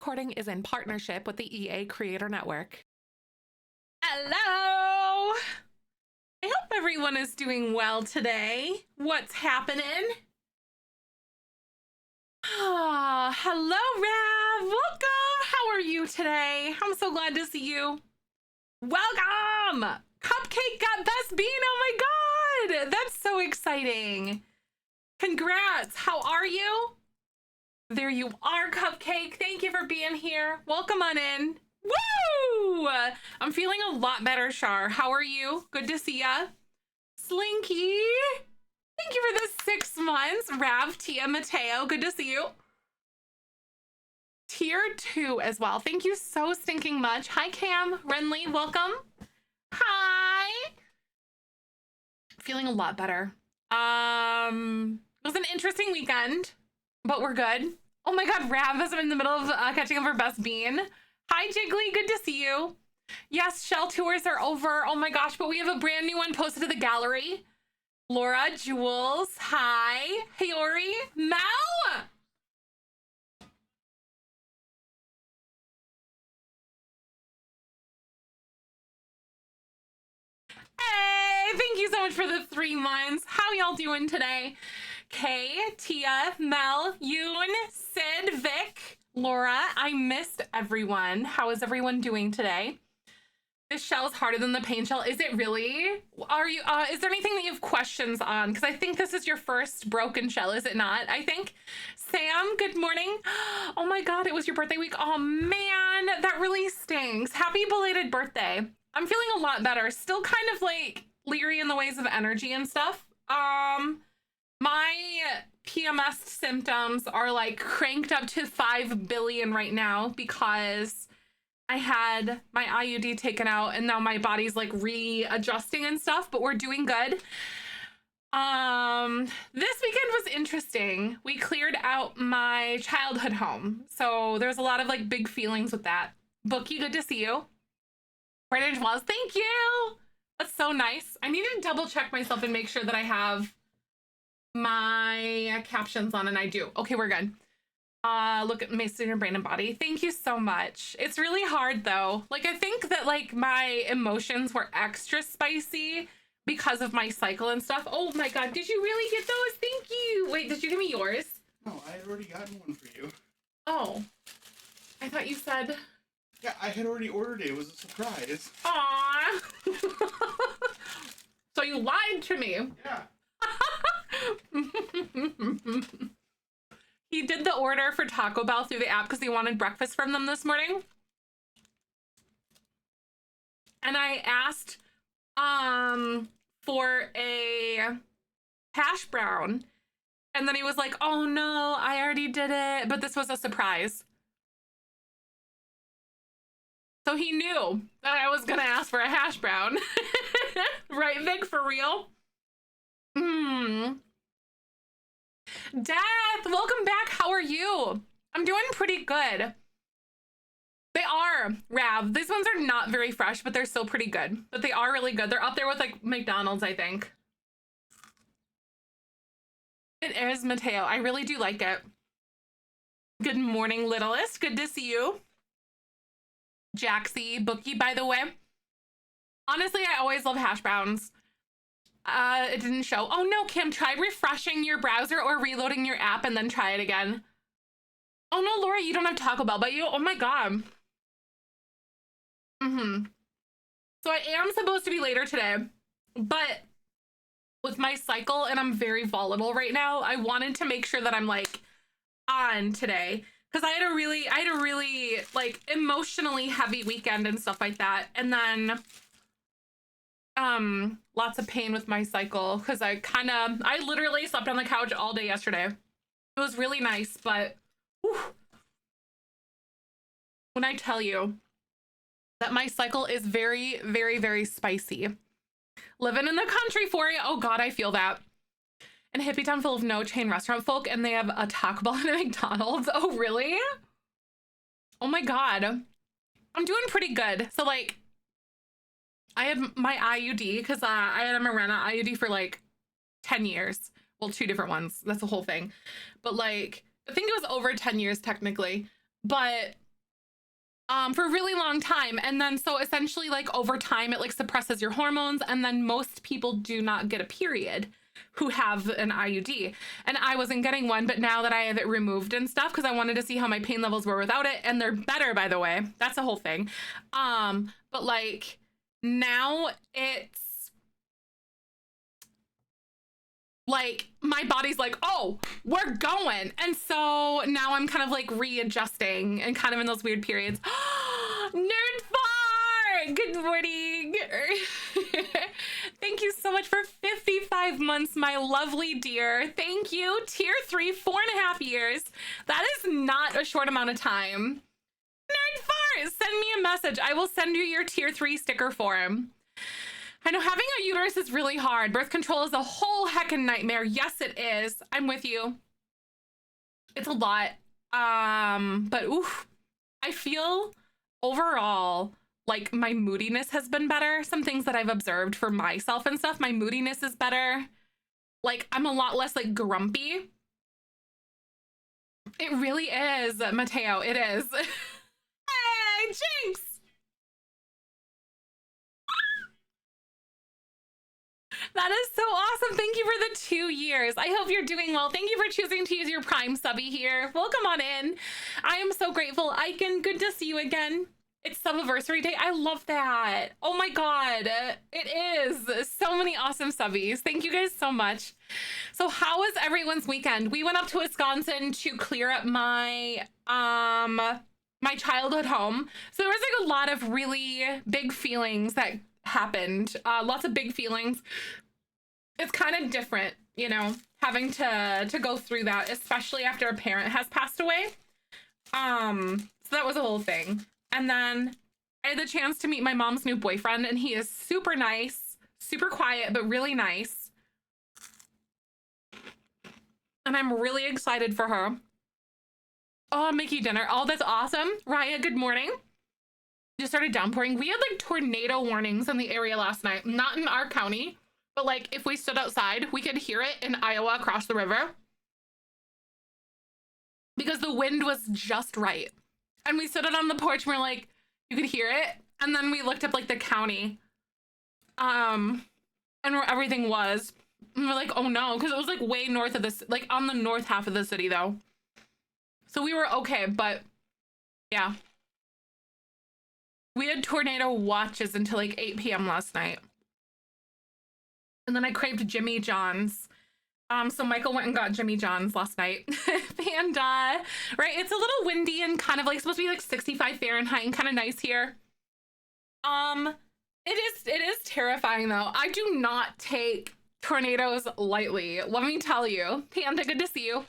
Recording is in partnership with the EA Creator Network. Hello! I hope everyone is doing well today. What's happening? Hello, Rav! Welcome! How are you today? I'm so glad to see you. Welcome! Cupcake got Best Bean! Oh my god! That's so exciting. Congrats! How are you? There you are, Cupcake. Thank you for being here. Welcome on in. Woo! I'm feeling a lot better, Shar. How are you? Good to see ya. Slinky. Thank you for the 6 months. Rav, Tia, Mateo. Good to see you. Tier 2 as well. Thank you so stinking much. Hi, Cam. Renly, welcome. Hi. Feeling a lot better. It was an interesting weekend, but we're good. Oh my god, Rav is in the middle of catching up for Best Bean. Hi, Jiggly, good to see you. Yes, shell tours are over. Oh my gosh, but we have a brand new one posted to the gallery. Laura, Jules, hi. Hayori, Mel. Hey, thank you so much for the 3 months. How y'all doing today? Kay, Tia, Mel, Yoon, Sid, Vic, Laura. I missed everyone. How is everyone doing today? This shell is harder than the paint shell. Is it really? Are you? Is there anything that you have questions on? Because I think this is your first broken shell, is it not? I think. Sam, good morning. Oh my god, it was your birthday week. Oh man, that really stinks. Happy belated birthday. I'm feeling a lot better. Still kind of like leery in the ways of energy and stuff. My PMS symptoms are like cranked up to 5 billion right now because I had my IUD taken out and now my body's like readjusting and stuff, but we're doing good. This weekend was interesting. We cleared out my childhood home. So there's a lot of like big feelings with that. Bookie, good to see you. British was, thank you. That's so nice. I need to double check myself and make sure that I have my captions on, and I do. Okay, we're good. Look at Mason and Brain and Body. Thank you so much. It's really hard though. Like I think that like my emotions were extra spicy because of my cycle and stuff. Oh my god, did you really get those? Thank you. Wait, did you give me yours? No, I had already gotten one for you. Oh, I thought you said. Yeah, I had already ordered it. It was a surprise. Aww. So you lied to me. Yeah. He did the order for Taco Bell through the app because he wanted breakfast from them this morning. And I asked for a hash brown. And then he was like, oh no, I already did it. But this was a surprise. So he knew that I was gonna ask for a hash brown. Right, Vic, for real? Death, welcome back. How are you? I'm doing pretty good. They are, Rav. These ones are not very fresh, but they're still pretty good. But they are really good. They're up there with like McDonald's, I think. It is, Mateo. I really do like it. Good morning, littlest. Good to see you. Jaxie, Bookie, by the way. Honestly, I always love hash browns. It didn't show. Oh no, Kim, try refreshing your browser or reloading your app and then try it again. Oh no, Laura, you don't have Taco Bell, but you, oh my god. So I am supposed to be later today, but with my cycle and I'm very volatile right now, I wanted to make sure that I'm like on today. Because I had a really like emotionally heavy weekend and stuff like that. And then lots of pain with my cycle because I literally slept on the couch all day yesterday. It was really nice, but whew, when I tell you that my cycle is very, very, very spicy. Living in the country for you. Oh god, I feel that. And Hippie Town full of no chain restaurant folk, and they have a Taco Bell and a McDonald's. Oh, really? Oh my god. I'm doing pretty good. So like, I had my IUD because I had a Mirena IUD for like 10 years. Well, 2 different ones. That's the whole thing. But like, I think it was over 10 years technically. But for a really long time. And then so essentially like over time, it like suppresses your hormones. And then most people do not get a period who have an IUD. And I wasn't getting one, but now that I have it removed and stuff, because I wanted to see how my pain levels were without it. And they're better, by the way. That's a whole thing. But like now it's like my body's like, oh, we're going. And so now I'm kind of like readjusting and kind of in those weird periods. Nerd fart! Good morning. Thank you so much for 55 months, my lovely dear. Thank you. Tier 3, 4.5 years. That is not a short amount of time. Nerd fart! Send me a message. I will send you your tier 3 sticker form. I know having a uterus is really hard. Birth control is a whole heckin' nightmare. Yes, it is. I'm with you. It's a lot. But oof, I feel overall like my moodiness has been better. Some things that I've observed for myself and stuff, my moodiness is better. Like I'm a lot less like grumpy. It really is, Mateo. It is. Hey, Jinx! That is so awesome. Thank you for the 2 years. I hope you're doing well. Thank you for choosing to use your Prime subby here. Welcome on in. I am so grateful. Icon, good to see you again. It's Subiversary Day. I love that. Oh my God. It is. So many awesome subbies. Thank you guys so much. So how was everyone's weekend? We went up to Wisconsin to clear up my my childhood home. So there was like a lot of really big feelings that happened. Lots of big feelings. It's kind of different, you know, having to go through that, especially after a parent has passed away. So that was a whole thing. And then I had the chance to meet my mom's new boyfriend, and he is super nice, super quiet, but really nice. And I'm really excited for her. Oh, Mickey dinner. Oh, that's awesome. Raya, good morning. Just started downpouring. We had like tornado warnings in the area last night. Not in our county, but like if we stood outside, we could hear it in Iowa across the river. Because the wind was just right. And we stood out on the porch and we're like, you could hear it. And then we looked up like the county. And where everything was. And we're like, oh no, because it was like way north of this, like on the north half of the city though. So we were okay, but yeah. We had tornado watches until like 8 p.m. last night. And then I craved Jimmy John's. So Michael went and got Jimmy John's last night. And right, it's a little windy and kind of like supposed to be like 65 Fahrenheit and kind of nice here. It is terrifying though. I do not take tornadoes lightly. Let me tell you. Panda, good to see you.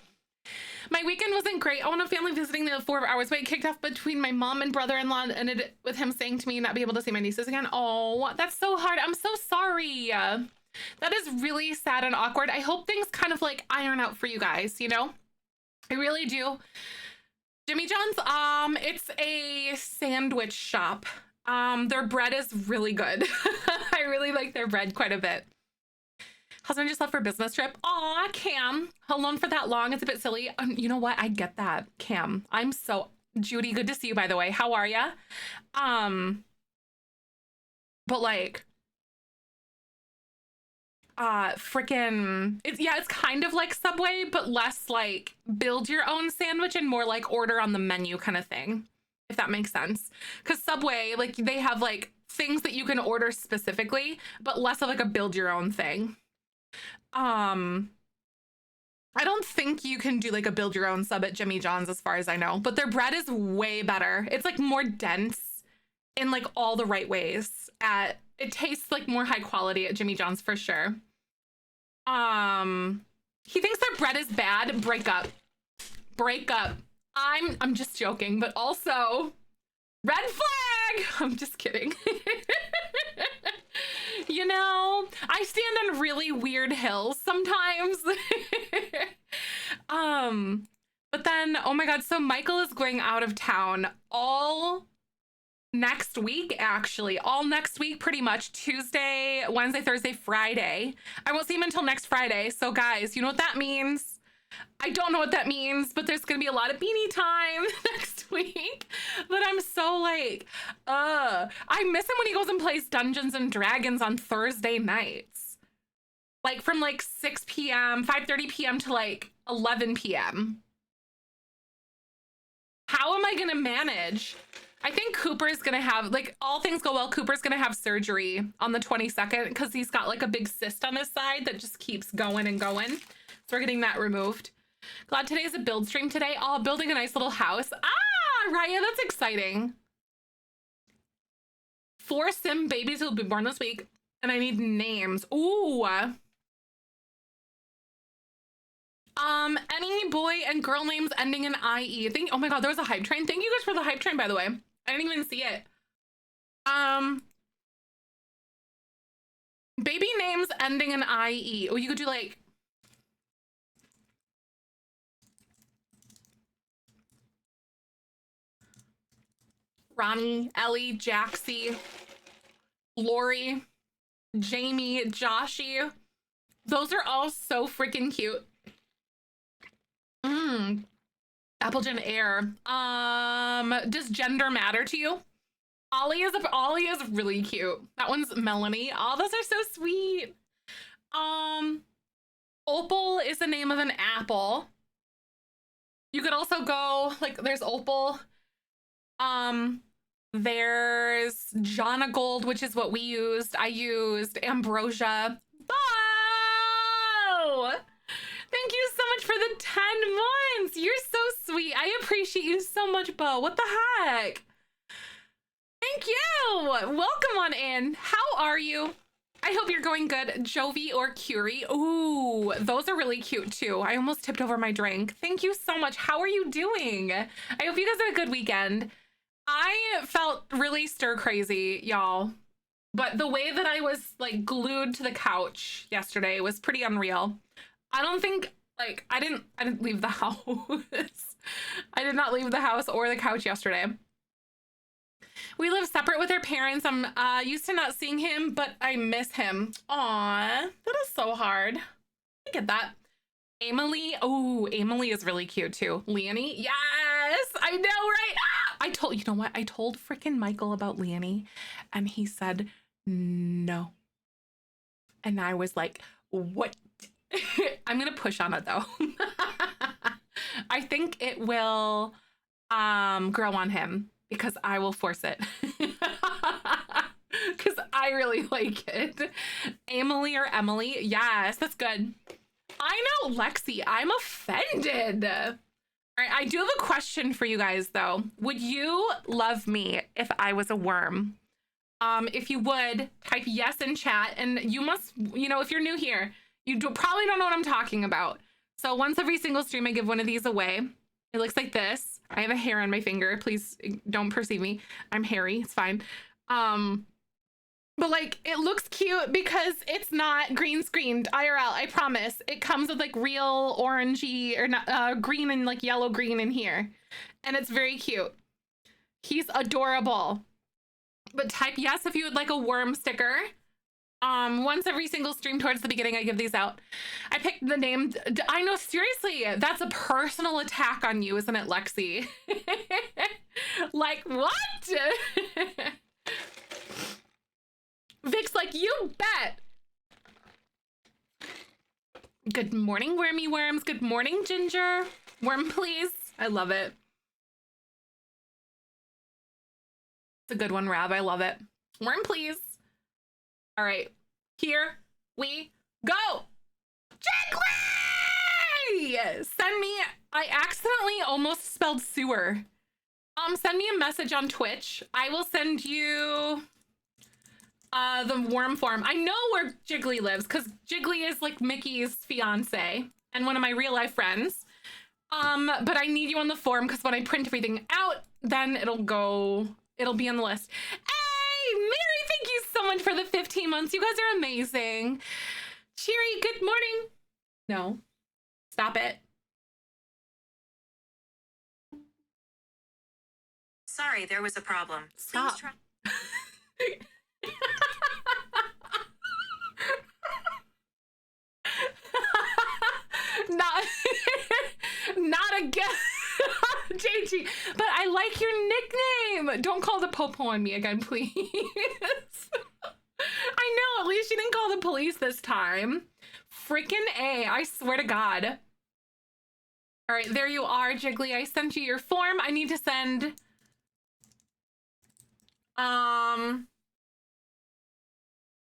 My weekend wasn't great. I went to family visiting the 4 hours wait kicked off between my mom and brother-in-law, and ended with him saying to me not be able to see my nieces again. Oh, that's so hard. I'm so sorry. That is really sad and awkward. I hope things kind of like iron out for you guys, you know? I really do. Jimmy John's, it's a sandwich shop. Their bread is really good. I really like their bread quite a bit. Husband just left for a business trip. Aw, Cam, alone for that long. It's a bit silly. You know what? I get that, Cam. Judy, good to see you, by the way. How are ya? But like, freaking, it's kind of like Subway, but less like build your own sandwich and more like order on the menu kind of thing, if that makes sense. Because Subway, like, they have like things that you can order specifically, but less of like a build your own thing. I don't think you can do like a build your own sub at Jimmy John's as far as I know, but their bread is way better. It's like more dense in like all the right ways. It tastes like more high quality at Jimmy John's for sure. He thinks their bread is bad. Break up. I'm just joking, but also red flag. I'm just kidding. You know, I stand on really weird hills sometimes. But then, oh my God, so Michael is going out of town all next week, actually. All next week, pretty much. Tuesday, Wednesday, Thursday, Friday. I won't see him until next Friday. So guys, you know what that means? I don't know what that means, but there's gonna be a lot of beanie time next week. But I'm so like, I miss him when he goes and plays Dungeons and Dragons on Thursday nights. Like from like 6 p.m., 5:30 p.m. to like 11 p.m. How am I gonna manage? I think Cooper's gonna have, like, all things go well, Cooper's gonna have surgery on the 22nd because he's got like a big cyst on his side that just keeps going and going. So we're getting that removed. Glad today is a build stream today. Oh, building a nice little house. Ah, Raya, that's exciting. 4 sim babies will be born this week, and I need names. Ooh. Any boy and girl names ending in IE. Oh my god, there was a hype train. Thank you guys for the hype train, by the way. I didn't even see it. Baby names ending in IE. Oh, you could do like Ronnie, Ellie, Jaxie, Lori, Jamie, Joshy. Those are all so freaking cute. Appleton Air. Does gender matter to you? Ollie is really cute. That one's Melanie. Oh, those are so sweet. Opal is the name of an apple. You could also go like there's Opal. There's Jana Gold, which is what we used. I used Ambrosia. Oh! Thank you so much for the 10 months. You're so sweet. I appreciate you so much, Bo. What the heck? Thank you. Welcome on in. How are you? I hope you're going good. Jovi or Curie. Ooh, those are really cute too. I almost tipped over my drink. Thank you so much. How are you doing? I hope you guys had a good weekend. I felt really stir crazy, y'all. But the way that I was like glued to the couch yesterday was pretty unreal. I don't think like I didn't leave the house. I did not leave the house or the couch yesterday. We live separate with our parents. I'm used to not seeing him, but I miss him. Aw, that is so hard. I get that. Emily. Oh, Emily is really cute too. Leonie. Yes, I know, right? You know what? I told freaking Michael about Leonie and he said no. And I was like, what? I'm gonna push on it though. I think it will grow on him because I will force it. Because I really like it. Emily or Emily. Yes, that's good. I know, Lexi. I'm offended. All right, I do have a question for you guys though. Would you love me if I was a worm? If you would, type yes in chat. And you must, you know, if you're new here, probably don't know what I'm talking about. So once every single stream, I give one of these away. It looks like this. I have a hair on my finger. Please don't perceive me. I'm hairy. It's fine. But like, it looks cute because it's not green screened IRL. I promise. It comes with like real orangey or not, green and like yellow green in here. And it's very cute. He's adorable. But type yes if you would like a worm sticker. Once every single stream towards the beginning, I give these out. I picked the name. I know, seriously, that's a personal attack on you, isn't it, Lexi? Like, what? Vic's like, you bet. Good morning, wormy worms. Good morning, Ginger. Worm, please. I love it. It's a good one, Rab. I love it. Worm, please. All right, here we go. Jiggly! Send me, I accidentally almost spelled sewer. Send me a message on Twitch. I will send you the worm form. I know where Jiggly lives because Jiggly is like Mickey's fiance and one of my real life friends. But I need you on the form because when I print everything out, then it'll be on the list. Hey, Mary, thank you so much for the 15 months. You guys are amazing. Cheery, good morning. No, stop it. Sorry, there was a problem. Stop. Not again. JG. But I like your nickname. Don't call the popo on me again, please. I know, at least you didn't call the police this time. Freaking A, I swear to God. All right, there you are, Jiggly. I sent you your form. I need to send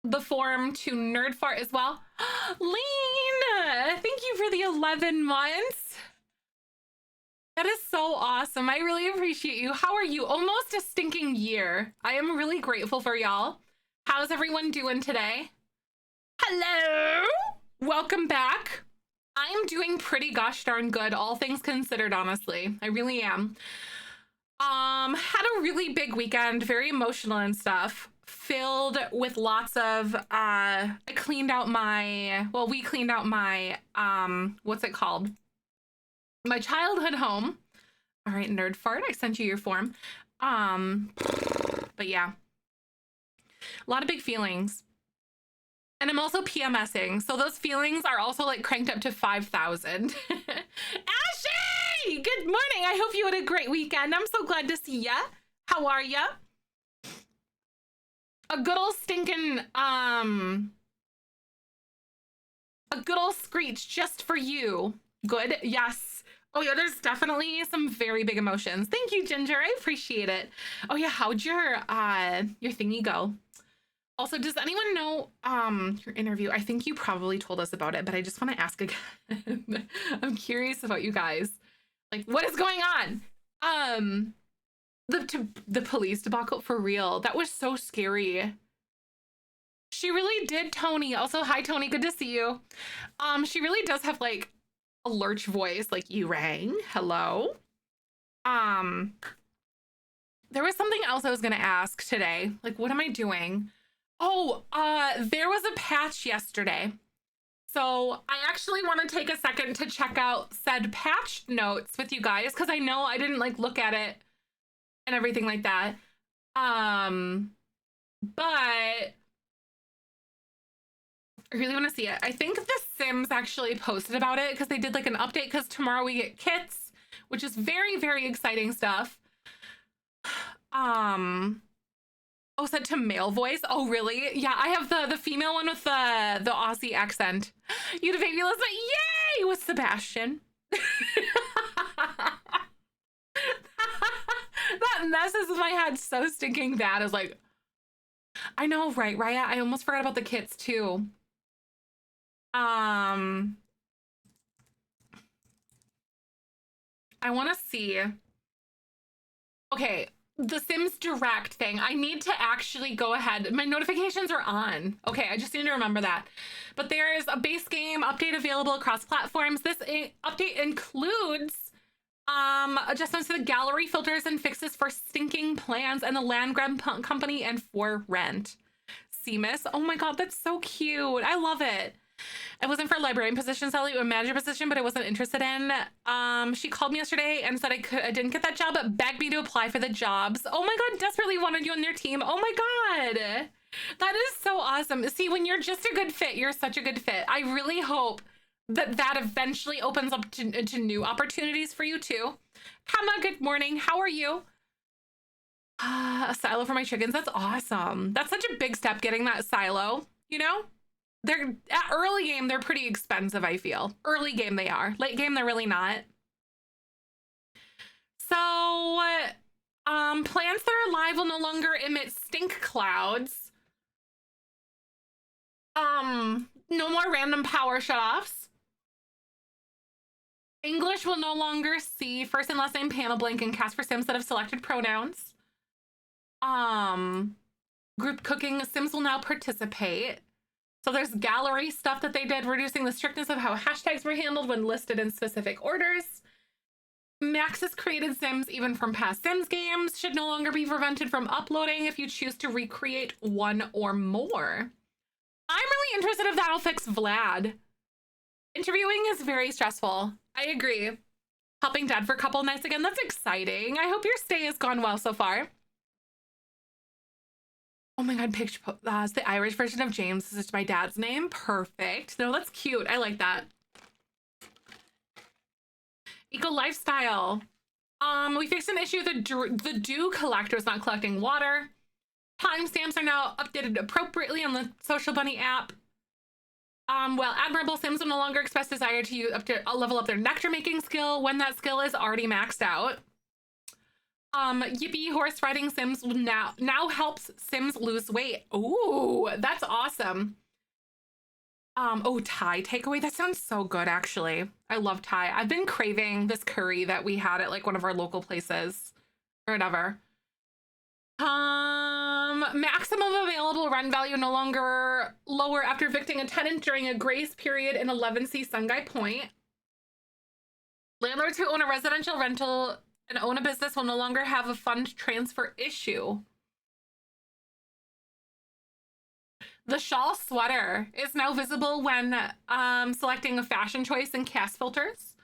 the form to Nerdfart as well. Lean, thank you for the 11 months. That is so awesome. I really appreciate you. How are you? Almost a stinking year. I am really grateful for y'all. How's everyone doing today? Hello. Welcome back. I am doing pretty gosh darn good, all things considered, honestly. I really am. Had a really big weekend, very emotional and stuff, filled with lots of, we cleaned out my, what's it called? My childhood home. All right, Nerdfart, I sent you your form. But yeah, a lot of big feelings. And I'm also PMSing, so those feelings are also like cranked up to 5,000. Ashley, good morning. I hope you had a great weekend. I'm so glad to see ya. How are ya? A good old stinking, a good old screech just for you. Good, yes. Oh yeah, there's definitely some very big emotions. Thank you, Ginger, I appreciate it. Oh yeah, how'd your thingy go? Also, does anyone know your interview? I think you probably told us about it, but I just want to ask again. I'm curious about you guys. Like, what is going on? The police debacle, for real. That was so scary. She really did, Tony. Also, hi, Tony. Good to see you. She really does have like a lurch voice. Like, you rang. Hello. There was something else I was gonna ask today. Like, what am I doing? Oh, there was a patch yesterday. So I actually want to take a second to check out said patch notes with you guys, because I know I didn't like look at it and everything like that. But I really want to see it. I think The Sims actually posted about it because they did like an update, because tomorrow we get kits, which is very, very exciting stuff. Oh, set to male voice. Oh, really? Yeah, I have the female one with the Aussie accent. You the baby Elizabeth. Yay! With Sebastian. That messes with my head so stinking bad. Is like, I know, right, Raya? I almost forgot about the kits too. I want to see. Okay. The Sims Direct thing. I need to actually go ahead. My notifications are on. Okay, I just need to remember that. But there is a base game update available across platforms. This update includes adjustments to the gallery filters and fixes for stinking plans and the land grab company and for rent. Seamus. Oh my God, that's so cute. I love it. I wasn't for a librarian position, Sally, a manager position, but I wasn't interested in. She called me yesterday and said I didn't get that job, but begged me to apply for the jobs. Oh my God, desperately wanted you on their team. Oh my God. That is so awesome. See, when you're just a good fit, you're such a good fit. I really hope that that eventually opens up to new opportunities for you too. Kama, good morning. How are you? A silo for my chickens. That's awesome. That's such a big step, getting that silo, you know? They're at early game, they're pretty expensive, I feel. Early game they are. Late game, they're really not. So, plants that are alive will no longer emit stink clouds. No more random power shutoffs. English will no longer see first and last name panel blank and cast for Sims that have selected pronouns. Group cooking, Sims will now participate. So there's gallery stuff that they did, reducing the strictness of how hashtags were handled when listed in specific orders. Max's created Sims, even from past Sims games, should no longer be prevented from uploading if you choose to recreate one or more. I'm really interested if that'll fix Vlad. Interviewing is very stressful. I agree. Helping Dad for a couple nights again, that's exciting. I hope your stay has gone well so far. Oh my God, picture that's the Irish version of James. This is my dad's name. Perfect. No, that's cute. I like that. Eco lifestyle. We fixed an issue. The dew collector is not collecting water. Timestamps are now updated appropriately on the Social Bunny app. Well, Admirable Sims will no longer express desire to level up their nectar making skill when that skill is already maxed out. Yippee Horse Riding Sims now helps Sims lose weight. Ooh, that's awesome. Oh, Thai takeaway. That sounds so good, actually. I love Thai. I've been craving this curry that we had at like one of our local places or whatever. Maximum available rent value no longer lower after evicting a tenant during a grace period in 11C Sungai Point. Landlords who own a residential rental and own a business will no longer have a fund transfer issue. The shawl sweater is now visible when selecting a fashion choice in cast filters.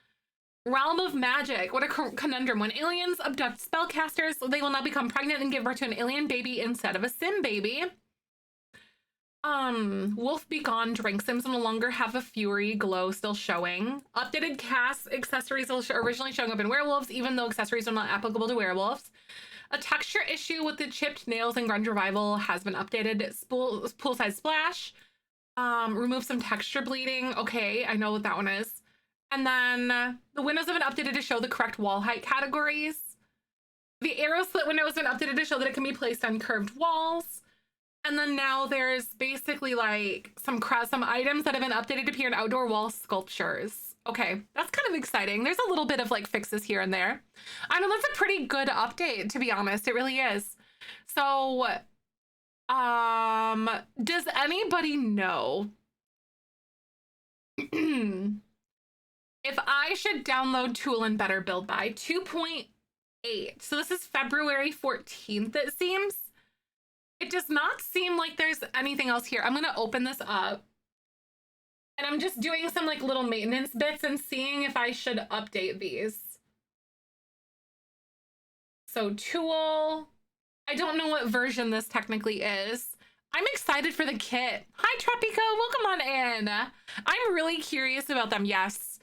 Realm of Magic. What a conundrum. When aliens abduct spellcasters, they will now become pregnant and give birth to an alien baby instead of a sim baby. Wolf Be Gone drink sims no longer have a fury glow still showing. Updated cast accessories originally showing up in werewolves, even though accessories are not applicable to werewolves. A texture issue with the chipped nails in Grunge Revival has been updated. Poolside Splash. Remove some texture bleeding. Okay, I know what that one is. And then the windows have been updated to show the correct wall height categories. The arrow slit window has been updated to show that it can be placed on curved walls. And then now there's basically like some items that have been updated to appear in outdoor wall sculptures. Okay, that's kind of exciting. There's a little bit of like fixes here and there. I know that's a pretty good update, to be honest. It really is. So, does anybody know if I should download Tool and Better Build by 2.8? So this is February 14th, it seems. It does not seem like there's anything else here. I'm gonna open this up. And I'm just doing some like little maintenance bits and seeing if I should update these. So Tool, I don't know what version this technically is. I'm excited for the kit. Hi Tropico, welcome on in. I'm really curious about them, yes.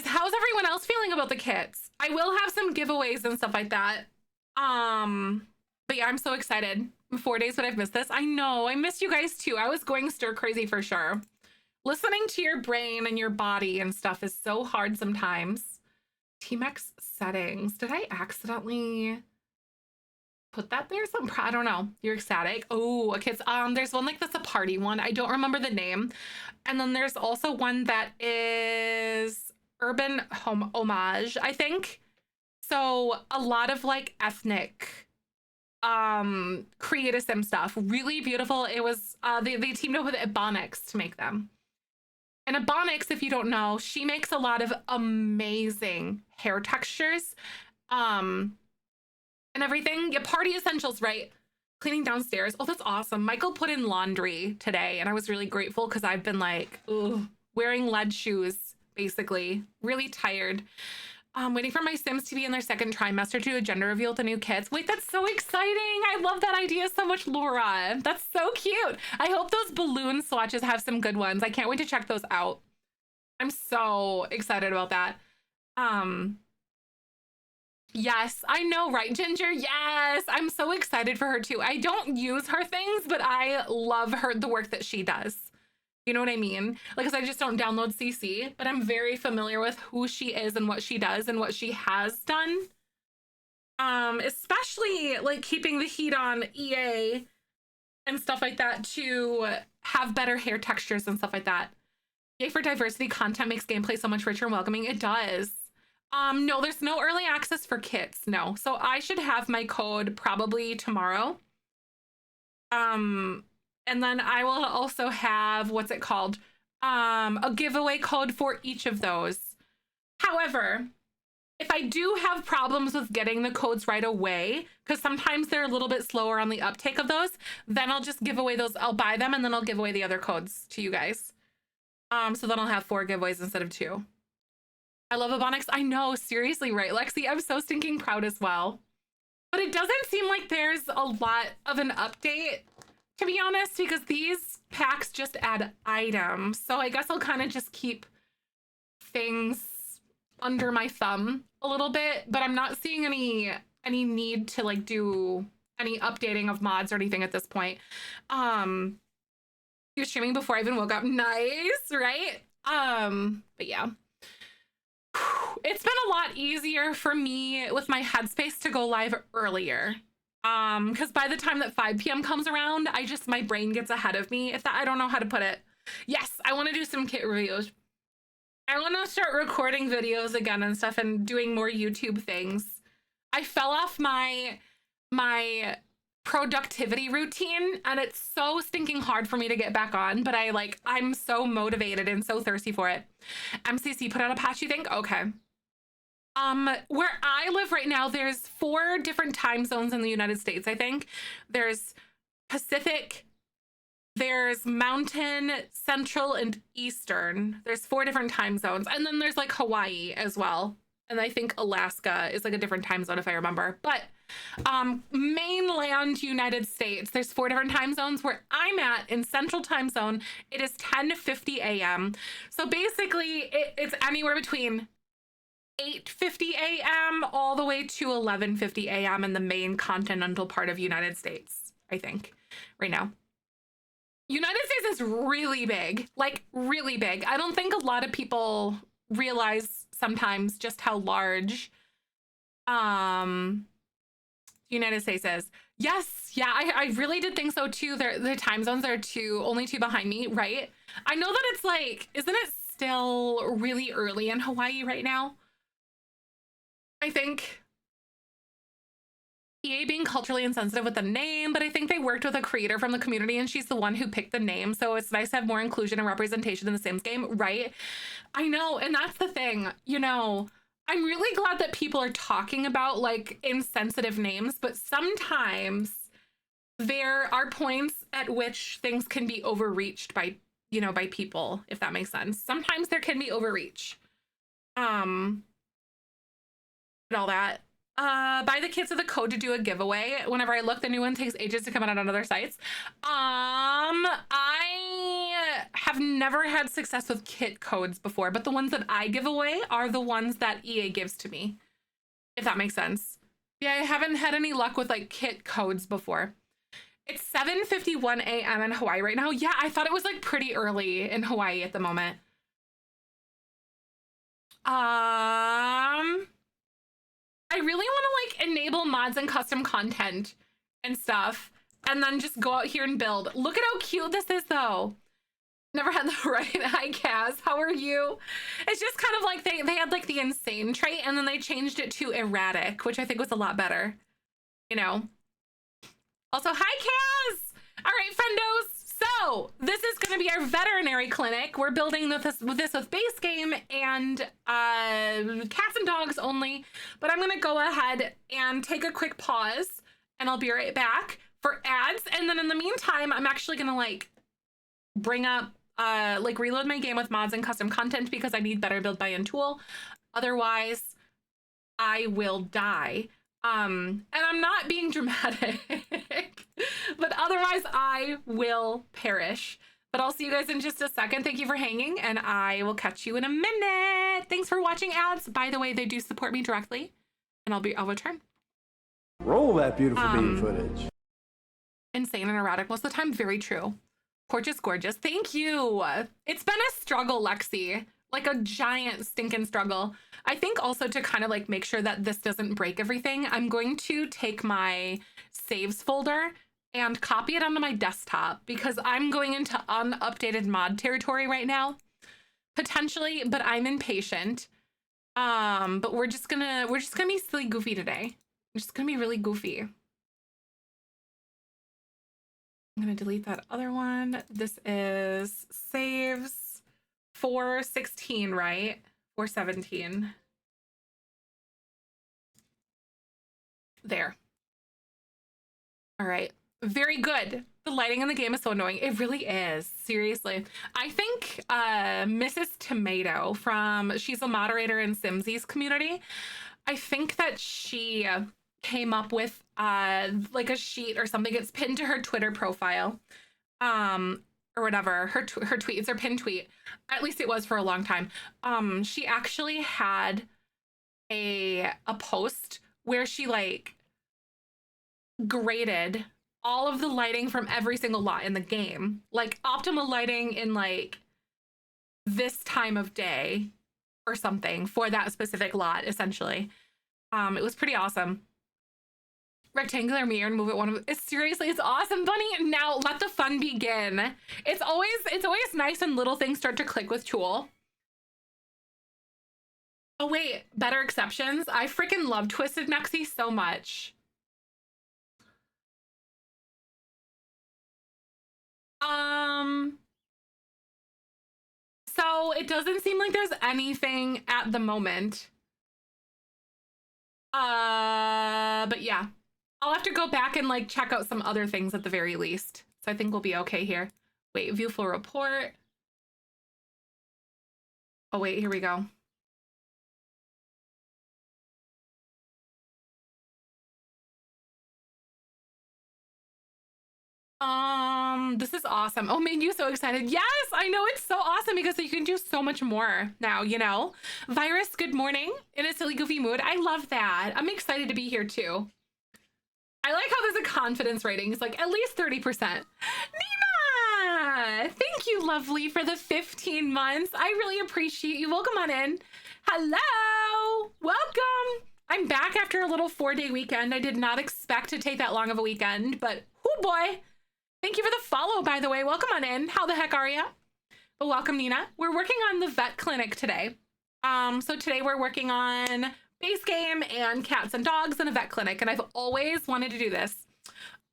How's everyone else feeling about the kits? I will have some giveaways and stuff like that. But yeah, I'm so excited. 4 days, but I've missed this. I know, I missed you guys too. I was going stir crazy for sure. Listening to your brain and your body and stuff is so hard sometimes. Team-X settings. Did I accidentally put that there? I don't know. You're ecstatic. Oh, okay. There's one like that's a party one. I don't remember the name. And then there's also one that is Urban Home Homage, I think. So a lot of like ethnic create a sim stuff. Really beautiful. It was they teamed up with Ebonics to make them. And Ebonics, if you don't know, she makes a lot of amazing hair textures and everything. Yeah, party essentials, right? Cleaning downstairs. Oh, that's awesome. Michael put in laundry today and I was really grateful because I've been like wearing lead shoes basically, really tired. Waiting for my Sims to be in their second trimester to do a gender reveal with the new kids. Wait, that's so exciting. I love that idea so much, Laura. That's so cute. I hope those balloon swatches have some good ones. I can't wait to check those out. I'm so excited about that. Yes, I know, right, Ginger? Yes, I'm so excited for her too. I don't use her things, but I love the work that she does. You know what I mean? Like, cause I just don't download CC, but I'm very familiar with who she is and what she does and what she has done. Especially like keeping the heat on EA and stuff like that to have better hair textures and stuff like that. Yay for diversity. Content makes gameplay so much richer and welcoming. It does. No, there's no early access for kits. No. So I should have my code probably tomorrow. And then I will also have, what's it called? A giveaway code for each of those. However, if I do have problems with getting the codes right away, because sometimes they're a little bit slower on the uptake of those, then I'll just give away those. I'll buy them and then I'll give away the other codes to you guys. So then I'll have 4 giveaways instead of 2. I love Ebonics. I know, seriously, right, Lexi? I'm so stinking proud as well. But it doesn't seem like there's a lot of an update, to be honest, because these packs just add items. So I guess I'll kind of just keep things under my thumb a little bit, but I'm not seeing any need to like do any updating of mods or anything at this point. You're streaming before I even woke up. Nice, right? But yeah. It's been a lot easier for me with my headspace to go live earlier. Because by the time that 5 p.m. comes around, my brain gets ahead of me. I don't know how to put it. Yes, I want to do some kit reviews. I want to start recording videos again and stuff and doing more YouTube things. I fell off my productivity routine and it's so stinking hard for me to get back on, but I'm so motivated and so thirsty for it. MCC put out a patch, you think? Okay. Where I live right now, there's 4 different time zones in the United States, I think. There's Pacific, there's Mountain, Central, and Eastern. There's 4 different time zones. And then there's like Hawaii as well. And I think Alaska is like a different time zone if I remember. But mainland United States, there's 4 different time zones. Where I'm at in Central Time Zone, it is 10:50 a.m. So basically it's anywhere between 8:50 a.m. all the way to 11:50 a.m. in the main continental part of United States, I think, right now. United States is really big, like really big. I don't think a lot of people realize sometimes just how large United States is. Yes, yeah, I really did think so too. The time zones are only 2 behind me, right? I know that it's like, isn't it still really early in Hawaii right now? I think EA being culturally insensitive with the name, but I think they worked with a creator from the community and she's the one who picked the name. So it's nice to have more inclusion and representation in the Sims game, right? I know, and that's the thing, you know, I'm really glad that people are talking about like insensitive names, but sometimes there are points at which things can be overreached by, you know, by people, if that makes sense. Sometimes there can be overreach. And all that. Buy the kids of the code to do a giveaway. Whenever I look, the new one takes ages to come out on other sites. I have never had success with kit codes before, but the ones that I give away are the ones that EA gives to me, if that makes sense. Yeah, I haven't had any luck with like kit codes before. It's 7:51 a.m. in Hawaii right now. Yeah, I thought it was like pretty early in Hawaii at the moment. I really want to like enable mods and custom content and stuff and then just go out here and build. Look at how cute this is though. Never had the right. Hi Kaz, how are you? It's just kind of like they had like the insane trait and then they changed it to erratic, which I think was a lot better, you know. Also, hi Kaz. All right, friendos. So this is going to be our veterinary clinic. We're building this with base game and cats and dogs only. But I'm going to go ahead and take a quick pause and I'll be right back for ads. And then in the meantime, I'm actually going to like bring up, like reload my game with mods and custom content because I need better build buy-in tool. Otherwise, I will die. And I'm not being dramatic, but otherwise I will perish. But I'll see you guys in just a second. Thank you for hanging and I will catch you in a minute. Thanks for watching ads. By the way, they do support me directly and I'll return. Roll that beautiful baby footage. Insane and erratic most of the time. Very true. Gorgeous, gorgeous. Thank you. It's been a struggle, Lexi. Like a giant stinking struggle. I think also to kind of like make sure that this doesn't break everything, I'm going to take my saves folder and copy it onto my desktop because I'm going into unupdated mod territory right now, potentially, but I'm impatient. But we're just gonna be silly goofy today. We're just gonna be really goofy. I'm gonna delete that other one. This is saves. 416, right? 417. There. All right. Very good. The lighting in the game is so annoying. It really is. Seriously. I think Mrs. Tomato she's a moderator in Simsy's community. I think that she came up with like a sheet or something. It's pinned to her Twitter profile. or whatever, her tweet, it's her pinned tweet. At least it was for a long time. She actually had a post where she like graded all of the lighting from every single lot in the game, like optimal lighting in like this time of day or something for that specific lot, essentially. It was pretty awesome. Rectangular mirror and move it one of it's seriously, it's awesome, Bunny. Now let the fun begin. It's always nice when little things start to click with Tool. Oh wait, better exceptions. I freaking love Twisted Mexi so much. So it doesn't seem like there's anything at the moment. But yeah, I'll have to go back and like check out some other things at the very least. So I think we'll be okay here. Wait, view full report. Oh wait, here we go. This is awesome. Oh, made you so excited. Yes, I know, it's so awesome because you can do so much more now, you know? Virus, good morning. In a silly, goofy mood. I love that. I'm excited to be here too. I like how there's a confidence rating. It's like at least 30%. Nima! Thank you, lovely, for the 15 months. I really appreciate you. Welcome on in. Hello. Welcome. I'm back after a little 4-day weekend. I did not expect to take that long of a weekend, but oh boy. Thank you for the follow, by the way. Welcome on in. How the heck are you? Well, welcome, Nina. We're working on the vet clinic today. So today we're working on base game and cats and dogs in a vet clinic, and I've always wanted to do this.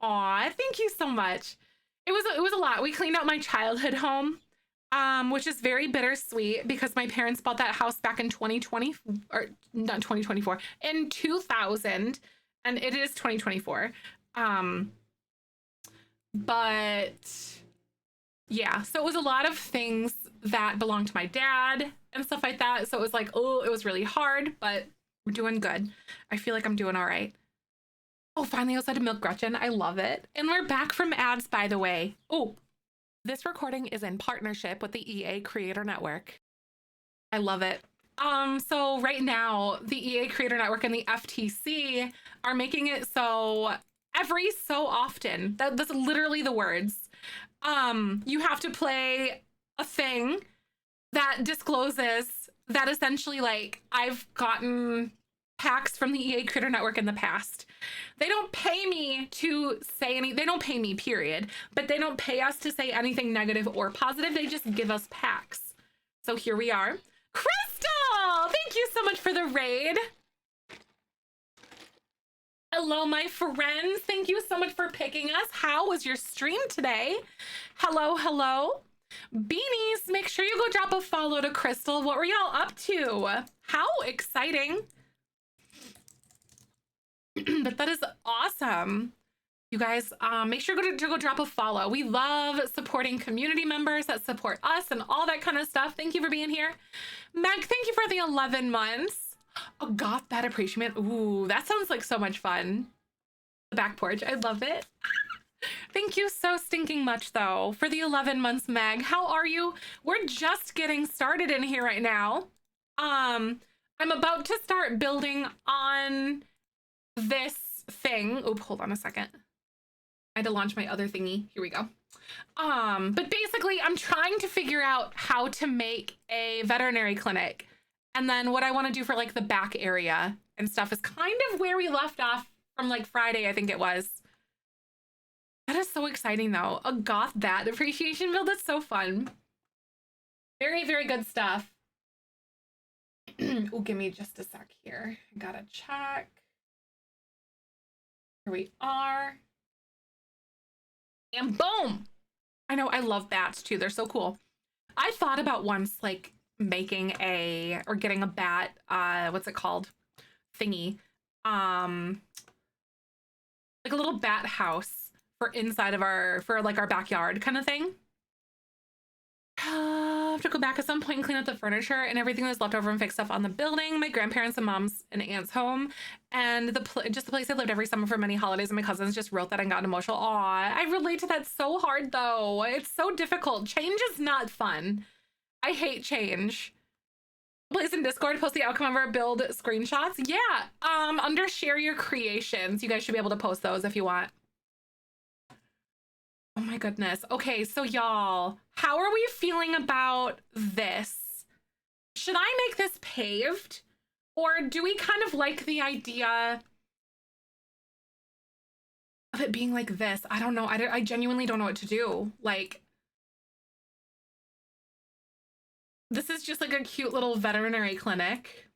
Aw, thank you so much. It was a lot. We cleaned out my childhood home, which is very bittersweet because my parents bought that house back in 2020, or not 2024, in 2000, and it is 2024. But yeah, so it was a lot of things that belonged to my dad and stuff like that. So it was like, oh, it was really hard, but we're doing good. I feel like I'm doing all right. Oh, finally I was out of Milk Gretchen. I love it. And we're back from ads, by the way. Oh, this recording is in partnership with the EA Creator Network. I love it. So right now, the EA Creator Network and the FTC are making it so every so often, that's literally the words, you have to play a thing that discloses that essentially, like, I've gotten packs from the EA Creator Network in the past. They don't pay me to say they don't pay me, period, but they don't pay us to say anything negative or positive. They just give us packs. So here we are. Crystal, thank you so much for the raid. Hello, my friends. Thank you so much for picking us. How was your stream today? Hello, hello. Beanies, make sure you go drop a follow to Crystal. What were y'all up to? How exciting. But that is awesome. You guys, make sure to go drop a follow. We love supporting community members that support us and all that kind of stuff. Thank you for being here. Meg, thank you for the 11 months. Oh, goth bad appreciation. Ooh, that sounds like so much fun. The back porch, I love it. Thank you so stinking much, though, for the 11 months, Meg. How are you? We're just getting started in here right now. I'm about to start building on this thing. Oop, hold on a second. I had to launch my other thingy. Here we go. But basically, I'm trying to figure out how to make a veterinary clinic. And then what I want to do for like the back area and stuff is kind of where we left off from like Friday, I think it was. That is so exciting though. A goth bat appreciation build, that's so fun. Very, very good stuff. Oh, give me just a sec here. I gotta check. Here we are. And boom! I know, I love bats too. They're so cool. I thought about once like making getting a bat, what's it called? Thingy. Like a little bat house for inside of our backyard kind of thing. have to go back at some point and clean up the furniture and everything that's left over and fix stuff on the building, my grandparents and mom's and aunt's home, and just the place I lived every summer for many holidays. And my cousins just wrote that and got emotional. Aw, I relate to that so hard though. It's so difficult. Change is not fun. I hate change. Place in Discord, post the outcome of our build screenshots. Yeah, under share your creations. You guys should be able to post those if you want. Oh my goodness. Okay, so y'all, how are we feeling about this? Should I make this paved? Or do we kind of like the idea of it being like this? I don't know. I genuinely don't know what to do. Like, this is just like a cute little veterinary clinic.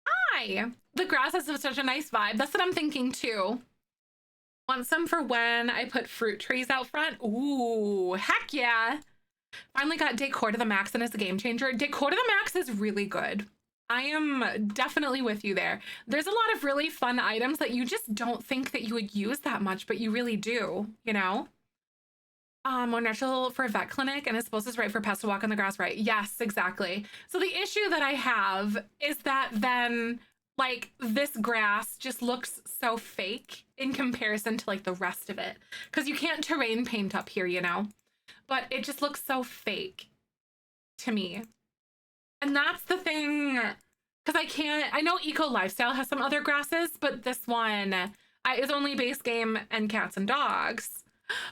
Hi. The grass has such a nice vibe. That's what I'm thinking too. Want some for when I put fruit trees out front? Ooh, heck yeah. Finally got Decor to the Max and it's a game changer. Decor to the Max is really good. I am definitely with you there. There's a lot of really fun items that you just don't think that you would use that much, but you really do, you know? More natural for a vet clinic, and I suppose it's right for pets to walk on the grass, right? Yes, exactly. So the issue that I have is that then, like, this grass just looks so fake in comparison to, like, the rest of it. Because you can't terrain paint up here, you know? But it just looks so fake to me. And that's the thing, because I know Eco Lifestyle has some other grasses, but this one is only base game and cats and dogs.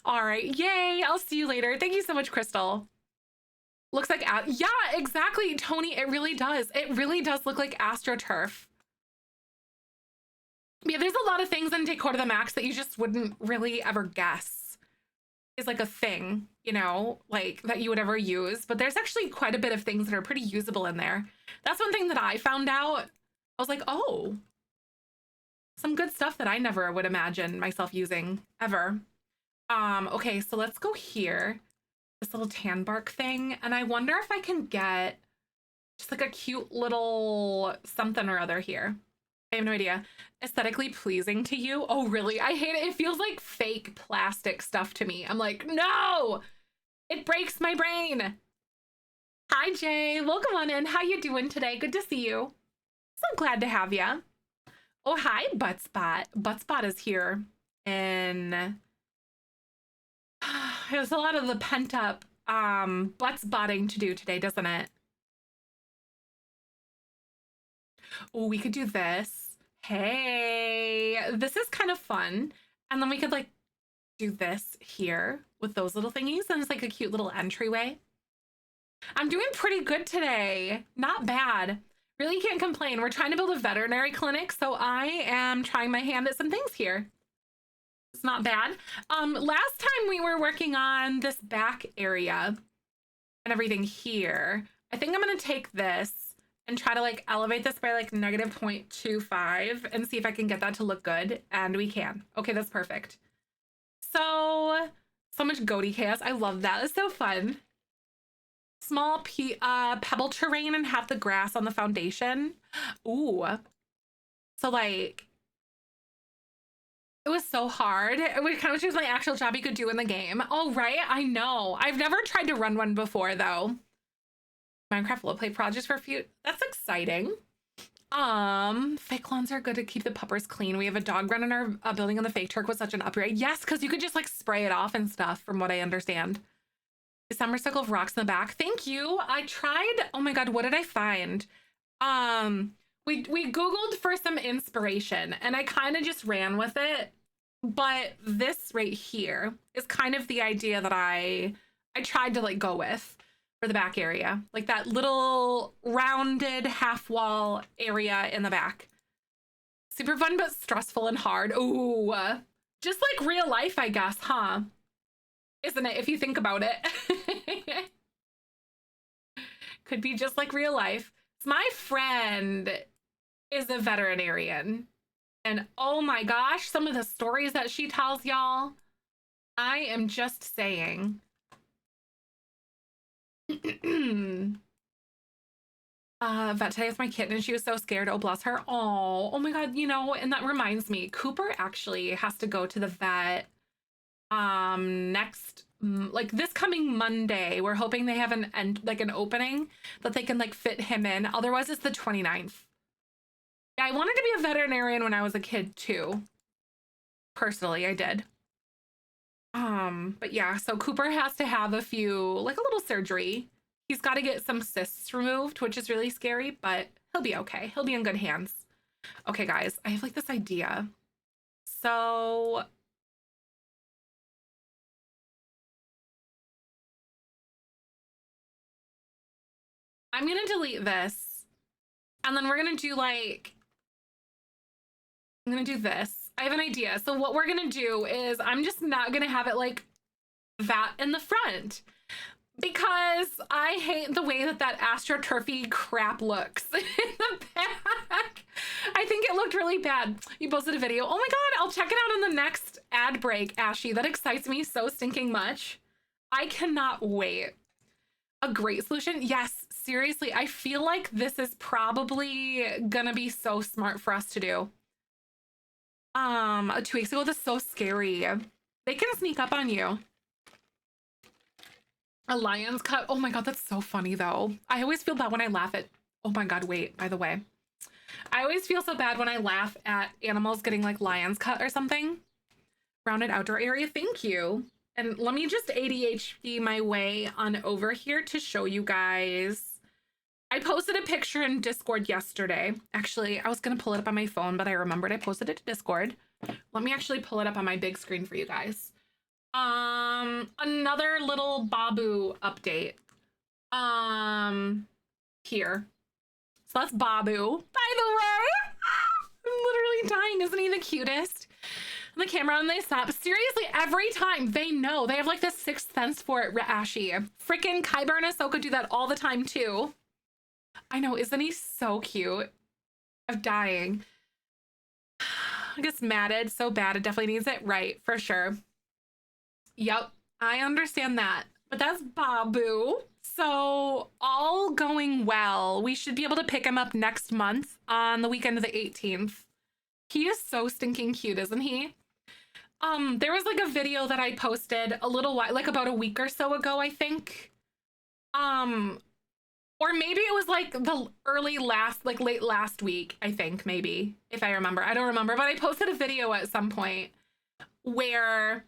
All right, yay, I'll see you later. Thank you so much, Crystal. Looks like, yeah, exactly, Tony, it really does. It really does look like AstroTurf. Yeah, there's a lot of things in Decor to the Max that you just wouldn't really ever guess is like a thing, you know, like that you would ever use. But there's actually quite a bit of things that are pretty usable in there. That's one thing that I found out. I was like, oh, some good stuff that I never would imagine myself using ever. Okay, so let's go here. This little tan bark thing. And I wonder if I can get just like a cute little something or other here. I have no idea. Aesthetically pleasing to you? Oh, really? I hate it. It feels like fake plastic stuff to me. I'm like, no! It breaks my brain. Hi, Jay. Welcome on in. How you doing today? Good to see you. So glad to have you. Oh, hi, Buttspot. Buttspot is here. And there's a lot of the pent-up butt spotting to do today, doesn't it? Oh, we could do this. Hey, this is kind of fun. And then we could like do this here with those little thingies. And it's like a cute little entryway. I'm doing pretty good today. Not bad. Really can't complain. We're trying to build a veterinary clinic, so I am trying my hand at some things here. It's not bad. Last time we were working on this back area and everything here. I think I'm gonna take this and try to like elevate this by like negative 0.25 and see if I can get that to look good. And we can. Okay, that's perfect. So much goatee chaos. I love that. It's so fun. Small pebble terrain and have the grass on the foundation. Ooh. So like, it was so hard. It was kind of choose my actual job you could do in the game. Oh, right. I know. I've never tried to run one before though. Minecraft will play projects for a few. That's exciting. Fake lawns are good to keep the puppers clean. We have a dog run in our building and the fake turk was such an upgrade. Yes, because you could just like spray it off and stuff from what I understand. The summer circle of rocks in the back. Thank you. I tried. Oh my God, what did I find? We Googled for some inspiration and I kind of just ran with it. But this right here is kind of the idea that I tried to like go with for the back area. Like that little rounded half wall area in the back. Super fun, but stressful and hard. Ooh, just like real life, I guess, huh? Isn't it, if you think about it? Could be just like real life. My friend is a veterinarian. And oh my gosh, some of the stories that she tells y'all, I am just saying. Vet today with my kitten and she was so scared. Oh, bless her. Oh my God, you know, and that reminds me, Cooper actually has to go to the vet next like this coming Monday. We're hoping they have an opening that they can like fit him in. Otherwise it's the 29th. Yeah, I wanted to be a veterinarian when I was a kid too. Personally, I did. But yeah, so Cooper has to have a few, like a little surgery. He's got to get some cysts removed, which is really scary, but he'll be okay. He'll be in good hands. Okay, guys, I have like this idea. So I'm gonna delete this, and then we're gonna do like, I'm gonna do this. I have an idea. So what we're gonna do is I'm just not gonna have it like that in the front because I hate the way that AstroTurfy crap looks in the back. I think it looked really bad. You posted a video. Oh my God, I'll check it out in the next ad break, Ashy. That excites me so stinking much. I cannot wait. A great solution? Yes, seriously. I feel like this is probably gonna be so smart for us to do. 2 weeks ago, this is so scary. They can sneak up on you. A lion's cut. Oh my God, that's so funny though. I always feel bad when I laugh at, oh my God, wait, by the way. I always feel so bad when I laugh at animals getting like lion's cut or something. Rounded outdoor area, thank you. And let me just ADHD my way on over here to show you guys. I posted a picture in Discord yesterday. Actually, I was gonna pull it up on my phone, but I remembered I posted it to Discord. Let me actually pull it up on my big screen for you guys. Another little Babu update. Here. So that's Babu. By the way, I'm literally dying. Isn't he the cutest? And the camera and they stop. Seriously, every time they know. They have like this sixth sense for it, Ashy. Freaking Kyber and Ahsoka do that all the time too. I know, isn't he so cute? I'm dying. I guess matted so bad it definitely needs it right, for sure. Yep, I understand that. But that's Babu. So all going well. We should be able to pick him up next month on the weekend of the 18th. He is so stinking cute, isn't he? There was like a video that I posted a little while, like about a week or so ago, I think. Or maybe it was like the late last week, I think, maybe, if I remember. I don't remember, but I posted a video at some point where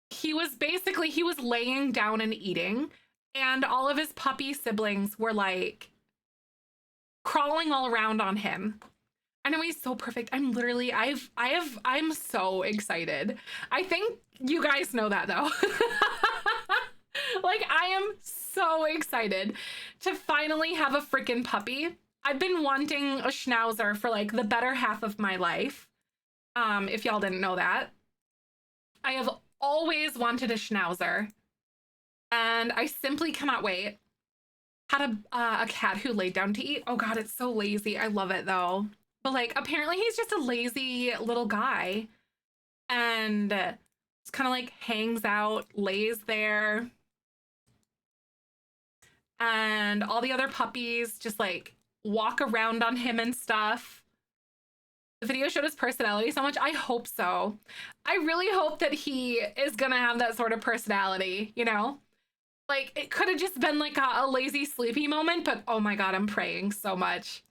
he was laying down and eating, and all of his puppy siblings were like crawling all around on him. I know he's so perfect. I'm so excited. I think you guys know that though. Like, I am so excited to finally have a freaking puppy. I've been wanting a schnauzer for like the better half of my life. If y'all didn't know that. I have always wanted a schnauzer, and I simply cannot wait. Had a cat who laid down to eat. Oh God, it's so lazy. I love it though. But like, apparently he's just a lazy little guy, and just kind of like hangs out, lays there. And all the other puppies just like walk around on him and stuff. The video showed his personality so much. I hope so. I really hope that he is gonna have that sort of personality, you know? Like, it could have just been like a lazy, sleepy moment, but oh my God, I'm praying so much.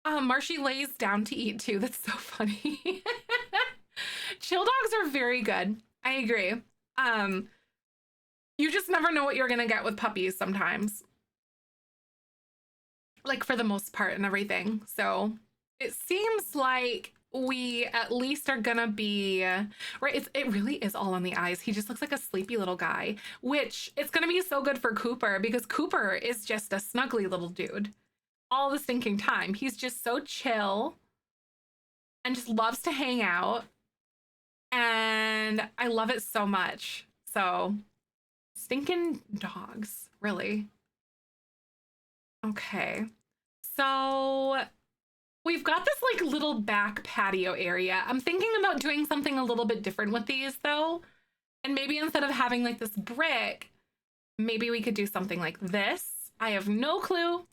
Marshy lays down to eat too. That's so funny. Chill dogs are very good. I agree. You just never know what you're gonna get with puppies sometimes. Like, for the most part and everything. So it seems like we at least are gonna be right. It really is all on the eyes. He just looks like a sleepy little guy, which it's gonna be so good for Cooper because Cooper is just a snuggly little dude all the stinking time. He's just so chill and just loves to hang out, and I love it so much. So stinking dogs, really. Okay, so we've got this like little back patio area. I'm thinking about doing something a little bit different with these though. And maybe instead of having like this brick, maybe we could do something like this. I have no clue.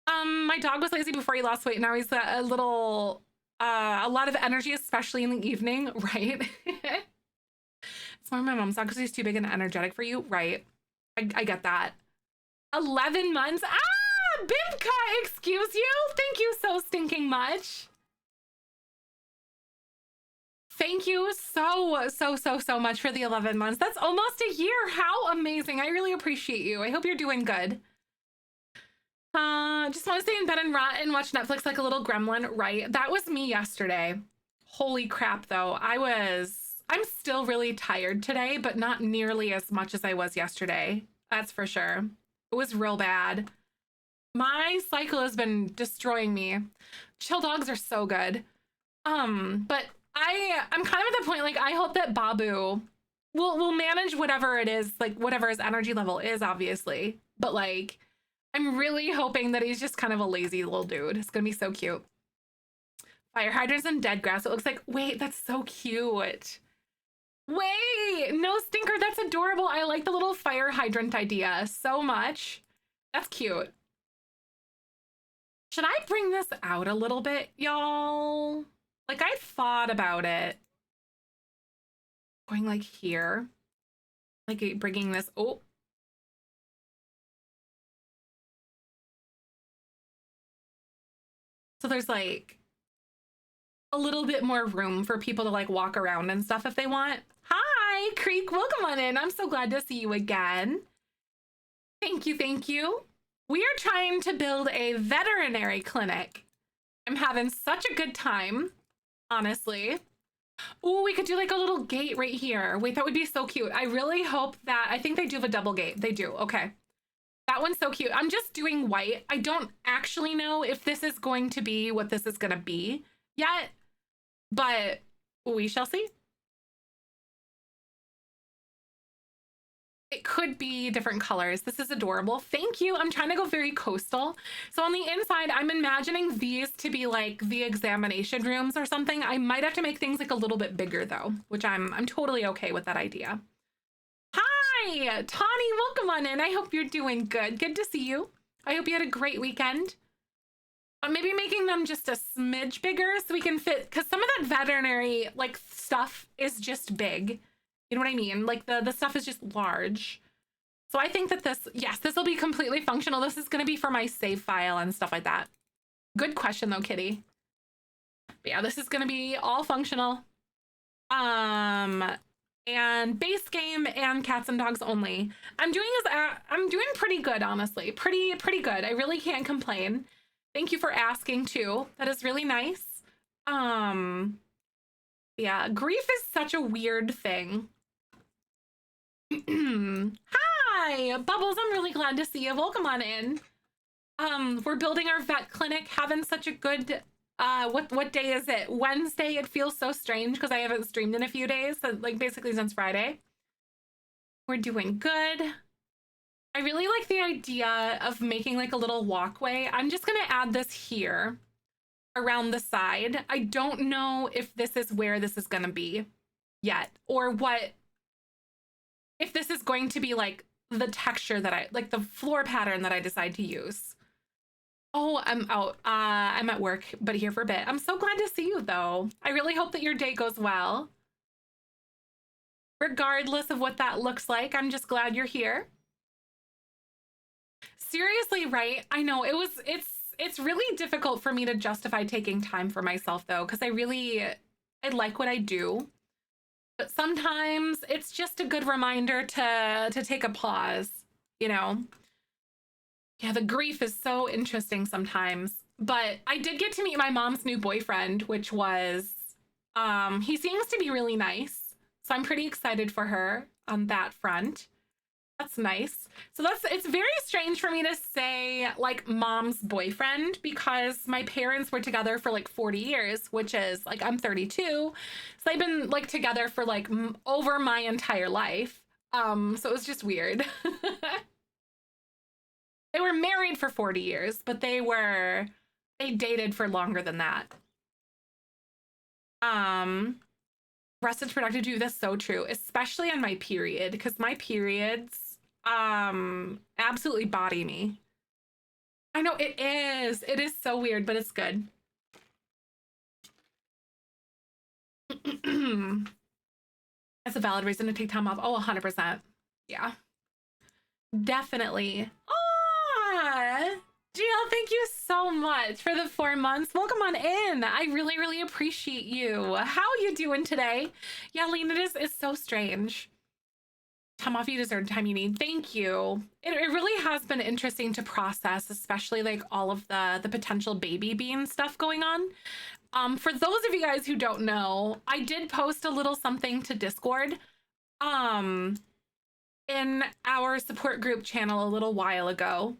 My dog was lazy before he lost weight. Now he's a little A lot of energy, especially in the evening, right? It's why my mom's not because he's too big and energetic for you, right? I get that. 11 months. Ah, Bibka, excuse you. Thank you so stinking much. Thank you so much for the 11 months. That's almost a year. How amazing. I really appreciate you. I hope you're doing good. Just want to stay in bed and rot and watch Netflix like a little gremlin. Right. That was me yesterday. Holy crap, though. I'm still really tired today, but not nearly as much as I was yesterday. That's for sure. It was real bad. My cycle has been destroying me. Chill dogs are so good. But I'm kind of at the point, like, I hope that Babu will manage whatever it is, like whatever his energy level is, obviously. But like, I'm really hoping that he's just kind of a lazy little dude. It's gonna be so cute. Fire hydrants and dead grass. It looks like, wait, that's so cute. Wait, no stinker. That's adorable. I like the little fire hydrant idea so much. That's cute. Should I bring this out a little bit, y'all? Like, I thought about it. Going like here. Like bringing this, oh. So there's like a little bit more room for people to like walk around and stuff if they want. Hi, Creek, welcome on in. I'm so glad to see you again. Thank you, thank you. We are trying to build a veterinary clinic. I'm having such a good time, honestly. Oh, we could do like a little gate right here. Wait, that would be so cute. I really hope that, I think they do have a double gate. They do, okay. That one's so cute. I'm just doing white. I don't actually know if this is going to be what this is going to be yet, but we shall see. It could be different colors. This is adorable. Thank you. I'm trying to go very coastal. So on the inside, I'm imagining these to be like the examination rooms or something. I might have to make things like a little bit bigger though, which I'm totally okay with that idea. Hi, Tawny, welcome on in. I hope you're doing good. Good to see you. I hope you had a great weekend. Maybe making them just a smidge bigger so we can fit, because some of that veterinary like stuff is just big. You know what I mean? Like the stuff is just large. So I think that this, yes, this will be completely functional. This is going to be for my save file and stuff like that. Good question though, Kitty. But yeah, this is going to be all functional. And base game and cats and dogs only. I'm doing pretty good, honestly. Pretty good. I really can't complain. Thank you for asking too. That is really nice. Yeah, grief is such a weird thing. Hi, Bubbles. I'm really glad to see you. Welcome on in. We're building our vet clinic, having such a good what day is it? Wednesday. It feels so strange because I haven't streamed in a few days, so like basically since Friday. We're doing good. I really like the idea of making like a little walkway. I'm just gonna add this here around the side. I don't know if this is where this is gonna be yet, or what, if this is going to be like the texture that I like, the floor pattern that I decide to use. Oh, I'm out. I'm at work, but here for a bit. I'm so glad to see you though. I really hope that your day goes well. Regardless of what that looks like, I'm just glad you're here. Seriously, right? I know it's really difficult for me to justify taking time for myself though, because I like what I do. But sometimes it's just a good reminder to take a pause, you know? Yeah, the grief is so interesting sometimes. But I did get to meet my mom's new boyfriend, which was, he seems to be really nice. So I'm pretty excited for her on that front. That's nice. So it's very strange for me to say like mom's boyfriend, because my parents were together for like 40 years, which is like, I'm 32. So they've been like together for like over my entire life. So it was just weird. They were married for 40 years, but they dated for longer than that. Rested productive too, that's so true, especially on my period, because my periods absolutely body me. I know it is so weird, but it's good. That's a valid reason to take time off. Oh, 100%. Yeah. Definitely. Ah, Jill, thank you so much for the 4 months. Welcome on in. I really, really appreciate you. How are you doing today? Yeah, Lean, it's so strange. Time off you deserve, time you need. Thank you. It really has been interesting to process, especially like all of the potential baby bean stuff going on. For those of you guys who don't know, I did post a little something to Discord in our support group channel a little while ago.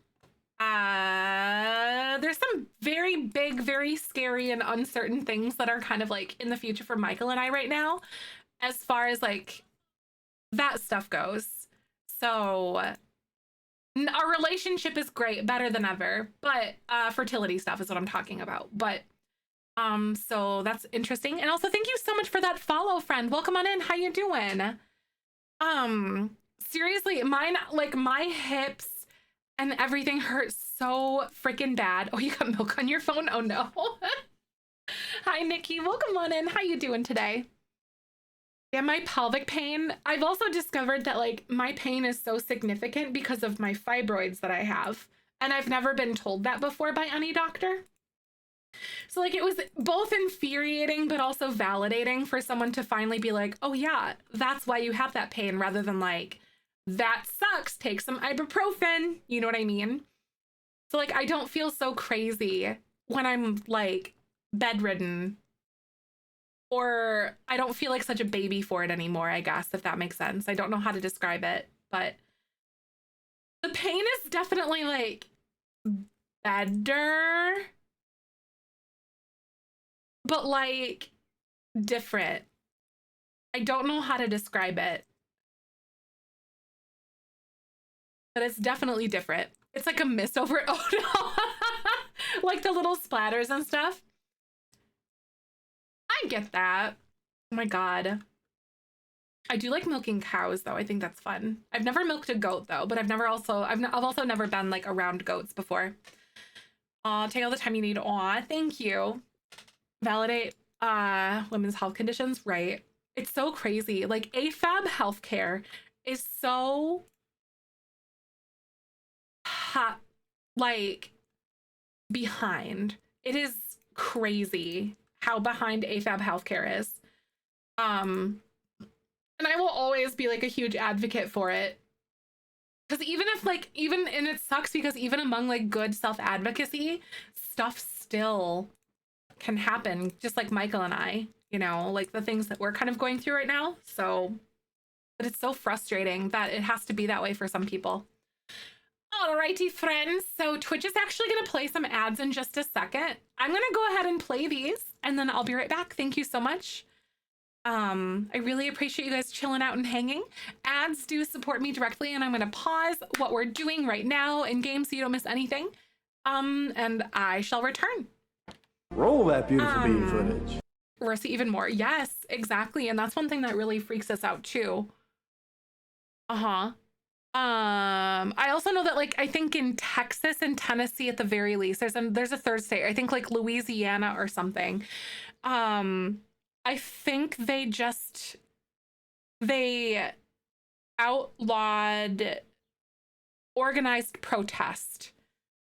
There's some very big, very scary and uncertain things that are kind of like in the future for Michael and I right now, as far as like that stuff goes. So our relationship is great, better than ever, but fertility stuff is what I'm talking about. But so that's interesting. And also thank you so much for that follow, friend. Welcome on in. How you doing? Seriously, mine, like my hips and everything hurts so freaking bad. Oh, you got milk on your phone? Oh no. Hi, Nikki. Welcome on in. How you doing today? Yeah, my pelvic pain. I've also discovered that like my pain is so significant because of my fibroids that I have. And I've never been told that before by any doctor. So like it was both infuriating but also validating for someone to finally be like, oh yeah, that's why you have that pain, rather than like, that sucks, take some ibuprofen. You know what I mean? So like I don't feel so crazy when I'm like bedridden, or I don't feel like such a baby for it anymore, I guess, if that makes sense. I don't know how to describe it, but the pain is definitely like better, but like different. I don't know how to describe it, but it's definitely different. It's like a mist over it. Oh no. Like the little splatters and stuff. I get that. Oh my God. I do like milking cows though. I think that's fun. I've never milked a goat though, but I've also never been like around goats before. Take all the time you need. Aw, thank you. Validate women's health conditions, right? It's so crazy. Like AFAB healthcare is so like behind. It is crazy how behind AFAB healthcare is. And I will always be like a huge advocate for it. Because even it sucks because even among like good self-advocacy, stuff still can happen, just like Michael and I, you know, like the things that we're kind of going through right now. So, but it's so frustrating that it has to be that way for some people. Alrighty, friends. So Twitch is actually going to play some ads in just a second. I'm going to go ahead and play these and then I'll be right back. Thank you so much. I really appreciate you guys chilling out and hanging. Ads do support me directly, and I'm going to pause what we're doing right now in game so you don't miss anything. And I shall return. Roll that beautiful bean footage. We'll see even more. Yes, exactly. And that's one thing that really freaks us out too. I also know that like I think in Texas and Tennessee at the very least, there's a third state, I think like Louisiana or something. I think they outlawed organized protest,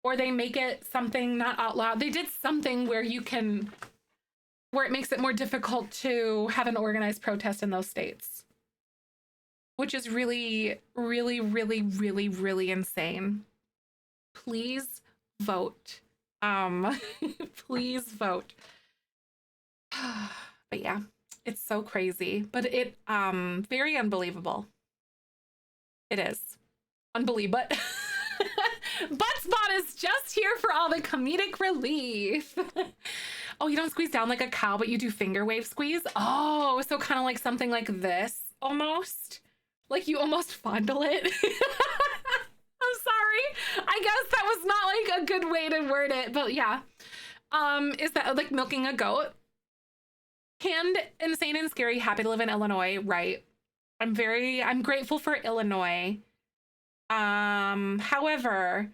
or they make it something not outlawed. They did something where it makes it more difficult to have an organized protest in those states, which is really, really, really, really, really insane. Please vote. Please vote. But yeah, it's so crazy, but it very unbelievable. It is unbelievable. Buttspot is just here for all the comedic relief. Oh, you don't squeeze down like a cow, but you do finger wave squeeze. Oh, so kind of like something like this almost, like you almost fondle it. I'm sorry, I guess that was not like a good way to word it, but yeah. Is that like milking a goat? Canned, insane and scary, happy to live in Illinois, right? I'm grateful for Illinois. However,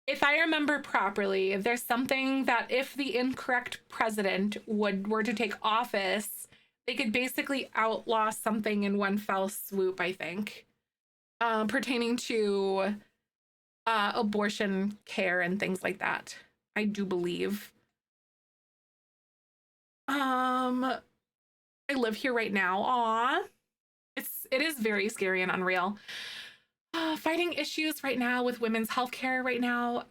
if I remember properly, there's something that if the incorrect president were to take office, they could basically outlaw something in one fell swoop, I think, pertaining to abortion care and things like that. I do believe. I live here right now. Aw. It is very scary and unreal. Fighting issues right now with women's healthcare right now.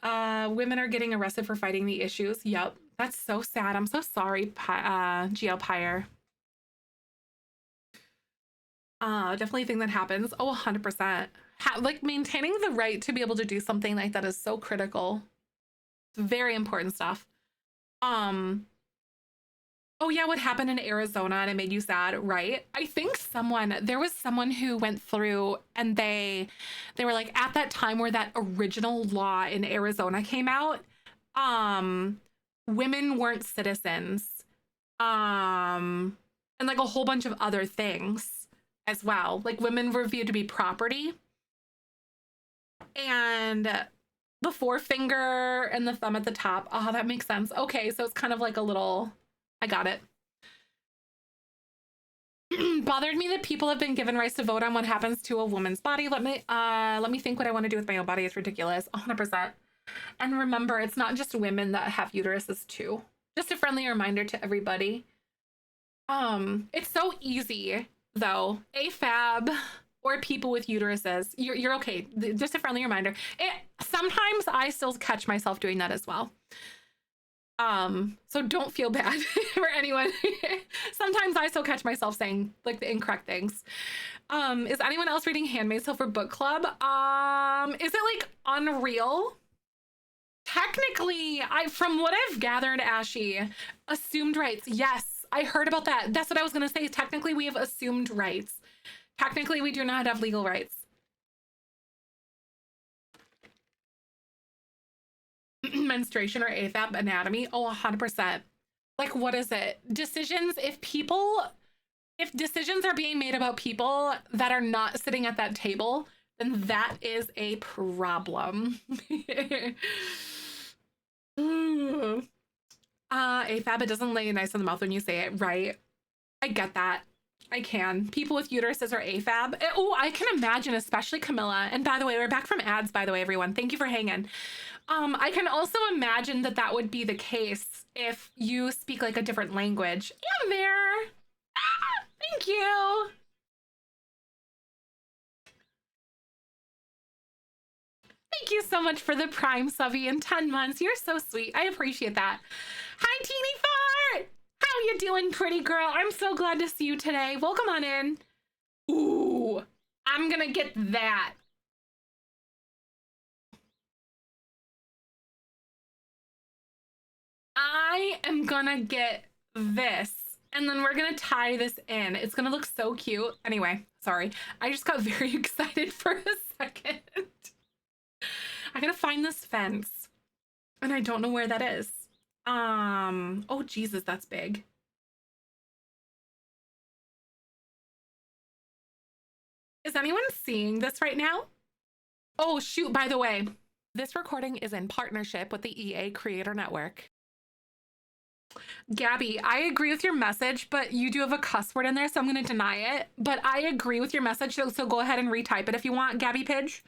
Women are getting arrested for fighting the issues. Yep. That's so sad. I'm so sorry, GL Pyre. Definitely a thing that happens. Oh, 100%. Like maintaining the right to be able to do something like that is so critical. It's very important stuff. Oh yeah, what happened in Arizona and it made you sad, right? I think there was someone who went through and they were like, at that time where that original law in Arizona came out, women weren't citizens. And like a whole bunch of other things as well. Like women were viewed to be property. And the forefinger and the thumb at the top. Oh, that makes sense. Okay, so it's kind of like a little... I got it. Bothered me that people have been given rights to vote on what happens to a woman's body. Let me think what I want to do with my own body. It's ridiculous. 100%. And remember, it's not just women that have uteruses too. Just a friendly reminder to everybody. It's so easy though. AFAB or people with uteruses. You're okay. Just a friendly reminder. Sometimes I still catch myself doing that as well. So don't feel bad for anyone. Sometimes I still catch myself saying like the incorrect things. Is anyone else reading Handmaid's Tale for book club? Is it like unreal? Technically, from what I've gathered, Ashy, assumed rights. Yes, I heard about that. That's what I was gonna say. Technically, we have assumed rights. Technically, we do not have legal rights. Menstruation or AFAB anatomy. Oh, 100%. Like, what is it? Decisions. If decisions are being made about people that are not sitting at that table, then that is a problem. AFAB, it doesn't lay nice in the mouth when you say it, right? I get that. I can. People with uteruses are AFAB. Oh, I can imagine, especially Camilla. And by the way, we're back from ads, by the way, everyone. Thank you for hanging. I can also imagine that that would be the case if you speak like a different language. I'm there. Thank you. Thank you so much for the Prime Subby in 10 months. You're so sweet. I appreciate that. Hi, Teeny Fart. How you doing, pretty girl? I'm so glad to see you today. Welcome on in. Ooh, I'm gonna get that. I am gonna get this, and then we're gonna tie this in. It's gonna look so cute. Anyway, sorry. I just got very excited for a second. I gotta find this fence, and I don't know where that is. Oh Jesus, that's big. Is anyone seeing this right now? Oh shoot, by the way, this recording is in partnership with the EA Creator Network. Gabby, I agree with your message, but you do have a cuss word in there, so I'm going to deny it. But I agree with your message, so go ahead and retype it if you want, Gabby Pidge.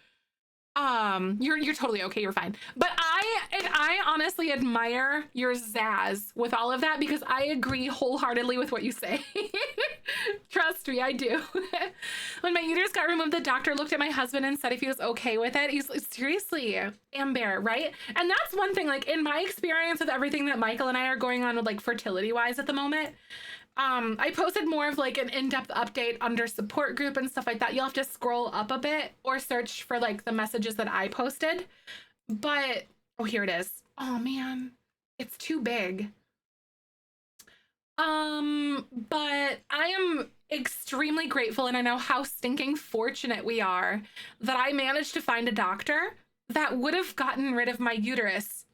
You're totally okay, you're fine. But I honestly admire your zazz with all of that because I agree wholeheartedly with what you say. Trust me, I do. When my uterus got removed, the doctor looked at my husband and said if he was okay with it. He's like, seriously, Amber, right? And that's one thing, like in my experience with everything that Michael and I are going on with like fertility wise at the moment, I posted more of like an in-depth update under support group and stuff like that. You'll have to scroll up a bit or search for like the messages that I posted. But, oh, here it is. Oh man, it's too big. But I am extremely grateful, and I know how stinking fortunate we are that I managed to find a doctor that would have gotten rid of my uterus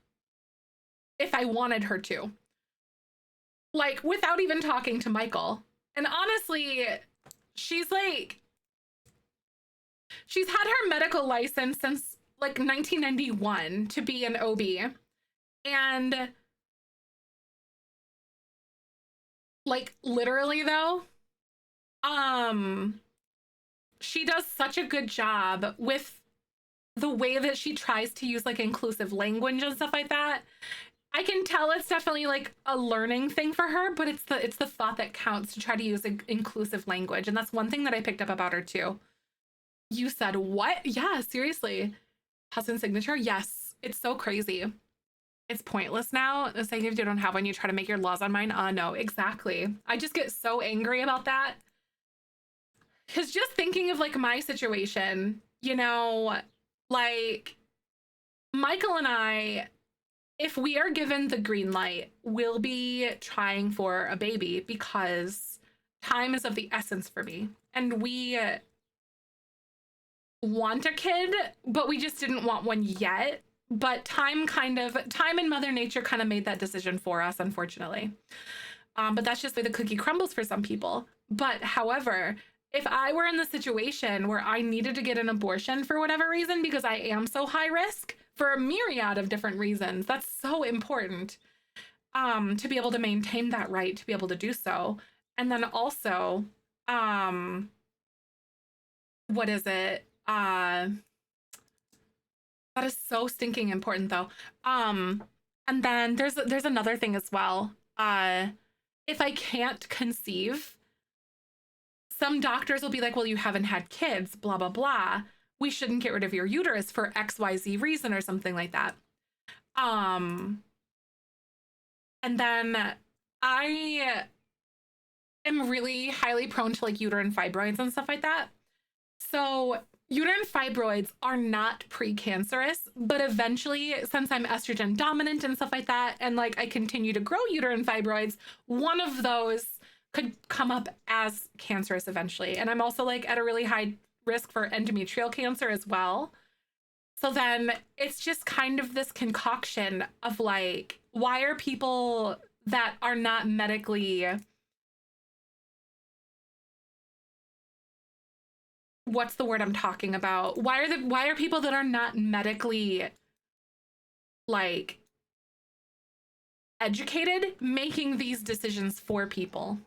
if I wanted her to. Like, without even talking to Michael. And honestly, she's had her medical license since like 1991 to be an OB. And Like literally though, she does such a good job with the way that she tries to use like inclusive language and stuff like that. I can tell it's definitely like a learning thing for her, but it's the thought that counts to try to use inclusive language. And that's one thing that I picked up about her too. You said what? Yeah, seriously. Husband signature? Yes. It's so crazy. It's pointless now. The saying if you don't have one, you try to make your laws on mine. No, exactly. I just get so angry about that. Because just thinking of like my situation, you know, like Michael and I, if we are given the green light, we'll be trying for a baby because time is of the essence for me. And we want a kid, but we just didn't want one yet. But time and Mother Nature kind of made that decision for us, unfortunately. But that's just the way the cookie crumbles for some people. But however, if I were in the situation where I needed to get an abortion for whatever reason, because I am so high risk for a myriad of different reasons, that's so important to be able to maintain that right, to be able to do so. And then also, what is it? That is so stinking important though. And then there's another thing as well. If I can't conceive, some doctors will be like, well, you haven't had kids, blah, blah, blah. We shouldn't get rid of your uterus for XYZ reason or something like that. And then I am really highly prone to like uterine fibroids and stuff like that. So uterine fibroids are not precancerous, but eventually, since I'm estrogen dominant and stuff like that, and like I continue to grow uterine fibroids, one of those could come up as cancerous eventually. And I'm also like at a really high risk for endometrial cancer as well. So then it's just kind of this concoction of like, why are people that are not medically, what's the word I'm talking about? Why are people that are not medically like educated making these decisions for people,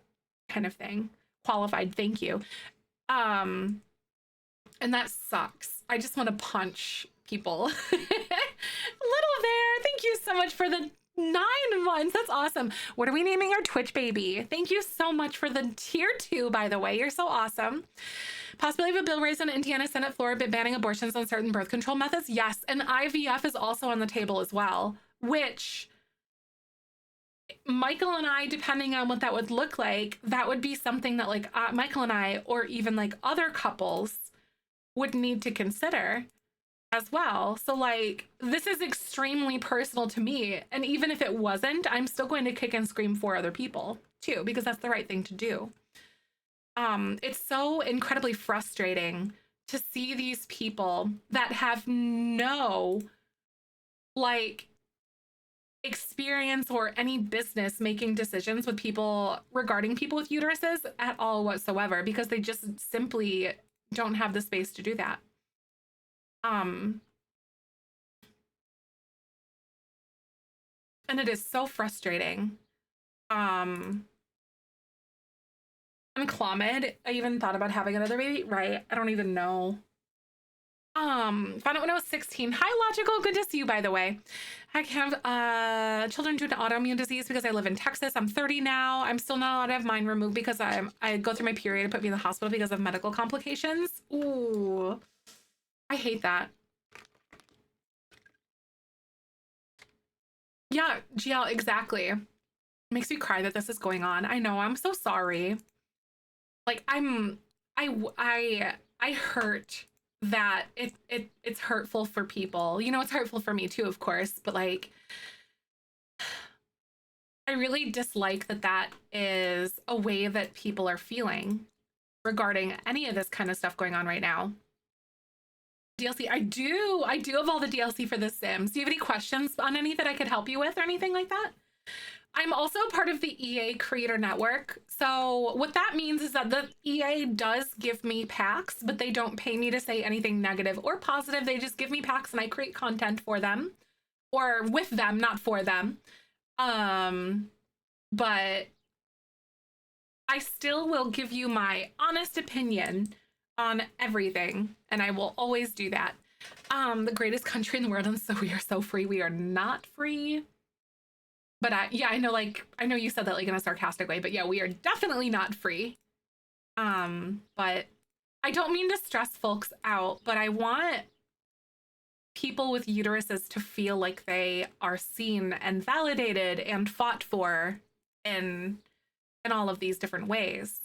kind of thing? Qualified, thank you. And that sucks. I just want to punch people. Little Bear, thank you so much for the 9 months. That's awesome. What are we naming our Twitch baby? Thank you so much for the tier 2, by the way. You're so awesome. Possibility of a bill raised in Indiana Senate floor banning abortions on certain birth control methods. Yes, and IVF is also on the table as well, which Michael and I, depending on what that would look like, that would be something that like Michael and I, or even like other couples, would need to consider as well. So like, this is extremely personal to me. And even if it wasn't, I'm still going to kick and scream for other people too, because that's the right thing to do. It's so incredibly frustrating to see these people that have no like experience or any business making decisions with people regarding people with uteruses at all whatsoever, because they just simply don't have the space to do that. And it is so frustrating. And Clomid, I even thought about having another baby, right? I don't even know. Found out when I was 16. Hi, Logical. Good to see you, by the way. I have children due to autoimmune disease because I live in Texas. I'm 30 now. I'm still not allowed to have mine removed because I go through my period and put me in the hospital because of medical complications. Ooh, I hate that. Yeah, GL, exactly. Makes me cry that this is going on. I know. I'm so sorry. Like I hurt that it's hurtful for people. You know, it's hurtful for me too, of course, but like I really dislike that is a way that people are feeling regarding any of this kind of stuff going on right now. DLC, I do have all the DLC for The Sims. Do you have any questions on any that I could help you with or anything like that? I'm also part of the EA Creator Network. So what that means is that the EA does give me packs, but they don't pay me to say anything negative or positive. They just give me packs and I create content for them or with them, not for them. But I still will give you my honest opinion on everything, and I will always do that. The greatest country in the world, and so we are so free. We are not free. But I know, like, I know you said that like in a sarcastic way, but yeah, we are definitely not free. But I don't mean to stress folks out, but I want people with uteruses to feel like they are seen and validated and fought for in all of these different ways.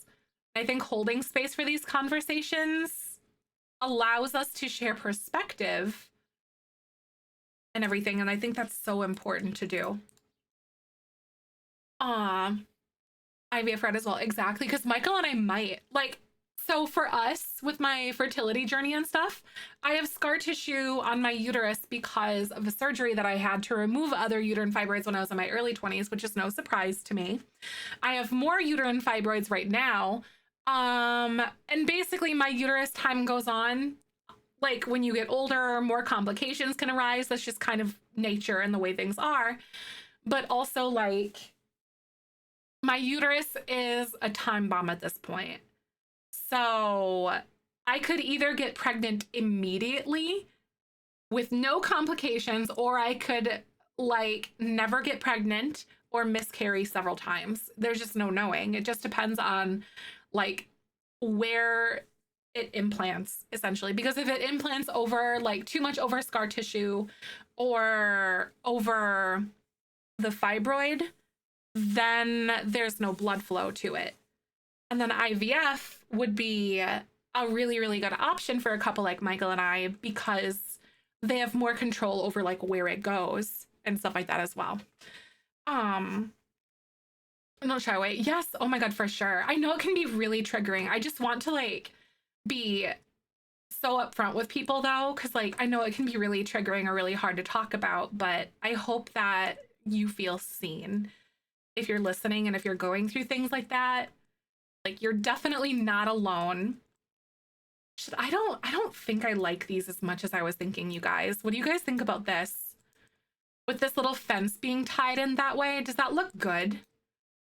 I think holding space for these conversations allows us to share perspective and everything, and I think that's so important to do. IVF Red as well, exactly, because Michael and I might, like, so for us, with my fertility journey and stuff, I have scar tissue on my uterus because of a surgery that I had to remove other uterine fibroids when I was in my early 20s, which is no surprise to me. I have more uterine fibroids right now. And basically my uterus, time goes on, like when you get older, more complications can arise. That's just kind of nature and the way things are. But also, like, my uterus is a time bomb at this point. So I could either get pregnant immediately with no complications, or I could like never get pregnant or miscarry several times. There's just no knowing. It just depends on like where it implants, essentially. Because if it implants over like too much over scar tissue or over the fibroid, then there's no blood flow to it. And then IVF would be a really, really good option for a couple like Michael and I, because they have more control over like where it goes and stuff like that as well. No shy away. Yes. Oh my God, for sure. I know it can be really triggering. I just want to like be so upfront with people though, because like I know it can be really triggering or really hard to talk about, but I hope that you feel seen if you're listening, and if you're going through things like that. Like, you're definitely not alone. I don't think I like these as much as I was thinking, you guys. What do you guys think about this? With this little fence being tied in that way, does that look good?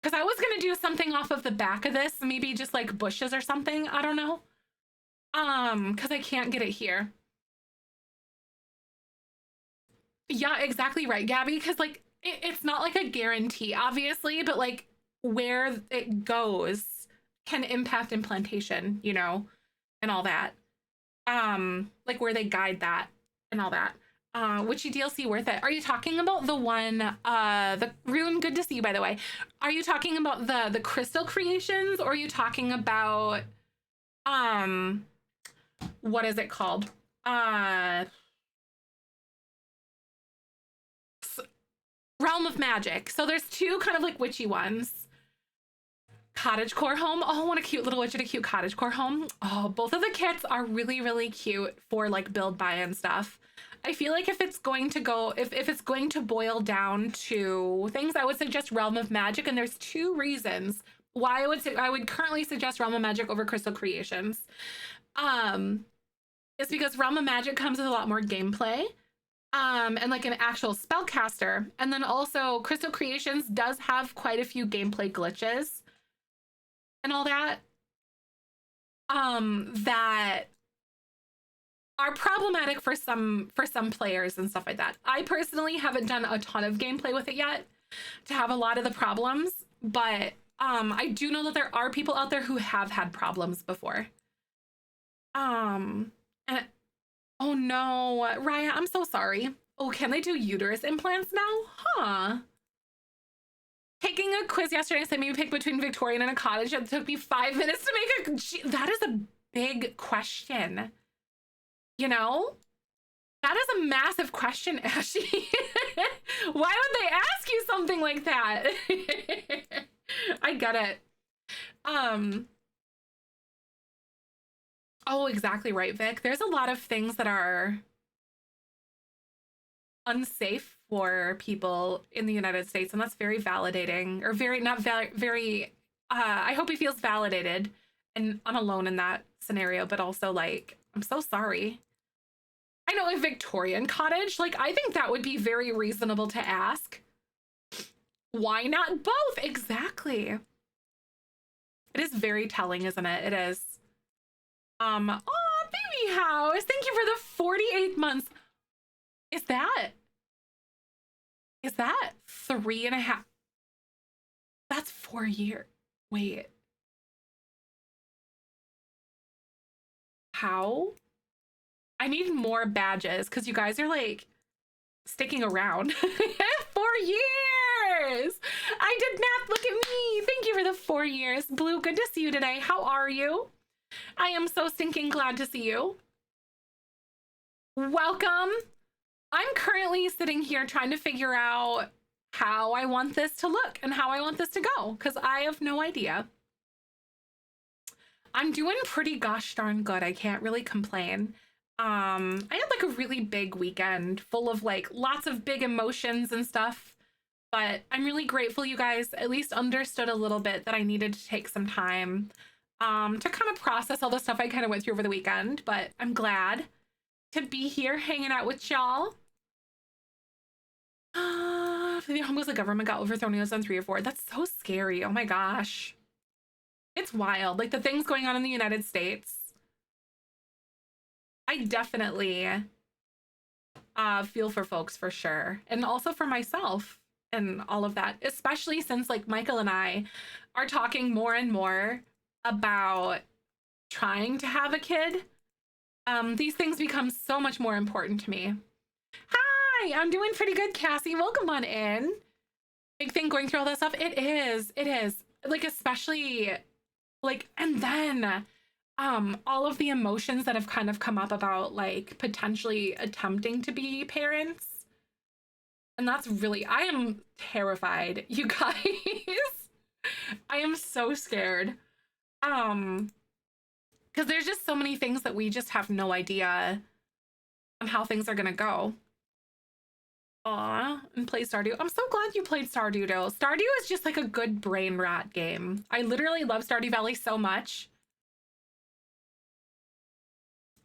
Because I was gonna do something off of the back of this, maybe just like bushes or something. I don't know. Because I can't get it here. Yeah, exactly right, Gabby. Because like it's not like a guarantee, obviously, but like where it goes can impact implantation, you know, and all that. Like where they guide that and all that. Witchy DLC worth it. Are you talking about the one, the Rune, good to see you, by the way. Are you talking about the crystal creations, or are you talking about, what is it called? Realm of Magic. So there's two kind of like witchy ones. Cottagecore home. Oh, I want a cute little witch at a cute cottagecore home. Oh, both of the kits are really, really cute for like build buy and stuff. I feel like if it's going to go, if it's going to boil down to things, I would suggest Realm of Magic, and there's two reasons why I would currently suggest Realm of Magic over Crystal Creations. It's because Realm of Magic comes with a lot more gameplay. And like an actual spellcaster. And then also Crystal Creations does have quite a few gameplay glitches and all that, that are problematic for some players and stuff like that. I personally haven't done a ton of gameplay with it yet to have a lot of the problems, but I do know that there are people out there who have had problems before. And oh no, Raya, I'm so sorry. Oh, can they do uterus implants now? Huh. Taking a quiz yesterday, I said maybe pick between Victorian and a cottage. It took me 5 minutes to make a... That is a big question. You know? That is a massive question, Ashy. Why would they ask you something like that? I get it. Oh, exactly right, Vic. There's a lot of things that are unsafe for people in the United States, and that's very validating, or very not very I hope he feels validated and unalone in that scenario, but also like, I'm so sorry. I know a Victorian cottage, like I think that would be very reasonable to ask. Why not both? Exactly. It is very telling, isn't it? It is. Oh, baby house. Thank you for the 48 months. Is that 3.5? That's 4 years. Wait. How? I need more badges because you guys are like sticking around. 4 years. I did math. Look at me. Thank you for the 4 years. Blue, good to see you today. How are you? I am so stinking glad to see you. Welcome. I'm currently sitting here trying to figure out how I want this to look and how I want this to go because I have no idea. I'm doing pretty gosh darn good. I can't really complain. I had like a really big weekend full of like lots of big emotions and stuff, but I'm really grateful you guys at least understood a little bit that I needed to take some time to kind of process all the stuff I kind of went through over the weekend, but I'm glad to be here hanging out with y'all. The government got overthrown. It was on 3 or 4. That's so scary. Oh my gosh. It's wild. Like the things going on in the United States. I definitely feel for folks for sure. And also for myself and all of that, especially since like Michael and I are talking more and more about trying to have a kid. These things become so much more important to me. Hi, I'm doing pretty good, Cassie. Welcome on in. Big thing going through all that stuff. It is. Like, especially, like, and then all of the emotions that have kind of come up about, like, potentially attempting to be parents. And that's really, I am terrified, you guys. I am so scared. Because there's just so many things that we just have no idea on how things are gonna go. Aw, and play Stardew. I'm so glad you played Stardew though. Stardew is just like a good brain rat game. I literally love Stardew Valley so much.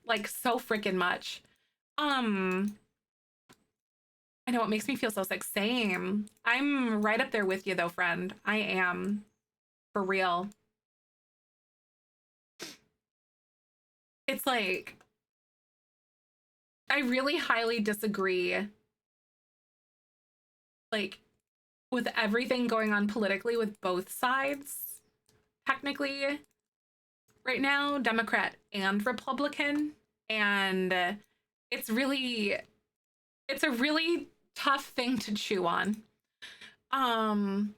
Like so freaking much. I know it makes me feel so sick. Same. I'm right up there with you though, friend. I am. For real. It's like, I really highly disagree, like, with everything going on politically with both sides, technically, right now, Democrat and Republican, and it's a really tough thing to chew on. Kind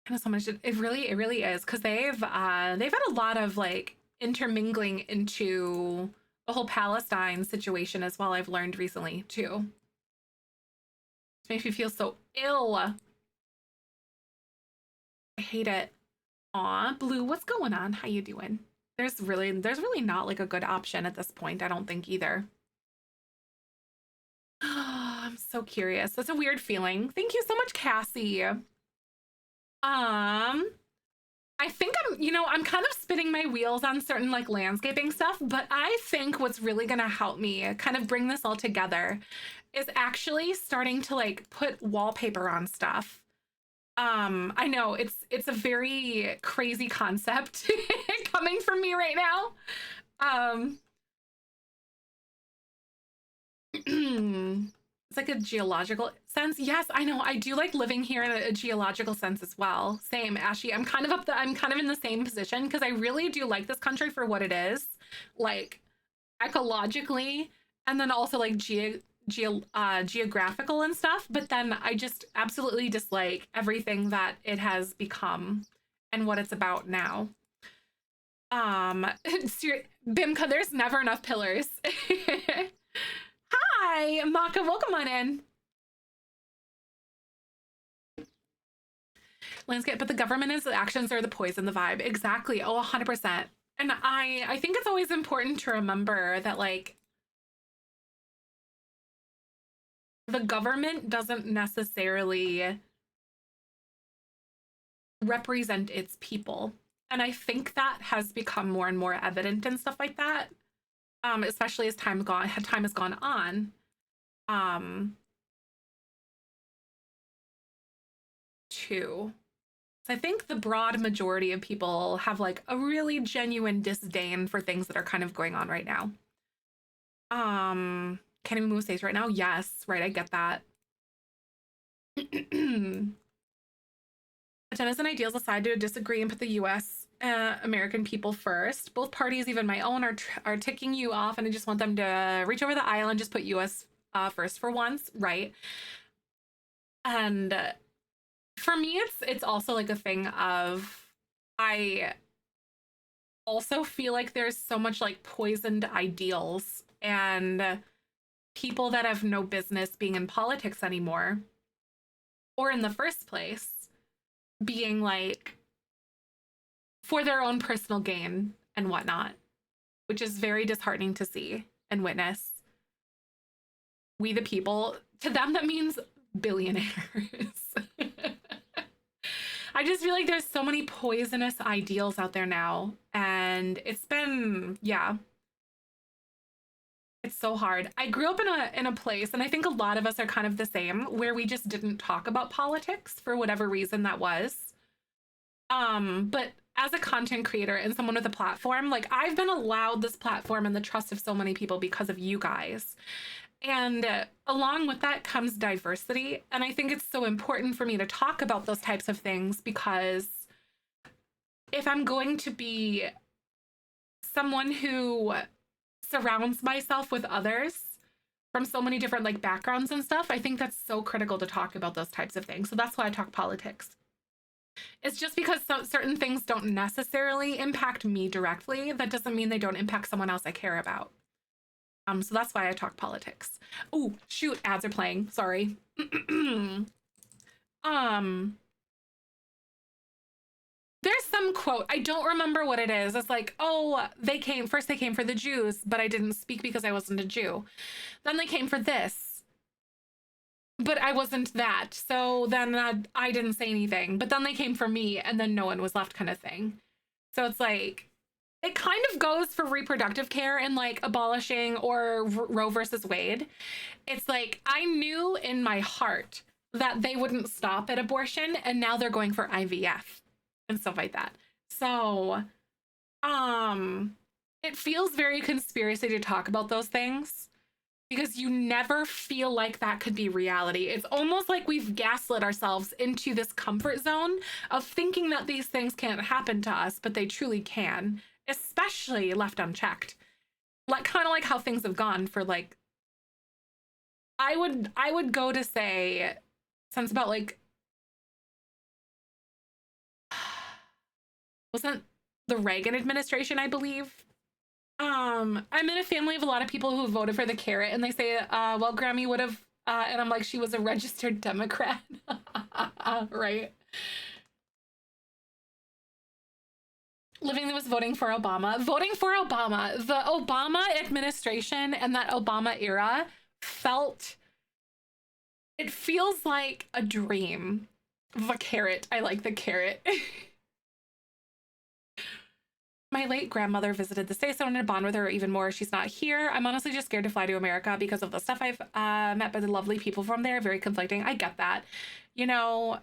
of so much, it really is, because they've had a lot of, like, intermingling into the whole Palestine situation as well, I've learned recently too. It makes me feel so ill. I hate it. Aw, Blue, what's going on? How you doing? There's really not like a good option at this point, I don't think either. I'm so curious. That's a weird feeling. Thank you so much, Cassie. I think I'm kind of spinning my wheels on certain like landscaping stuff, but I think what's really gonna help me kind of bring this all together is actually starting to like put wallpaper on stuff. I know it's a very crazy concept coming from me right now. It's like a geological sense. Yes, I know. I do like living here in a geological sense as well. Same, Ashy. I'm kind of in the same position because I really do like this country for what it is, like ecologically, and then also like geographical and stuff. But then I just absolutely dislike everything that it has become and what it's about now. Bimka, there's never enough pillars. Hi, Maka, welcome on in. Landscape, but the government's actions are the poison, the vibe. Exactly. Oh, 100%. And I think it's always important to remember that, like, the government doesn't necessarily represent its people. And I think that has become more and more evident and stuff like that. Especially as time has gone on. Too. So I think the broad majority of people have like a really genuine disdain for things that are kind of going on right now. Can't even move states right now. Yes, right. I get that. Agendas and ideals aside, to disagree and put the U.S. American people first. Both parties, even my own, are ticking you off, and I just want them to reach over the aisle and just put U.S. First for once, right? And for me, it's also like a thing of, I also feel like there's so much like poisoned ideals and people that have no business being in politics anymore, or in the first place being like for their own personal gain and whatnot, which is very disheartening to see and witness. We the people, to them that means billionaires. I just feel like there's so many poisonous ideals out there now, and it's been, yeah, it's so hard. I grew up in a place, and I think a lot of us are kind of the same, where we just didn't talk about politics for whatever reason that was. But as a content creator and someone with a platform, like I've been allowed this platform and the trust of so many people because of you guys. And along with that comes diversity. And I think it's so important for me to talk about those types of things, because if I'm going to be someone who surrounds myself with others from so many different like backgrounds and stuff, I think that's so critical to talk about those types of things. So that's why I talk politics. It's just because certain things don't necessarily impact me directly, that doesn't mean they don't impact someone else I care about. So that's why I talk politics. Oh, shoot, ads are playing. Sorry. There's some quote, I don't remember what it is. It's like, oh, they came for the Jews, but I didn't speak because I wasn't a Jew. Then they came for this, but I wasn't that. So then I didn't say anything, but then they came for me and then no one was left, kind of thing. So it's like, it kind of goes for reproductive care and like abolishing or Roe versus Wade. It's like, I knew in my heart that they wouldn't stop at abortion, and now they're going for IVF and stuff like that. So, it feels very conspiracy to talk about those things, because you never feel like that could be reality. It's almost like we've gaslit ourselves into this comfort zone of thinking that these things can't happen to us, but they truly can, especially left unchecked. Like kind of like how things have gone for like, I would go to say since about like, wasn't the Reagan administration, I believe. I'm in a family of a lot of people who voted for the carrot, and they say, well, Grammy would have, and I'm like, she was a registered Democrat. Right? Living was voting for Obama. Voting for Obama. The Obama administration and that Obama era it feels like a dream. The carrot. I like the carrot. My late grandmother visited the States. I wanted to bond with her even more. She's not here. I'm honestly just scared to fly to America because of the stuff I've met by the lovely people from there. Very conflicting. I get that. You know,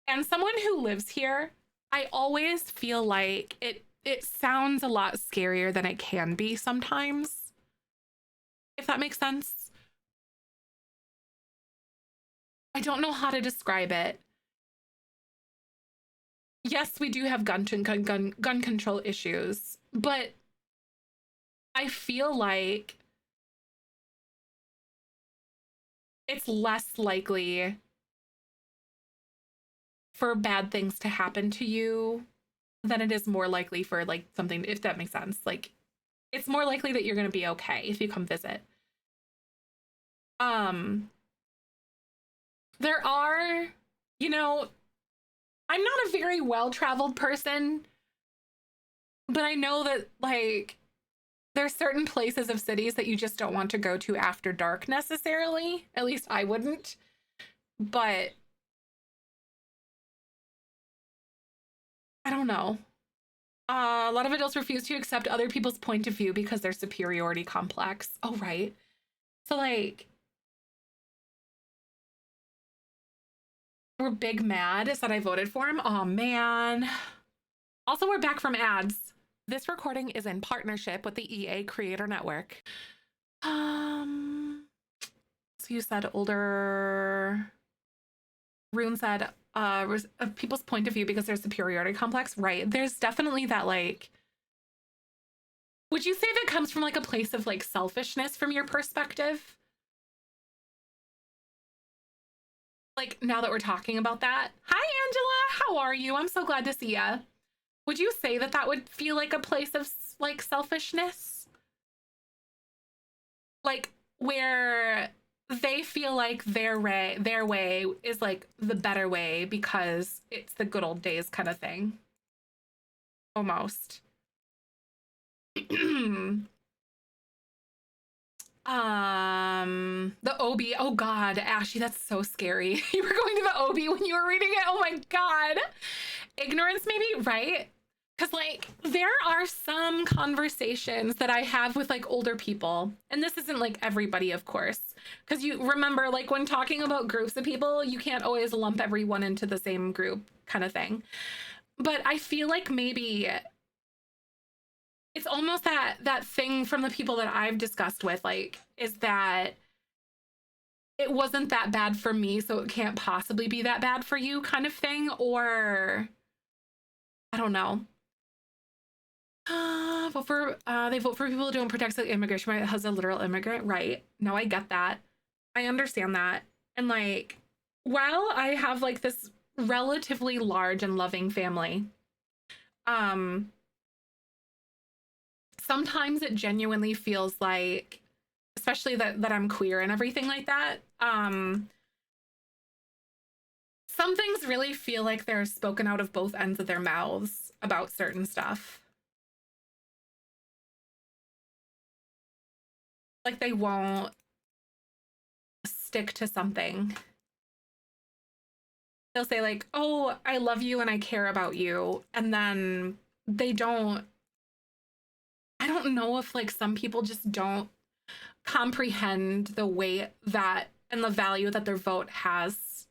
and someone who lives here, I always feel like it sounds a lot scarier than it can be sometimes, if that makes sense. I don't know how to describe it. Yes, we do have gun control issues, but I feel like it's less likely for bad things to happen to you than it is more likely for like something, if that makes sense. Like, it's more likely that you're going to be okay if you come visit. There are, you know, I'm not a very well-traveled person, but I know that like there's certain places of cities that you just don't want to go to after dark necessarily. At least I wouldn't. But I don't know. A lot of adults refuse to accept other people's point of view because their superiority complex. Oh, right. So like, were big mad is that I voted for him. Oh man. Also, we're back from ads. This recording is in partnership with the EA Creator Network. So you said older. Rune said people's point of view because there's superiority complex, right? There's definitely that, like, would you say that comes from like a place of like selfishness from your perspective? Like, now that we're talking about that. Hi, Angela. How are you? I'm so glad to see ya. Would you say that that would feel like a place of like selfishness? Like where they feel like their way is like the better way because it's the good old days kind of thing. Almost. The OB. Oh God, Ashley, that's so scary. You were going to the OB when you were reading it. Oh my God. Ignorance, maybe, right? Because like there are some conversations that I have with like older people, and this isn't like everybody, of course, because you remember like when talking about groups of people, you can't always lump everyone into the same group kind of thing. But I feel like maybe it's almost that thing from the people that I've discussed with, like, is that it wasn't that bad for me, so it can't possibly be that bad for you kind of thing, or I don't know. They vote for people who don't protect the immigration right as a literal immigrant, right? No, I get that. I understand that. And like, while I have like this relatively large and loving family, sometimes it genuinely feels like, especially that I'm queer and everything like that, some things really feel like they're spoken out of both ends of their mouths about certain stuff. Like they won't stick to something. They'll say like, oh, I love you and I care about you. And then they don't, I don't know if like some people just don't comprehend the weight that and the value that their vote has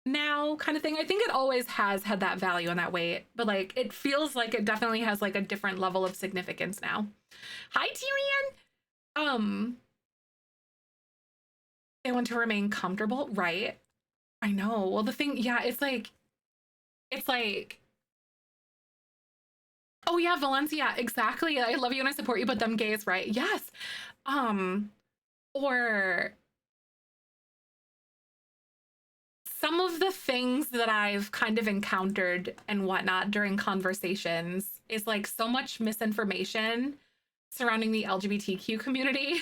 now kind of thing. I think it always has had that value and that weight, but like it feels like it definitely has like a different level of significance now. Hi, Tyrion. They want to remain comfortable, right? I know. Well, the thing, yeah, it's like, oh yeah, Valencia, exactly. I love you and I support you, but them gays, right? Yes. Or some of the things that I've kind of encountered and whatnot during conversations is like so much misinformation surrounding the LGBTQ community.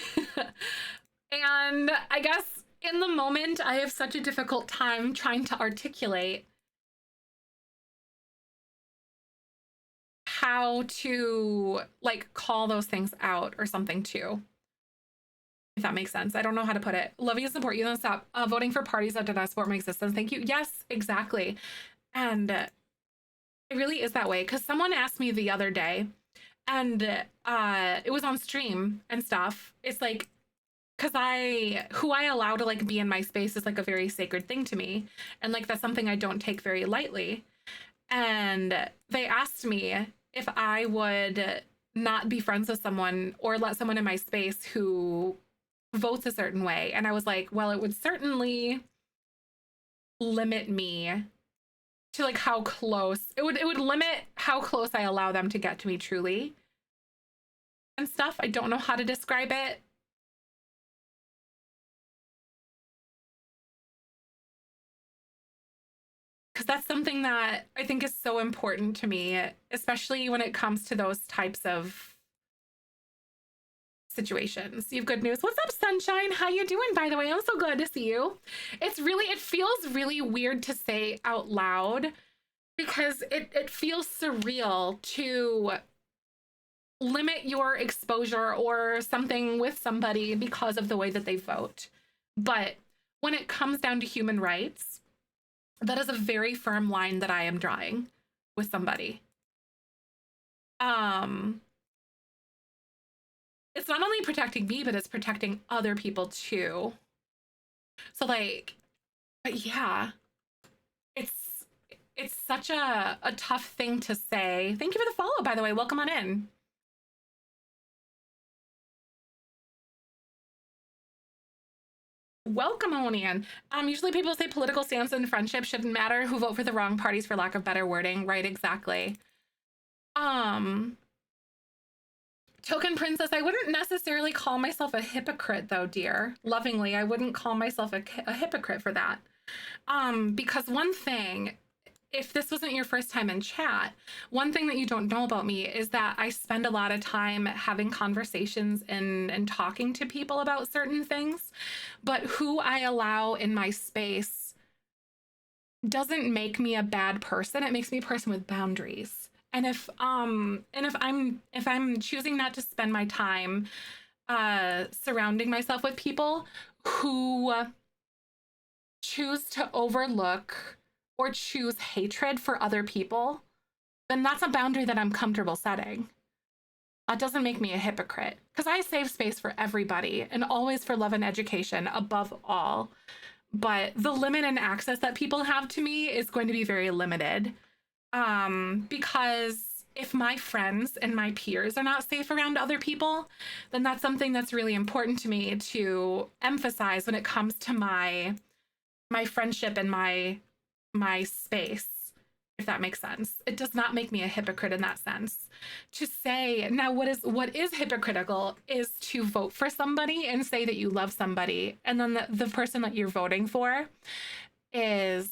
And I guess in the moment, I have such a difficult time trying to articulate how to like call those things out or something too. If that makes sense. I don't know how to put it. Love you and support you. Don't stop voting for parties that do not support my existence. Thank you. Yes, exactly. And it really is that way. Because someone asked me the other day, and it was on stream and stuff. It's like, because who I allow to like be in my space is like a very sacred thing to me. And like, that's something I don't take very lightly. And they asked me if I would not be friends with someone or let someone in my space who votes a certain way. And I was like, well, it would certainly limit me to like how close it would limit how close I allow them to get to me truly and stuff. I don't know how to describe it. Because that's something that I think is so important to me, especially when it comes to those types of situations. You have good news. What's up, Sunshine? How you doing, by the way? I'm so glad to see you. It feels really weird to say out loud because it feels surreal to limit your exposure or something with somebody because of the way that they vote. But when it comes down to human rights, that is a very firm line that I am drawing with somebody. It's not only protecting me, but it's protecting other people too. So like, but yeah, it's such a tough thing to say. Thank you for the follow, by the way. Welcome on in. Welcome on in. Usually people say political stance and friendship shouldn't matter, who vote for the wrong parties for lack of better wording. Right, exactly. Token Princess, I wouldn't necessarily call myself a hypocrite though, dear. Lovingly, I wouldn't call myself a hypocrite for that. Because one thing, if this wasn't your first time in chat, one thing that you don't know about me is that I spend a lot of time having conversations and talking to people about certain things, but who I allow in my space doesn't make me a bad person. It makes me a person with boundaries. And if I'm choosing not to spend my time surrounding myself with people who choose to overlook or choose hatred for other people, then that's a boundary that I'm comfortable setting. That doesn't make me a hypocrite, because I save space for everybody and always for love and education above all. But the limit and access that people have to me is going to be very limited. Because if my friends and my peers are not safe around other people, then that's something that's really important to me to emphasize when it comes to my friendship and my space, if that makes sense. It does not make me a hypocrite in that sense. To say, now what is hypocritical is to vote for somebody and say that you love somebody, and then the person that you're voting for is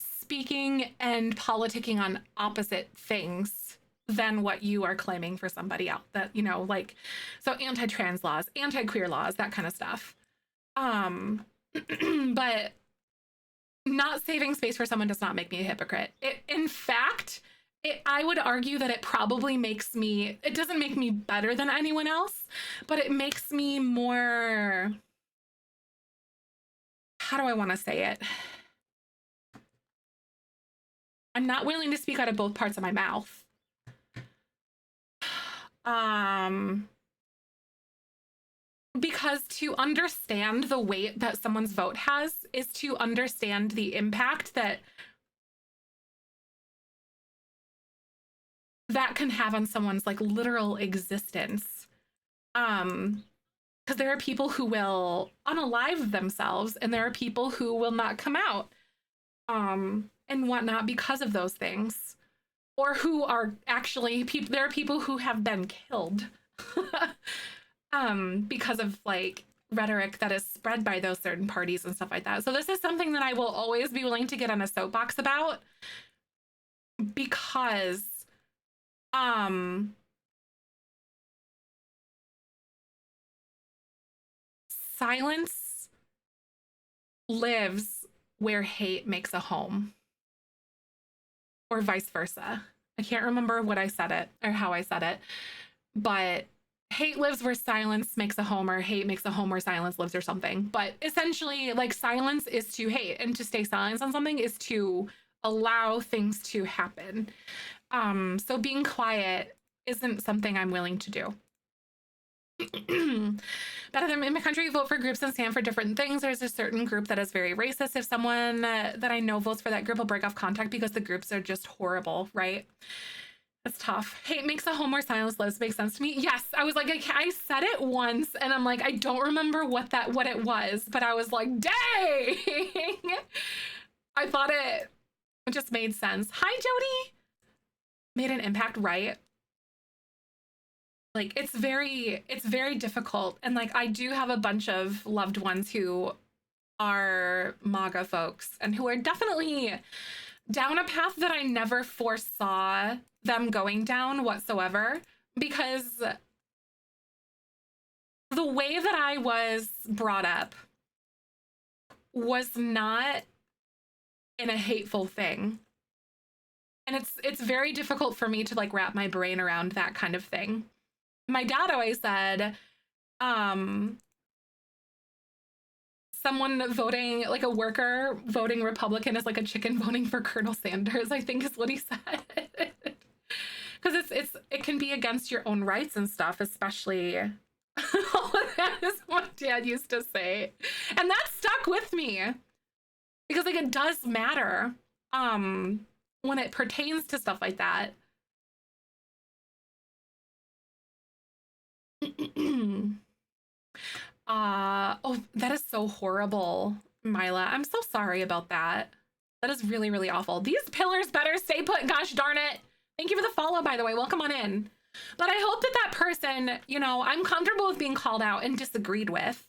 speaking and politicking on opposite things than what you are claiming for somebody else. That, you know, like, so anti-trans laws, anti-queer laws, that kind of stuff. But not saving space for someone does not make me a hypocrite. In fact, I would argue that it probably makes me, it doesn't make me better than anyone else, but it makes me more, how do I want to say it? I'm not willing to speak out of both parts of my mouth. Because to understand the weight that someone's vote has is to understand the impact that can have on someone's like literal existence. Because there are people who will unalive themselves, and there are people who will not come out and whatnot because of those things, or who are actually there are people who have been killed because of like rhetoric that is spread by those certain parties and stuff like that. So this is something that I will always be willing to get on a soapbox about, because silence lives where hate makes a home, or vice versa. I can't remember what I said it or how I said it, but hate lives where silence makes a home, or hate makes a home where silence lives, or something. But essentially, like, silence is to hate, and to stay silent on something is to allow things to happen. So being quiet isn't something I'm willing to do. Better than in my country, vote for groups and stand for different things. There's a certain group that is very racist. If someone that I know votes for that group, will break off contact because the groups are just horrible, right? That's tough. Hate makes a home where silence lives makes sense to me. Yes, I was like, I said it once, and I'm like, I don't remember what it was, but I was like, dang! I thought it just made sense. Hi, Jody! Made an impact, right? Like, it's very difficult. And like, I do have a bunch of loved ones who are MAGA folks, and who are definitely down a path that I never foresaw them going down whatsoever, because the way that I was brought up was not in a hateful thing. And it's very difficult for me to like wrap my brain around that kind of thing. My dad always said, someone voting, like a worker voting Republican is like a chicken voting for Colonel Sanders, I think is what he said. Because it can be against your own rights and stuff, especially. That is what Dad used to say. And that stuck with me. Because like it does matter when it pertains to stuff like that. Oh, that is so horrible, Mila. I'm so sorry about that. That is really, really awful. These pillars better stay put, gosh darn it. Thank you for the follow, by the way. Welcome on in. But I hope that that person, you know, I'm comfortable with being called out and disagreed with.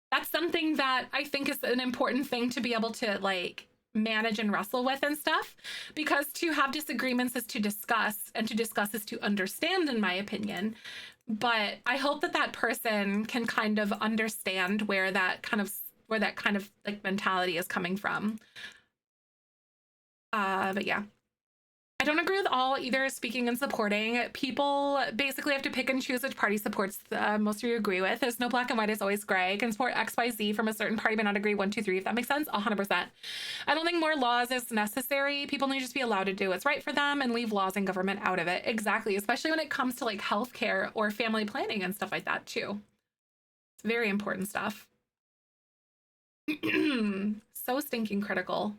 That's something that I think is an important thing to be able to like manage and wrestle with and stuff, because to have disagreements is to discuss, and to discuss is to understand, in my opinion. But I hope that that person can kind of understand where that kind of like mentality is coming from. But yeah, I don't agree with all either speaking and supporting. People basically have to pick and choose which party supports most of you agree with. There's no black and white, it's always gray. Can support XYZ from a certain party but not agree 1, 2, 3, if that makes sense. 100%. I don't think more laws is necessary. People need to just be allowed to do what's right for them and leave laws and government out of it. Exactly, especially when it comes to like healthcare or family planning and stuff like that too. It's very important stuff. So stinking critical.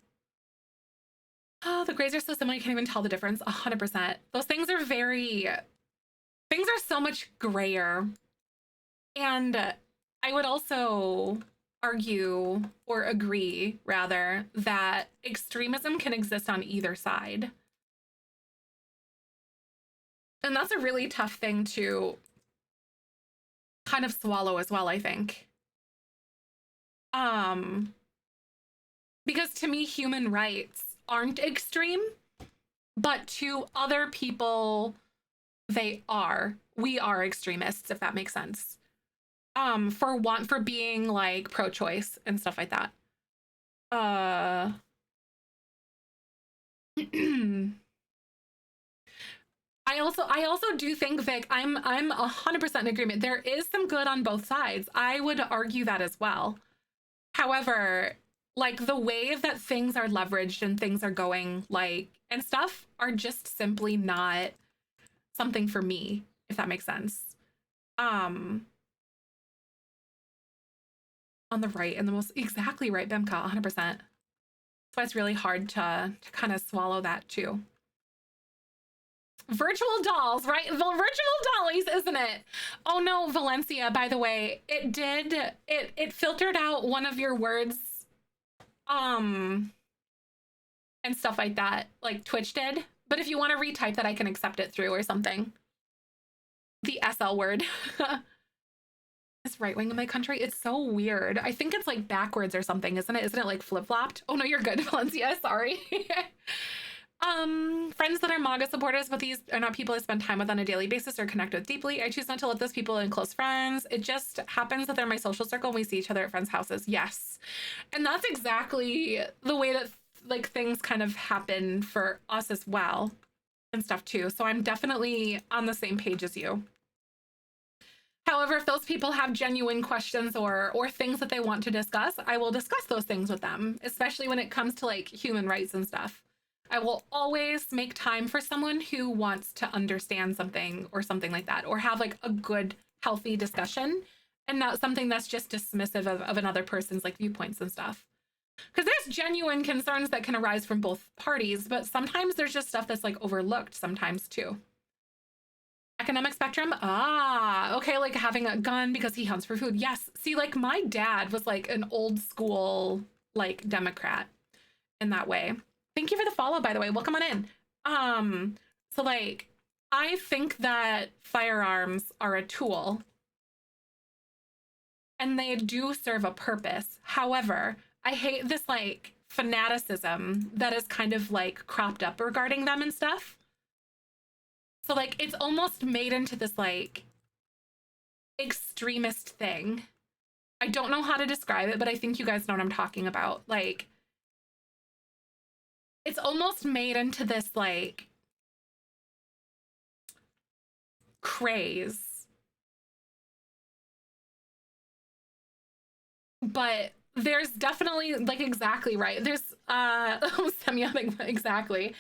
Oh, the grays are so similar, you can't even tell the difference. 100%. Those things are so much grayer. And I would also argue, or agree rather, that extremism can exist on either side. And that's a really tough thing to kind of swallow as well, I think. Because to me, human rights aren't extreme, but to other people they are. We are extremists, if that makes sense. For being like pro-choice and stuff like that. I also do think, Vic, I'm 100% in agreement. There is some good on both sides. I would argue that as well. However, like the way that things are leveraged and things are going like and stuff are just simply not something for me, if that makes sense. On the right, and the most exactly right, Bimka, 100%. That's why it's really hard to kind of swallow that too. Virtual dolls, right? The virtual dollies, isn't it? Oh no, Valencia, by the way, it filtered out one of your words and stuff like that, like Twitch did. But if you want to retype that, I can accept it through or something. The SL word. It's right wing in my country. It's so weird. I think it's like backwards or something, isn't it? Isn't it like flip-flopped? Oh no, you're good, Valencia. Sorry. Friends that are MAGA supporters, but these are not people I spend time with on a daily basis or connect with deeply. I choose not to let those people in close friends. It just happens that they're my social circle and we see each other at friends' houses. Yes. And that's exactly the way that like things kind of happen for us as well and stuff too. So I'm definitely on the same page as you. However, if those people have genuine questions or things that they want to discuss, I will discuss those things with them, especially when it comes to like human rights and stuff. I will always make time for someone who wants to understand something or something like that, or have like a good, healthy discussion and not something that's just dismissive of another person's like viewpoints and stuff. Because there's genuine concerns that can arise from both parties, but sometimes there's just stuff that's like overlooked sometimes too. Economic spectrum? Ah, okay, like having a gun because he hunts for food. Yes, see, like my dad was like an old school like Democrat in that way. Thank you for the follow, by the way. Welcome on in. So like, I think that firearms are a tool and they do serve a purpose. However, I hate this like fanaticism that is kind of like cropped up regarding them and stuff. So like, it's almost made into this like extremist thing. I don't know how to describe it, but I think you guys know what I'm talking about. Like, it's almost made into this like craze. But there's definitely like exactly right. There's exactly.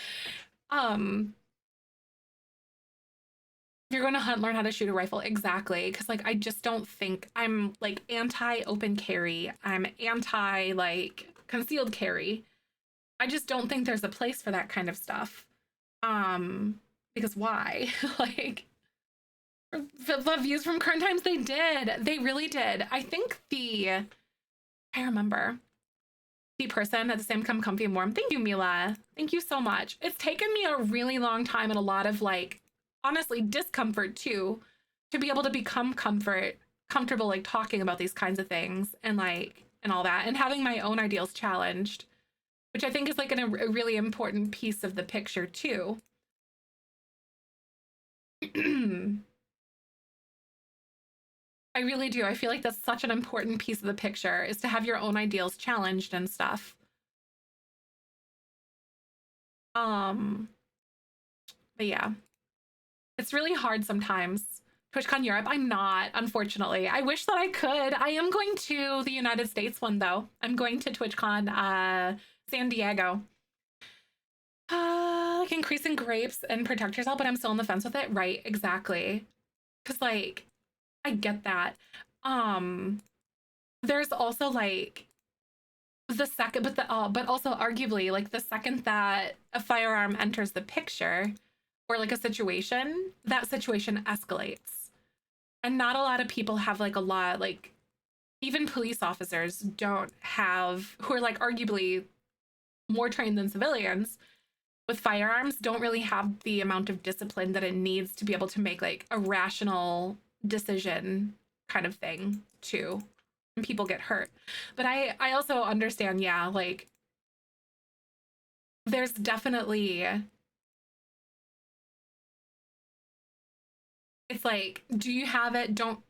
You're going to hunt, learn how to shoot a rifle. Exactly. Because like I just don't think I'm like anti open carry. I'm anti like concealed carry. I just don't think there's a place for that kind of stuff. Because why? Like, the views from current times, they did. They really did. I think I remember the person at the same come comfy and warm. Thank you, Mila. Thank you so much. It's taken me a really long time and a lot of like, honestly, discomfort too, to be able to become comfortable like talking about these kinds of things and like, and all that, and having my own ideals challenged, which I think is like a really important piece of the picture too. I really do. I feel like that's such an important piece of the picture, is to have your own ideals challenged and stuff. But yeah, it's really hard sometimes. TwitchCon Europe, I'm not, unfortunately. I wish that I could. I am going to the United States one though. I'm going to TwitchCon San Diego. Like increasing grapes and protect yourself, but I'm still on the fence with it. Right, exactly. Because like, I get that. There's also like the second, but also arguably like the second that a firearm enters the picture or like a situation, that situation escalates. And not a lot of people have like a lot, like even police officers don't have, who are like arguably more trained than civilians with firearms, don't really have the amount of discipline that it needs to be able to make like a rational decision kind of thing too, and people get hurt. But I also understand, yeah, like there's definitely, it's like, do you have it, don't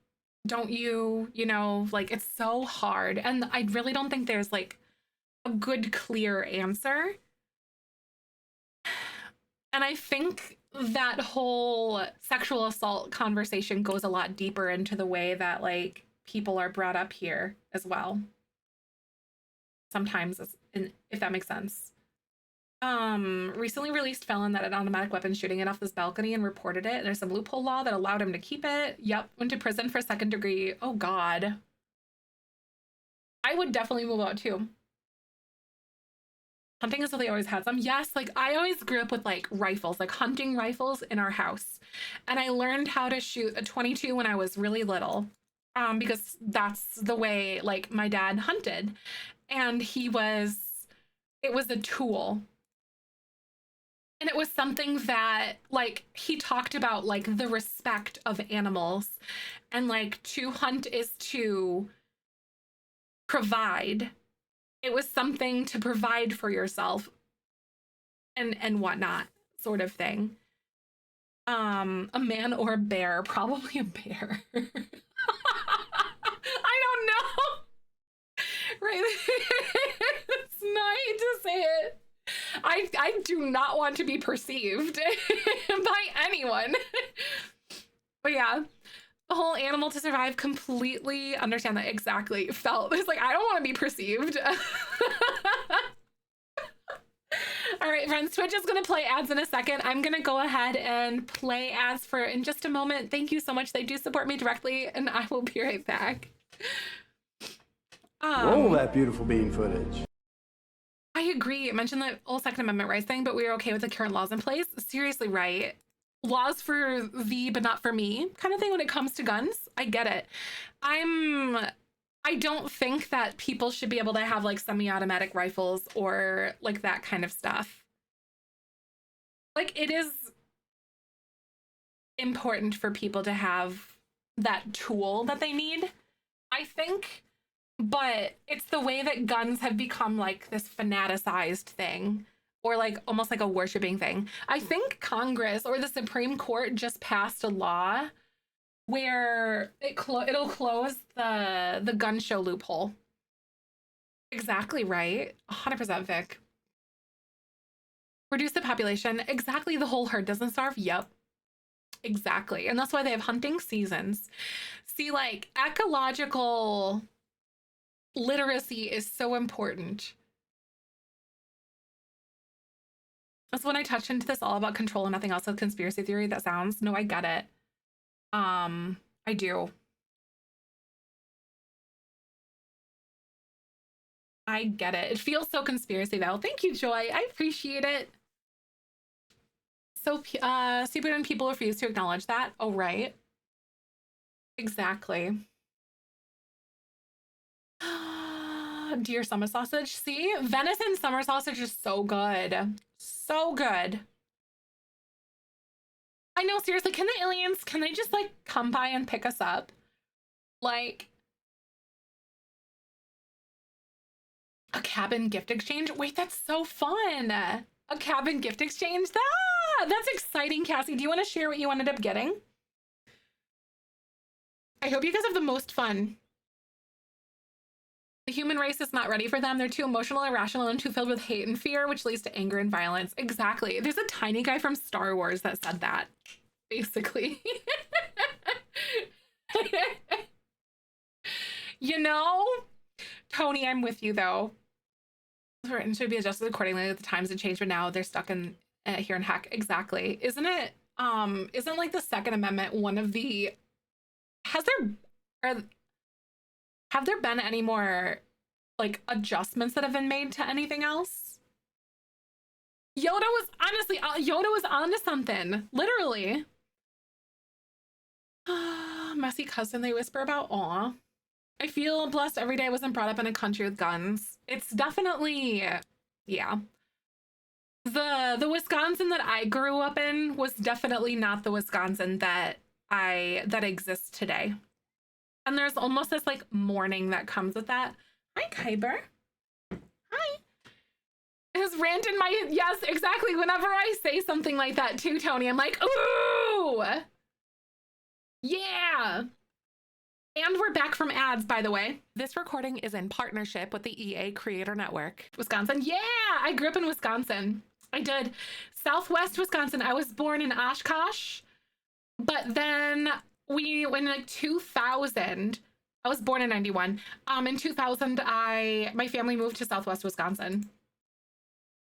you, you know, like it's so hard. And I really don't think there's like a good clear answer. And I think that whole sexual assault conversation goes a lot deeper into the way that like people are brought up here as well. Sometimes, if that makes sense. Recently released felon that had automatic weapons shooting it off this balcony and reported it. There's some loophole law that allowed him to keep it. Yep, went to prison for second degree. Oh God. I would definitely move out too. Hunting is what they always had some. Yes, like I always grew up with like rifles, like hunting rifles in our house. And I learned how to shoot a 22 when I was really little, because that's the way like my dad hunted. And it was a tool. And it was something that like he talked about, like the respect of animals, and like to hunt is to provide. It was something to provide for yourself and whatnot, sort of thing. A man or a bear, probably a bear. I don't know. Right? It's nice to say it. I do not want to be perceived by anyone. But yeah. The whole animal to survive, completely understand that. Exactly. Felt it's like I don't want to be perceived. All right, friends, Twitch is going to play ads in a second. I'm going to go ahead and play ads for in just a moment. Thank you so much. They do support me directly, and I will be right back. Roll that beautiful bean footage. I agree. I mentioned the whole Second Amendment rights thing, but we are okay with the current laws in place. Seriously, right? Laws for thee, but not for me kind of thing when it comes to guns. I get it. I don't think that people should be able to have like semi-automatic rifles or like that kind of stuff. Like it is important for people to have that tool that they need, I think, but it's the way that guns have become like this fanaticized thing, or like almost like a worshiping thing. I think Congress or the Supreme Court just passed a law where it'll close the gun show loophole. Exactly right. 100% Vic. Reduce the population. Exactly, the whole herd doesn't starve. Yep. Exactly. And that's why they have hunting seasons. See, like ecological literacy is so important. That's when I touched into this all about control and nothing else with conspiracy theory. That sounds, no, I get it. I do. I get it. It feels so conspiracy though. Thank you, Joy. I appreciate it. So, Superman people refuse to acknowledge that. Oh, right. Exactly. Dear summer sausage. See, venison summer sausage is so good. So good. I know, seriously, can the aliens, can they just like come by and pick us up? Like, a cabin gift exchange? Wait, that's so fun. A cabin gift exchange? That's exciting, Cassie. Do you want to share what you ended up getting? I hope you guys have the most fun. The human race is not ready for them. They're too emotional, irrational, and too filled with hate and fear, which leads to anger and violence. Exactly. There's a tiny guy from Star Wars that said that, basically. You know? Tony, I'm with you, though. It should be adjusted accordingly. At the times have changed, but now they're stuck in here in heck. Exactly. Isn't it? Isn't like the Second Amendment one of the? Have there been any more like adjustments that have been made to anything else? Yoda was onto something, literally. Messy cousin, they whisper about. Aw. I feel blessed every day I wasn't brought up in a country with guns. It's definitely, yeah. The Wisconsin that I grew up in was definitely not the Wisconsin that exists today. And there's almost this like mourning that comes with that. Hi, Kyber. Hi. His rant in my, yes, exactly. Whenever I say something like that too, Tony, I'm like, ooh, yeah. And we're back from ads, by the way. This recording is in partnership with the EA Creator Network. Wisconsin, yeah, I grew up in Wisconsin. I did. Southwest Wisconsin. I was born in Oshkosh, but then in like 2000, I was born in 91. In 2000, my family moved to Southwest Wisconsin.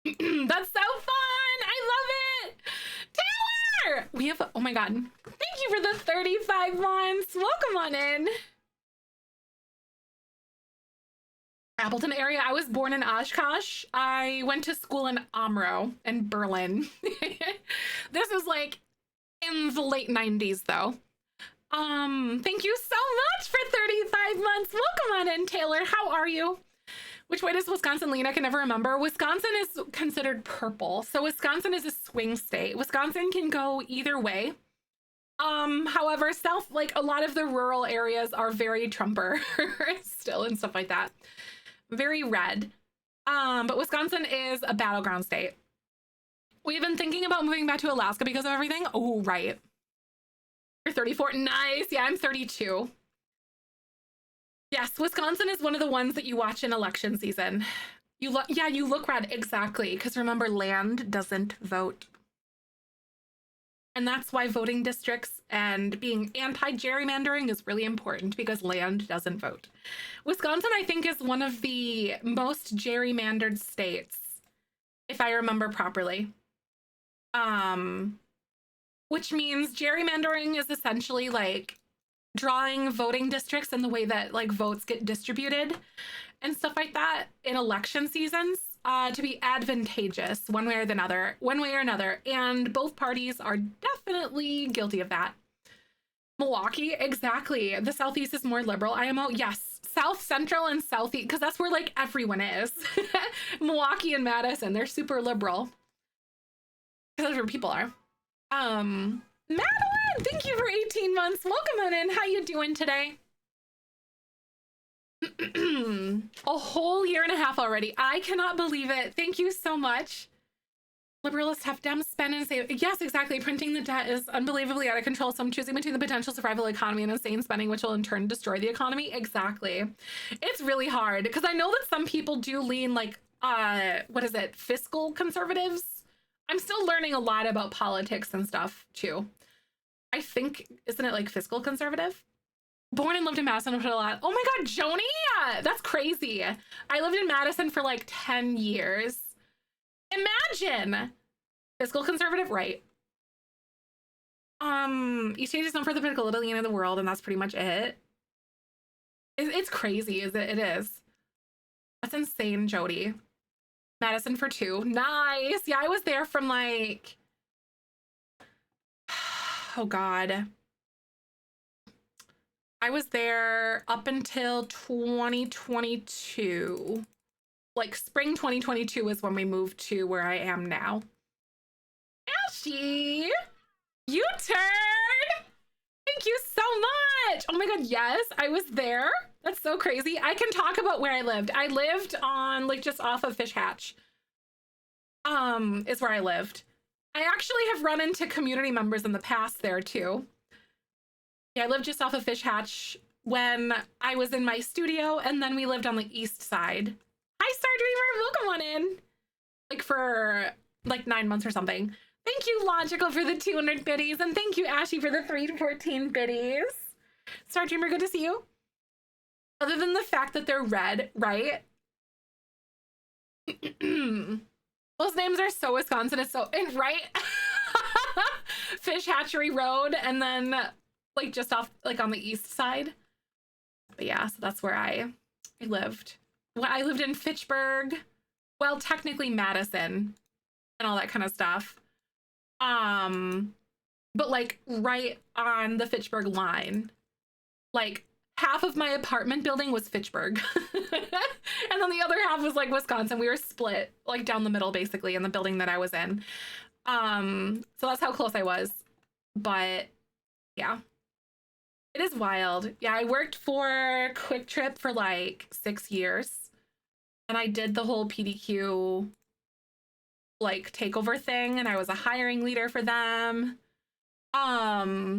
That's so fun. I love it. Taylor, we have, oh my God. Thank you for the 35 months. Welcome on in. Appleton area. I was born in Oshkosh. I went to school in Omro and Berlin. This was like in the late 90s though. Thank you so much for 35 months. Welcome on in, Taylor. How are you? Which way does Wisconsin lean? I can never remember. Wisconsin is considered purple. So Wisconsin is a swing state. Wisconsin can go either way. However, like a lot of the rural areas are very Trumper still and stuff like that. Very red. But Wisconsin is a battleground state. We've been thinking about moving back to Alaska because of everything. Oh, right. You're 34. Nice. Yeah, I'm 32. Yes, Wisconsin is one of the ones that you watch in election season. You look red. Exactly. Because remember, land doesn't vote. And that's why voting districts and being anti-gerrymandering is really important, because land doesn't vote. Wisconsin, I think, is one of the most gerrymandered states, if I remember properly. Which means gerrymandering is essentially like drawing voting districts and the way that like votes get distributed and stuff like that in election seasons to be advantageous one way or another. And both parties are definitely guilty of that. Milwaukee, exactly. The Southeast is more liberal. IMO, yes. South Central and Southeast, because that's where like everyone is. Milwaukee and Madison, they're super liberal. Because that's where people are. Madeline, thank you for 18 months. Welcome on in. How you doing today? A whole year and a half already. I cannot believe it. Thank you so much. Liberalists have Dems spend and save. Yes, exactly. Printing the debt is unbelievably out of control. So I'm choosing between the potential survival economy and insane spending, which will in turn destroy the economy. Exactly. It's really hard because I know that some people do lean like, fiscal conservatives. I'm still learning a lot about politics and stuff too. I think, isn't it like fiscal conservative? Born and lived in Madison for a lot. Oh my God, Joni! That's crazy. I lived in Madison for like 10 years. Imagine! Fiscal conservative, right. Each state is known for the political leaning of the world, and that's pretty much it. It's crazy, it is. That's insane, Jody. Madison for 2. Nice. Yeah, I was there from like, oh God. I was there up until 2022. Like spring 2022 is when we moved to where I am now. Ashy, U-turn. Thank you so much. Oh my God, yes, I was there. That's so crazy. I can talk about where I lived. I lived on like just off of Fish Hatch. Is where I lived. I actually have run into community members in the past there too. Yeah, I lived just off of Fish Hatch when I was in my studio, and then we lived on the east side. Hi, Star Dreamer, welcome on in. Like for like 9 months or something. Thank you, Logical, for the 200 biddies, and thank you, Ashy, for the 314 biddies. Star Dreamer, good to see you. Other than the fact that they're red, right? Those names are so Wisconsin. It's so, right? Fish Hatchery Road, and then like just off, like on the east side. But yeah, so that's where I lived. Well, I lived in Fitchburg. Well, technically Madison and all that kind of stuff. But like right on the Fitchburg line. Like half of my apartment building was Fitchburg. And then the other half was like Wisconsin. We were split like down the middle basically in the building that I was in. So that's how close I was. But yeah. It is wild. Yeah, I worked for Quick Trip for like 6 years. And I did the whole PDQ like takeover thing, and I was a hiring leader for them. Are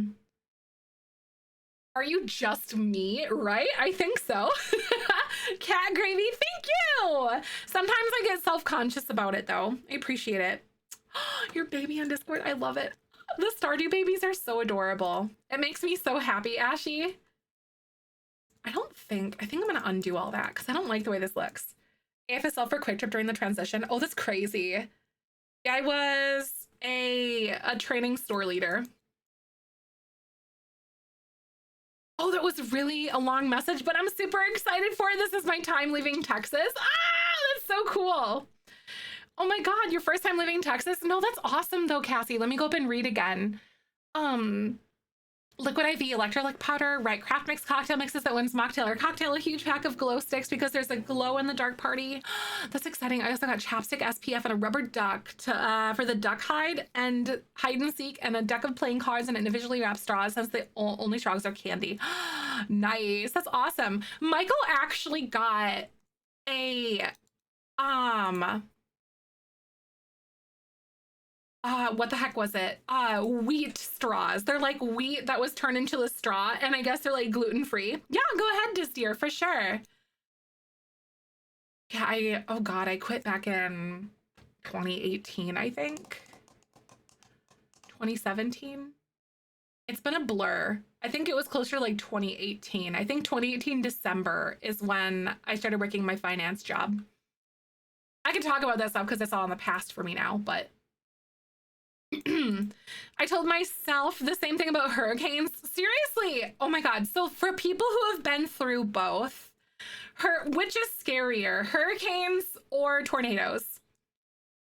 you just me? Right? I think so. Cat Gravy, thank you. Sometimes I get self-conscious about it though. I appreciate it. Your baby on Discord, I love it. The Stardew babies are so adorable. It makes me so happy, Ashy. I think I'm gonna undo all that because I don't like the way this looks. AFSL for Quick Trip during the transition. Oh, that's crazy. Yeah, I was a training store leader. Oh, that was really a long message, but I'm super excited for it. This is my time leaving Texas. Ah, that's so cool. Oh my God, your first time leaving Texas? No, that's awesome though, Cassie. Let me go up and read again. Liquid IV, electrolyte powder, right? Craft mix cocktail mixes that wins mocktail or cocktail, a huge pack of glow sticks because there's a glow in the dark party. That's exciting. I also got chapstick, SPF, and a rubber duck to, for the duck hide, and hide and seek, and a deck of playing cards and individually wrapped straws since the only straws are candy. Nice. That's awesome. Michael actually got a, what the heck was it? Wheat straws. They're like wheat that was turned into a straw, and I guess they're like gluten-free. Yeah, go ahead, Disdeer, for sure. Yeah, oh God, I quit back in 2018, I think. 2017? It's been a blur. I think it was closer to like 2018. I think 2018 December is when I started working my finance job. I can talk about that stuff because it's all in the past for me now, but I told myself the same thing about hurricanes. Seriously. Oh my God. So for people who have been through both, which is scarier, hurricanes or tornadoes?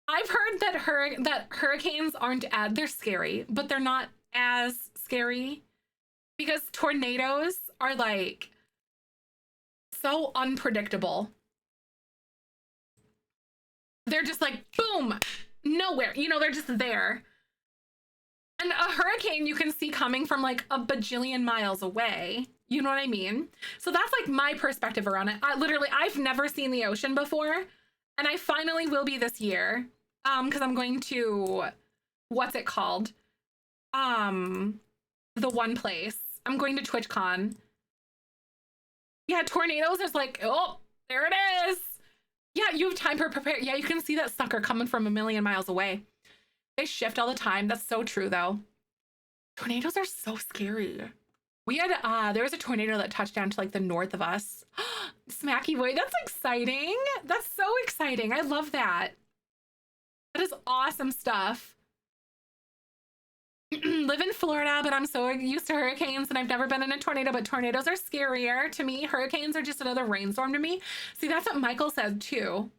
I've heard that hurricanes aren't they're scary, but they're not as scary because tornadoes are like so unpredictable. They're just like, boom, nowhere, you know, they're just there. And a hurricane you can see coming from like a bajillion miles away. You know what I mean? So that's like my perspective around it. I've never seen the ocean before, and I finally will be this year. Because I'm going to, what's it called? The one place. I'm going to TwitchCon. Yeah, tornadoes is like, oh, there it is. Yeah, you have time to prepare. Yeah, you can see that sucker coming from a million miles away. They shift all the time. That's so true, though. Tornadoes are so scary. We had, there was a tornado that touched down to like the north of us. Smacky boy, that's exciting. That's so exciting. I love that. That is awesome stuff. live in Florida, but I'm so used to hurricanes and I've never been in a tornado, but tornadoes are scarier to me. Hurricanes are just another rainstorm to me. See, that's what Michael said too.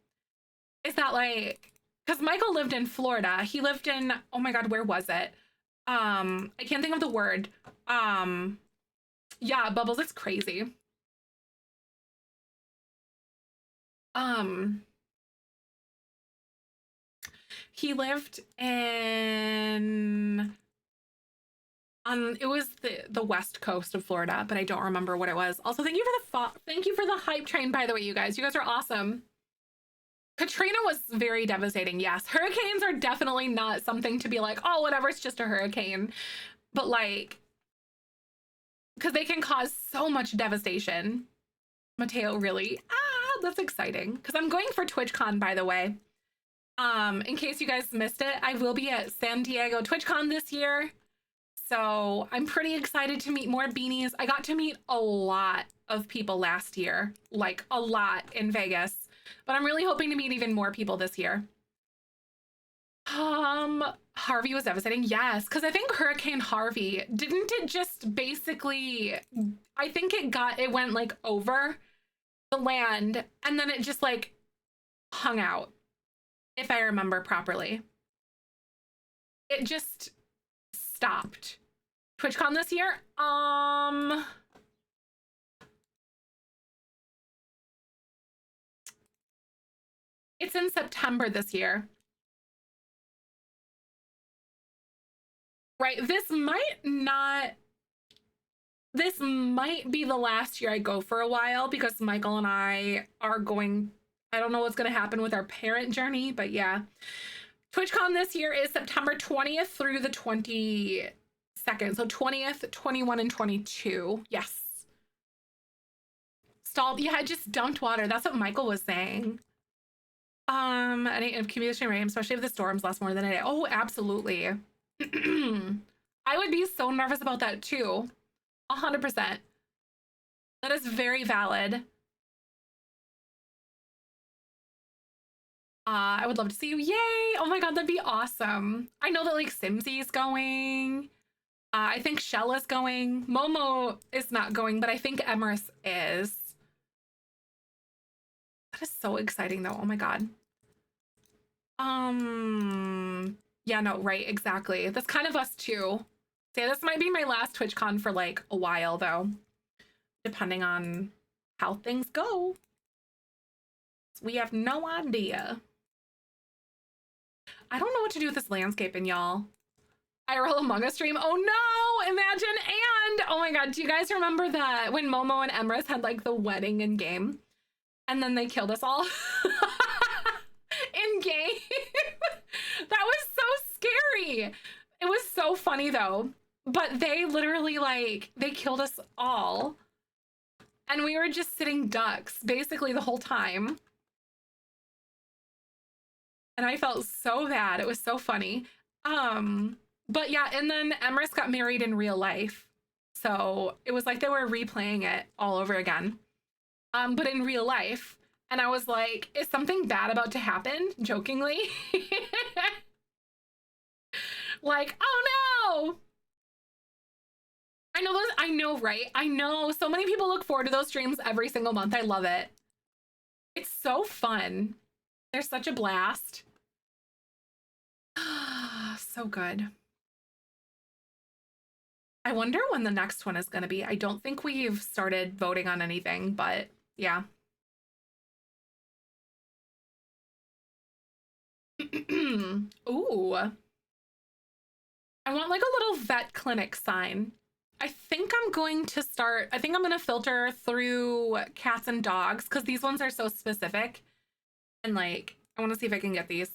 Is that like, because Michael lived in Florida. He lived in, oh my God, where was it? I can't think of the word. Yeah, Bubbles, it's crazy. He lived in it was the west coast of Florida, but I don't remember what it was. Also, thank you for the hype train, by the way, you guys. You guys are awesome. Katrina was very devastating. Yes, hurricanes are definitely not something to be like, oh, whatever, it's just a hurricane. But like, because they can cause so much devastation. Mateo, really? Ah, that's exciting. Because I'm going for TwitchCon, by the way. In case you guys missed it, I will be at San Diego TwitchCon this year. So I'm pretty excited to meet more beanies. I got to meet a lot of people last year, like a lot in Vegas, but I'm really hoping to meet even more people this year. Harvey was devastating. Yes, because I think Hurricane Harvey, didn't it just basically, I think it went like over the land and then it just like hung out, if I remember properly. It just stopped. TwitchCon this year? It's in September this year. Right, this might be the last year I go for a while because Michael and I are going, I don't know what's going to happen with our parent journey, but yeah. TwitchCon this year is September 20th through the 22nd. So 20th, 21, and 22. Yes. Stalled. Yeah, I just dumped water. That's what Michael was saying. Any communication rain, especially if the storms last more than a day. Oh, absolutely. I would be so nervous about that too. 100%. That is very valid. I would love to see you. Yay! Oh my God, that'd be awesome. I know that like Simsy's going. I think Shell is going. Momo is not going, but I think Emrys is. That is so exciting though. Oh my God. Yeah, no, right, exactly. That's kind of us too. Yeah, this might be my last TwitchCon for like a while though, depending on how things go. We have no idea. I don't know what to do with this landscaping, y'all. IRL Among Us stream. Oh no, imagine. And oh my God, do you guys remember that when Momo and Emrys had like the wedding in game and then they killed us all in game? That was so scary. It was so funny though, but they literally like, they killed us all and we were just sitting ducks basically the whole time. And I felt so bad. It was so funny. But yeah, and then Emrys got married in real life. So it was like they were replaying it all over again. But in real life. And I was like, is something bad about to happen? Jokingly. Like, oh no. I know, right? I know so many people look forward to those streams every single month. I love it. It's so fun. They're such a blast. So good. I wonder when the next one is going to be. I don't think we've started voting on anything, but yeah. Ooh. I want like a little vet clinic sign. I think I'm going to filter through cats and dogs because these ones are so specific. And like, I want to see if I can get these.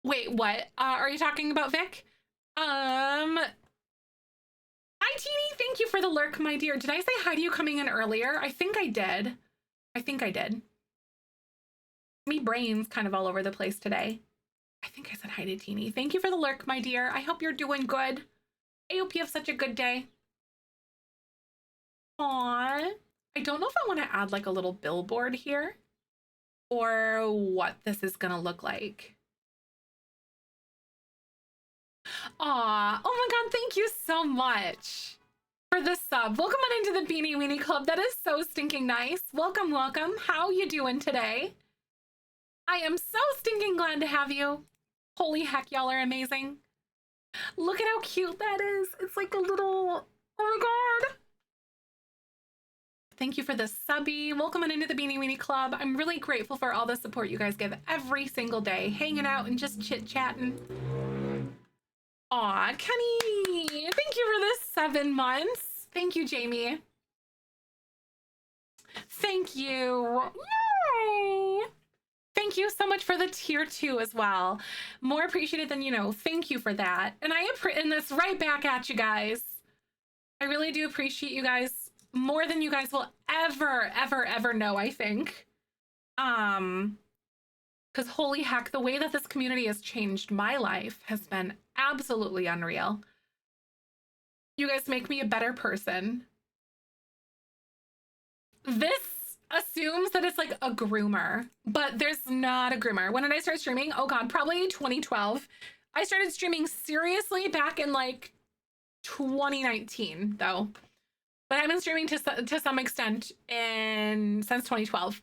Wait, what? Are you talking about Vic? Hi, Teeny. Thank you for the lurk, my dear. Did I say hi to you coming in earlier? I think I did. Me brain's kind of all over the place today. I think I said hi to Teeny. Thank you for the lurk, my dear. I hope you're doing good. I hope you have such a good day. Aww. I don't know if I want to add like a little billboard here or what this is gonna look like. Aw, oh my God, thank you so much for the sub. Welcome on into the Beanie Weenie Club. That is so stinking nice. Welcome, welcome. How you doing today? I am so stinking glad to have you. Holy heck, y'all are amazing. Look at how cute that is. It's like a little, oh my God. Thank you for the subby. Welcome on into the Beanie Weenie Club. I'm really grateful for all the support you guys give every single day, hanging out and just chit-chatting. Aw, Kenny, thank you for the 7 months. Thank you, Jamie. Thank you. Yay! Thank you so much for the tier 2 as well. More appreciated than you know. Thank you for that. And and this right back at you guys. I really do appreciate you guys more than you guys will ever know, I think. Because holy heck, the way that this community has changed my life has been absolutely unreal. You guys make me a better person. This assumes that it's like a groomer, but there's not a groomer. When did I start streaming? Oh God, probably 2012. I started streaming seriously back in like 2019 though. But I've been streaming to some extent since 2012.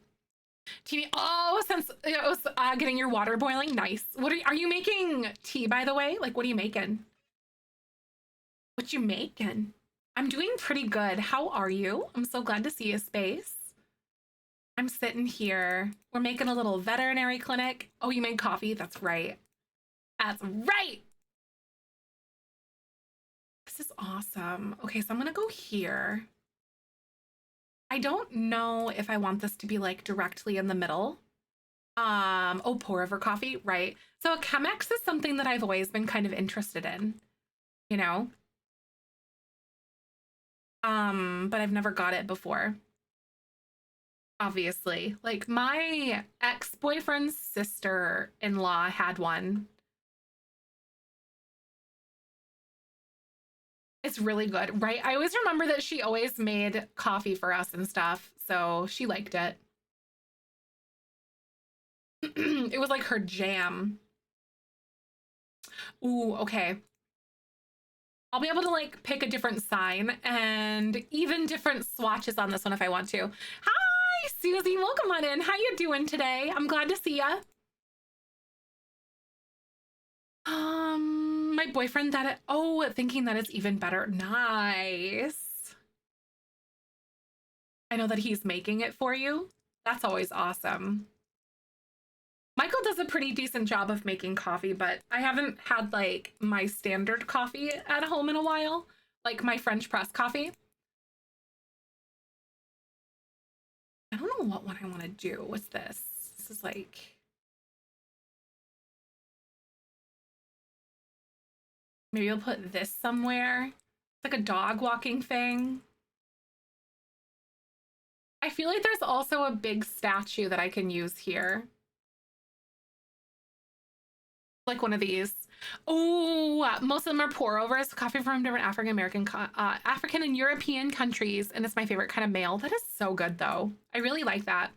TV, oh, since it was getting your water boiling, nice. What are you making tea, by the way? Like, what are you making? What you making? I'm doing pretty good. How are you? I'm so glad to see you, Space. I'm sitting here. We're making a little veterinary clinic. Oh, you made coffee? That's right. That's right. This is awesome. Okay, so I'm gonna go here. I don't know if I want this to be like directly in the middle. Oh, pour over coffee, right? So a Chemex is something that I've always been kind of interested in, you know? But I've never got it before. Obviously. Like my ex-boyfriend's sister-in-law had one. It's really good, right? I always remember that she always made coffee for us and stuff, so she liked it. It was like her jam. Ooh, okay. I'll be able to like pick a different sign and even different swatches on this one if I want to. Hi, Susie, welcome on in. How you doing today? I'm glad to see ya. My boyfriend thinking that it's even better. Nice. I know that he's making it for you. That's always awesome. Michael does a pretty decent job of making coffee, but I haven't had like my standard coffee at home in a while, like my French press coffee. I don't know what one I want to do. What's this? This is like... Maybe I'll put this somewhere. It's like a dog walking thing. I feel like there's also a big statue that I can use here. Like one of these. Oh, most of them are pour overs. Coffee from different African and European countries. And it's my favorite kind of mail. That is so good though. I really like that.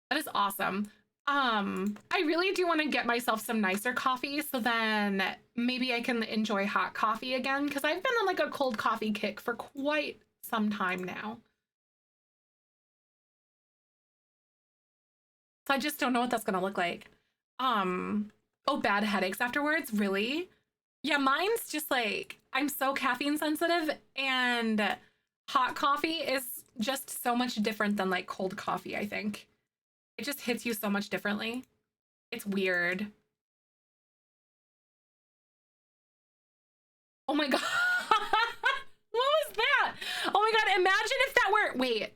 That is awesome. I really do want to get myself some nicer coffee so then maybe I can enjoy hot coffee again, because I've been on like a cold coffee kick for quite some time now. So I just don't know what that's gonna look like. Oh, bad headaches afterwards, really? Yeah, mine's just like, I'm so caffeine sensitive, and hot coffee is just so much different than like cold coffee, I think. It just hits you so much differently. It's weird. Oh my God. What was that? Oh my God, imagine if that were, wait.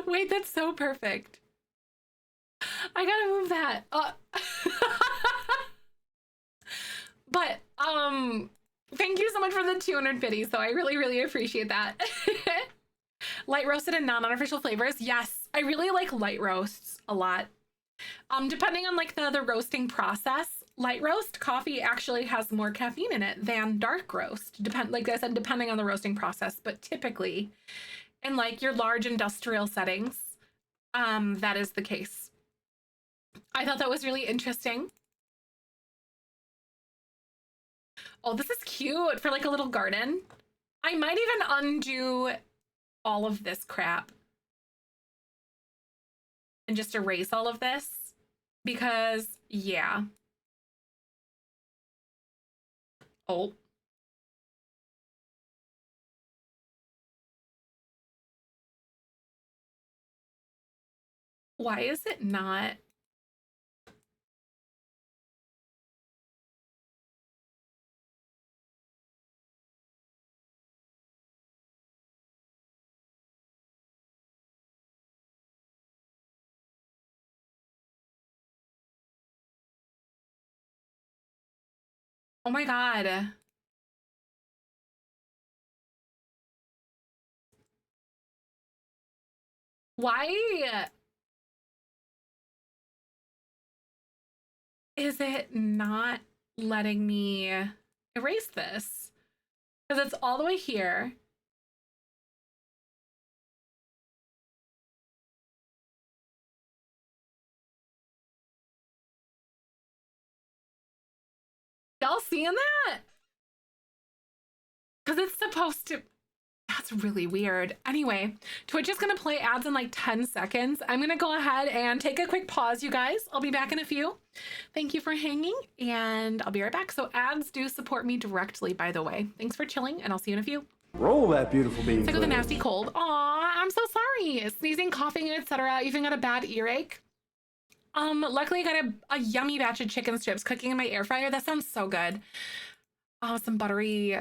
Wait, that's so perfect. I gotta move that. But, thank you so much for the 200 biddies, though. I really appreciate that. Light roasted and non-artificial flavors. Yes, I really like light roasts a lot. Depending on like the roasting process, light roast coffee actually has more caffeine in it than dark roast. Like I said, depending on the roasting process, but typically in like your large industrial settings, that is the case. I thought that was really interesting. Oh, this is cute for like a little garden. I might even undo all of this crap and just erase all of this because, yeah. Oh. Why is it not? Oh my God. Why is it not letting me erase this? Because it's all the way here. Y'all seeing that? Because it's supposed to. That's really weird. Anyway, Twitch is going to play ads in like 10 seconds. I'm going to go ahead and take a quick pause, you guys. I'll be back in a few. Thank you for hanging, and I'll be right back. So ads do support me directly, by the way. Thanks for chilling, and I'll see you in a few. Roll that beautiful bean Sick with a footage. nasty cold. Aw, I'm so sorry. Sneezing, coughing, etc. Even got a bad earache. Luckily I got a yummy batch of chicken strips cooking in my air fryer. That sounds so good. Oh, some buttery,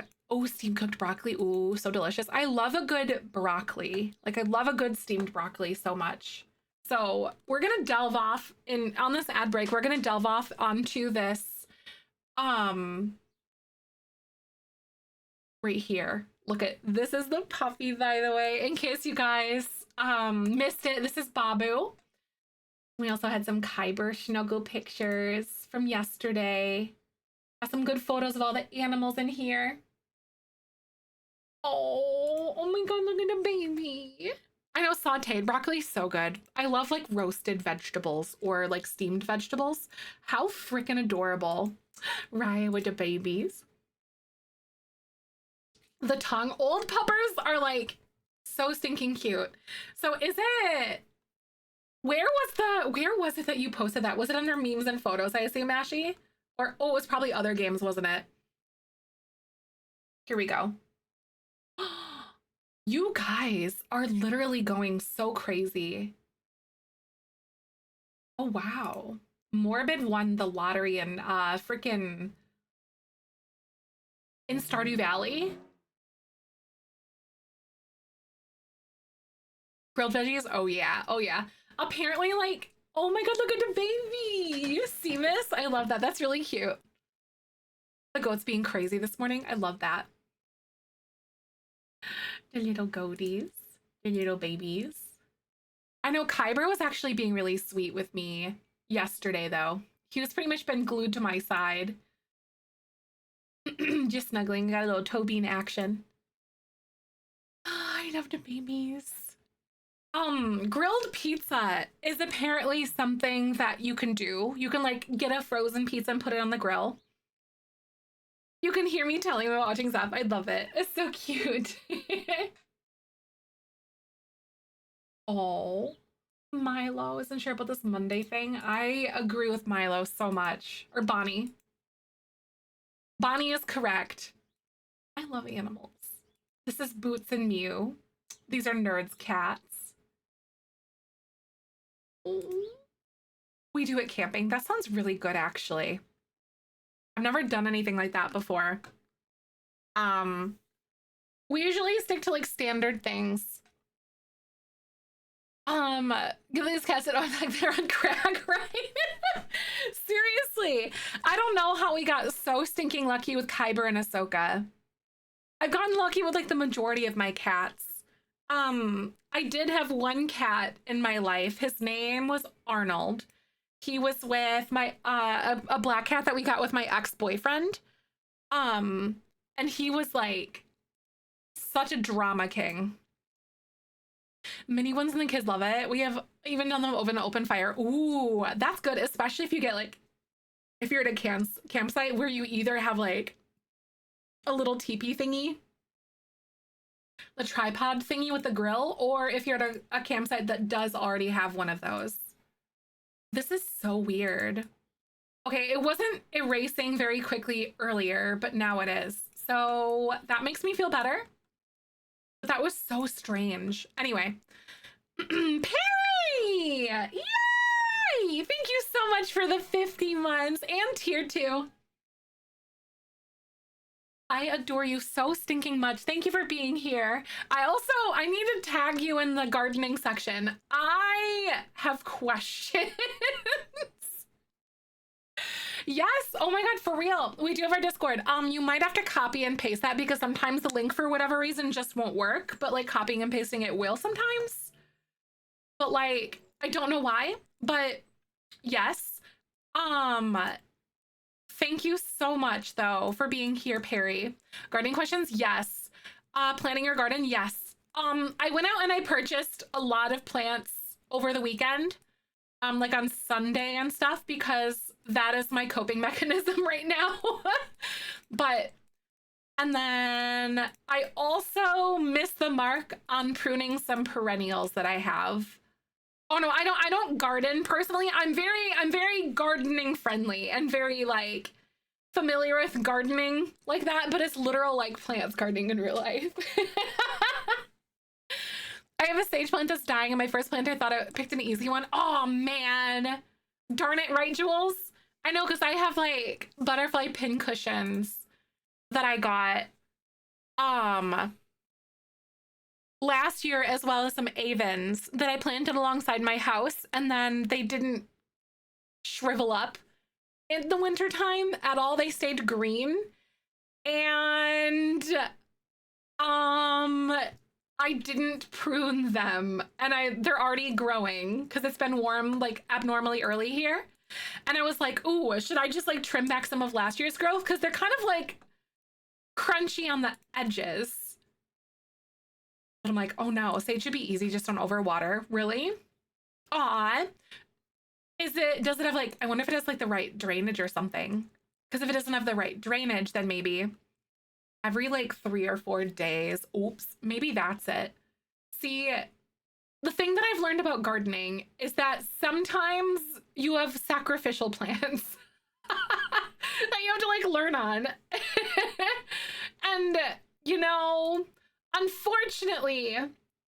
steam cooked broccoli. Ooh, so delicious. I love a good broccoli. Like, I love a good steamed broccoli so much. So we're gonna delve off on this ad break. We're gonna delve off onto this right here. Look at this is the puppy, by the way, in case you guys missed it. This is Babu. We also had some Kyber snuggle pictures from yesterday. Got some good photos of all the animals in here. Oh my God, look at the baby. I know sauteed broccoli is so good. I love like roasted vegetables or like steamed vegetables. How freaking adorable. Raya with the babies. The tongue. Old puppers are like so stinking cute. So is it... Where was it that you posted that? Was it under memes and photos, I assume, Ashy? Or, oh, it was probably other games, wasn't it? Here we go. You guys are literally going so crazy. Oh, wow. Morbid won the lottery in freaking in Stardew Valley. Grilled veggies? Oh, yeah. Oh, yeah. Apparently, like, oh my God, look at the baby. Seamus, I love that. That's really cute. The goats being crazy this morning. I love that. The little goaties, the little babies. I know Kyber was actually being really sweet with me yesterday, though. He was pretty much been glued to my side. Just snuggling. Got a little toe bean action. I love the babies. Grilled pizza is apparently something that you can do. You can like get a frozen pizza and put it on the grill. You can hear me telling me watching Zap. I love it. It's so cute. Oh, Milo isn't sure about this Monday thing. I agree with Milo so much. Or Bonnie. Bonnie is correct. I love animals. This is Boots and Mew. These are Nerds cats. We do it camping. That sounds really good, actually. I've never done anything like that before. We usually stick to like standard things. Give these cats it on like they're on crack, right? Seriously. I don't know how we got so stinking lucky with Kyber and Ahsoka. I've gotten lucky with like the majority of my cats. I did have one cat in my life. His name was Arnold. He was with my a black cat that we got with my ex-boyfriend. And he was like such a drama king. Mini ones and the kids love it. We have even done them over an open fire. Ooh, that's good, especially if you get like, if you're at a campsite where you either have like a little teepee thingy, the tripod thingy with the grill, or if you're at a campsite that does already have one of those. This is so weird. Okay, it wasn't erasing very quickly earlier, but now it is. So that makes me feel better. But that was so strange. Anyway, Perry! Yay! Thank you so much for the 50 months and tier 2. I adore you so stinking much. Thank you for being here. I need to tag you in the gardening section. I have questions. Yes. Oh my God, for real. We do have our Discord. You might have to copy and paste that because sometimes the link for whatever reason just won't work, but like copying and pasting it will sometimes. But like, I don't know why, but yes. Thank you so much though for being here, Perry. Gardening questions? Yes. Planting your garden? Yes. I went out and I purchased a lot of plants over the weekend, like on Sunday and stuff, because that is my coping mechanism right now. And then I also missed the mark on pruning some perennials that I have. Oh no, I don't garden personally. I'm very gardening friendly and very like familiar with gardening like that, but it's literal like plants gardening in real life. I have a sage plant that's dying, and my first plant I thought I picked an easy one. Oh man, darn it, right, Jules? I know, because I have like butterfly pin cushions that I got last year, as well as some avens that I planted alongside my house, and then they didn't shrivel up in the wintertime at all. They stayed green, and I didn't prune them, and they're already growing because it's been warm like abnormally early here. And I was like, ooh, should I just like trim back some of last year's growth? Because they're kind of like crunchy on the edges. But I'm like, oh no, sage should be easy, just don't overwater. Really? Aw. Does it have like, I wonder if it has like the right drainage or something. Because if it doesn't have the right drainage, then maybe every like 3 or 4 days, oops, maybe that's it. See, the thing that I've learned about gardening is that sometimes you have sacrificial plants that you have to like learn on. And, you know, unfortunately,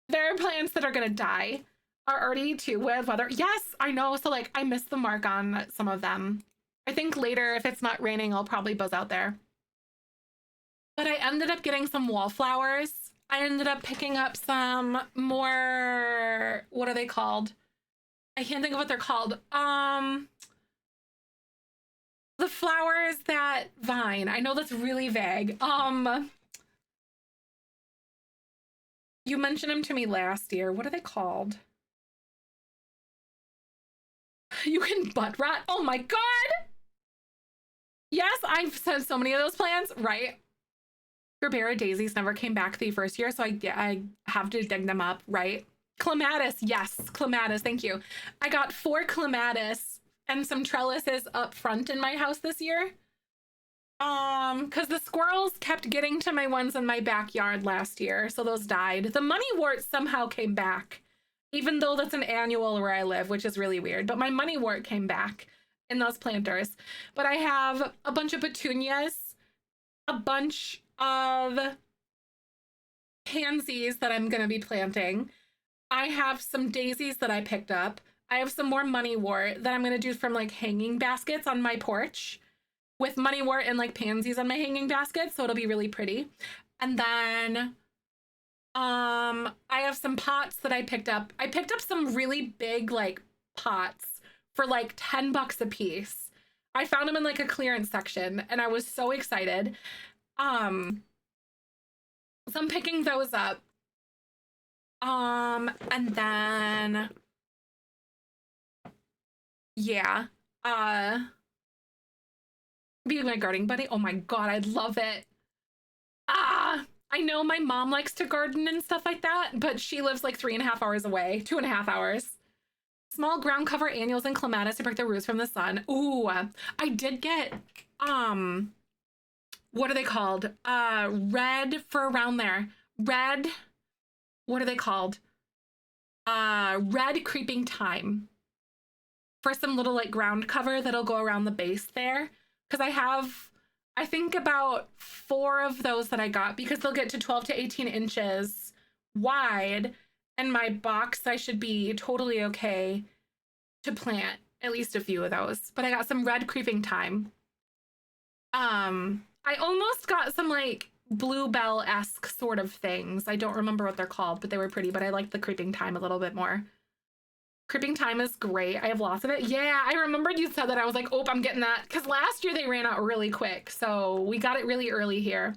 there are plants that are gonna die, are already too with weather. Yes, I know. So like I missed the mark on some of them. I think later, if it's not raining, I'll probably buzz out there. But I ended up getting some wallflowers. I ended up picking up some more, what are they called? I can't think of what they're called. The flowers that vine. I know that's really vague. You mentioned them to me last year. What are they called? You can butt rot. Oh my God. Yes, I've said so many of those plants, right? Gerbera daisies never came back the first year, so I have to dig them up, right? Clematis, yes, clematis, thank you. I got 4 clematis and some trellises up front in my house this year. Because the squirrels kept getting to my ones in my backyard last year, so those died. The moneywort somehow came back, even though that's an annual where I live, which is really weird, but my moneywort came back in those planters. But I have a bunch of petunias, a bunch of pansies that I'm gonna be planting. I have some daisies that I picked up. I have some more moneywort that I'm gonna do from like hanging baskets on my porch, with moneywort and like pansies on my hanging basket, so it'll be really pretty. And then I have some pots that I picked up. I picked up some really big like pots for like $10 a piece. I found them in like a clearance section and I was so excited. So I'm picking those up. And then yeah, be my gardening buddy. Oh my God, I'd love it. I know my mom likes to garden and stuff like that, but she lives like 3.5 hours away, 2.5 hours. Small ground cover annuals and clematis to protect the roots from the sun. Ooh, I did get, what are they called? Red for around there. Red, what are they called? Red creeping thyme for some little like ground cover that'll go around the base there. Cause I have, I think about 4 of those that I got because they'll get to 12 to 18 inches wide. And my box, I should be totally okay to plant at least a few of those. But I got some red creeping thyme. I almost got some like bluebell-esque sort of things. I don't remember what they're called, but they were pretty. But I liked the creeping thyme a little bit more. Creeping thyme is great. I have lots of it. Yeah, I remembered you said that. I was like, oh, I'm getting that. Because last year they ran out really quick. So we got it really early here.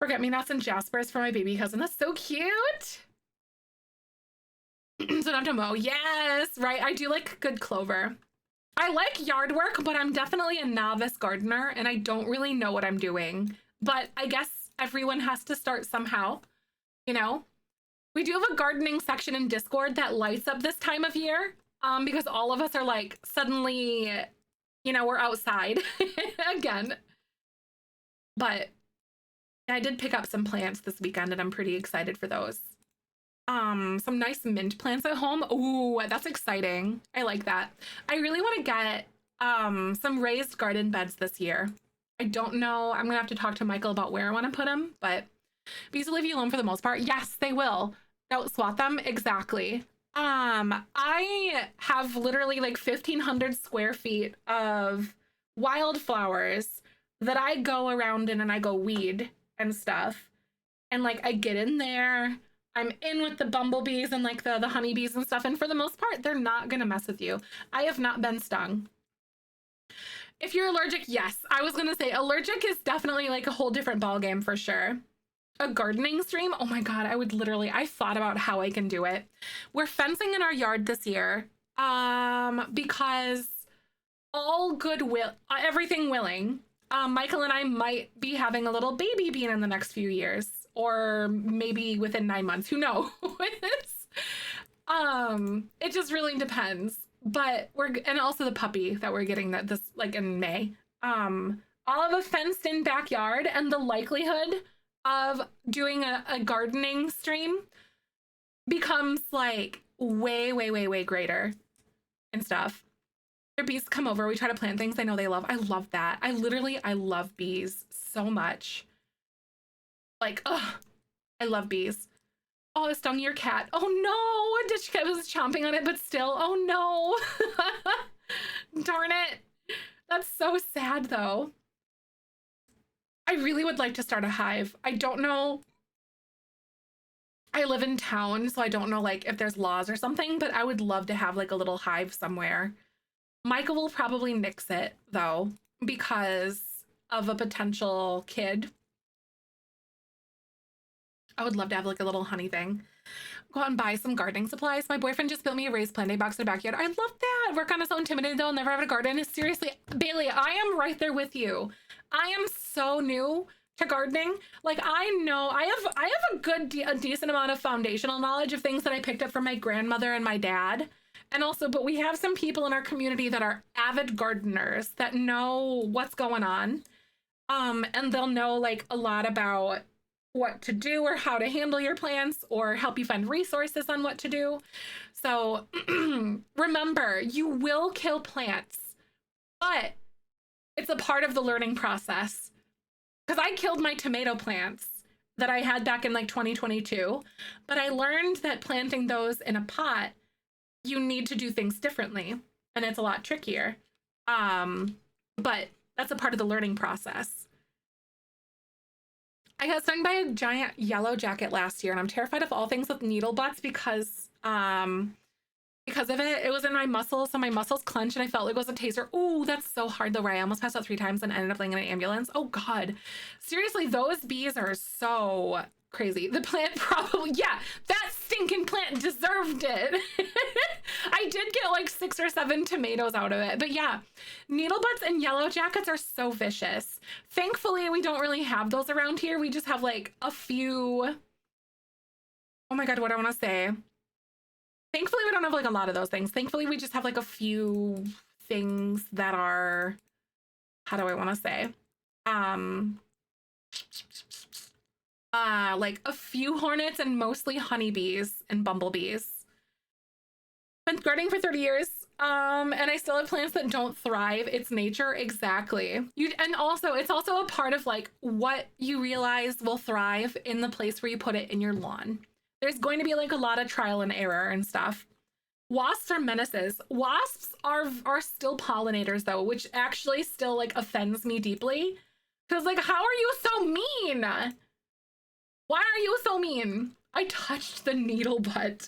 Forget-me-nots and jaspers for my baby cousin. That's so cute. So not to mow. Yes, right. I do like good clover. I like yard work, but I'm definitely a novice gardener and I don't really know what I'm doing. But I guess everyone has to start somehow, you know? We do have a gardening section in Discord that lights up this time of year because all of us are like suddenly, you know, we're outside again. But I did pick up some plants this weekend and I'm pretty excited for those. Some nice mint plants at home. Ooh, that's exciting. I like that. I really want to get some raised garden beds this year. I don't know. I'm gonna have to talk to Michael about where I want to put them, but bees will leave you alone for the most part. Yes, they will. Don't swat them. Exactly. I have literally like 1,500 square feet of wildflowers that I go around in and I go weed and stuff. And like I get in there, I'm in with the bumblebees and like the honeybees and stuff. And for the most part, they're not gonna mess with you. I have not been stung. If you're allergic, yes. I was gonna say allergic is definitely like a whole different ballgame for sure. A gardening stream? Oh my God, I thought about how I can do it. We're fencing in our yard this year because all goodwill, everything willing, Michael and I might be having a little baby bean in the next few years, or maybe within 9 months, who knows? It just really depends. But and also the puppy that we're getting this like in May. I'll have a fenced in backyard and the likelihood of doing a gardening stream becomes like way greater and stuff. Their bees come over, we try to plant things I know they love. I love that. I love bees so much. Like, oh, I love bees. Oh, it stung your cat. Oh no, I was chomping on it, but still, oh no. Darn it. That's so sad though. I really would like to start a hive. I don't know. I live in town, so I don't know like if there's laws or something, but I would love to have like a little hive somewhere. Michael will probably nix it though, because of a potential kid. I would love to have like a little honey thing. Go out and buy some gardening supplies. My boyfriend just built me a raised planting box in the backyard. I love that. We're kind of so intimidated though. I'll never have a garden. Seriously, Bailey, I am right there with you. I am so new to gardening. Like I know I have a decent amount of foundational knowledge of things that I picked up from my grandmother and my dad. And also, but we have some people in our community that are avid gardeners that know what's going on. And they'll know like a lot about what to do or how to handle your plants or help you find resources on what to do. So remember, you will kill plants, but it's a part of the learning process. Because I killed my tomato plants that I had back in like 2022, but I learned that planting those in a pot, you need to do things differently and it's a lot trickier. But that's a part of the learning process. I got stung by a giant yellow jacket last year and I'm terrified of all things with needle butts because of it. It was in my muscles, so my muscles clenched and I felt like it was a taser. Ooh, that's so hard though, where I almost passed out 3 times and ended up laying in an ambulance. Oh God. Seriously, those bees are so crazy. The plant probably, yeah, that stinking plant deserved it. I did get like 6 or 7 tomatoes out of it. But yeah, needle butts and yellow jackets are so vicious. Thankfully, we don't really have those around here. We just have like a few. Oh my God, what do I want to say? Thankfully, we don't have like a lot of those things. Thankfully, we just have like a few things that are, how do I want to say? Like a few hornets and mostly honeybees and bumblebees. Been gardening for 30 years. And I still have plants that don't thrive. It's nature, exactly. And also, it's also a part of like what you realize will thrive in the place where you put it in your lawn. There's going to be like a lot of trial and error and stuff. Wasps are menaces. Wasps are still pollinators though, which actually still like offends me deeply. Because like, how are you so mean? Why are you so mean? I touched the needle butt.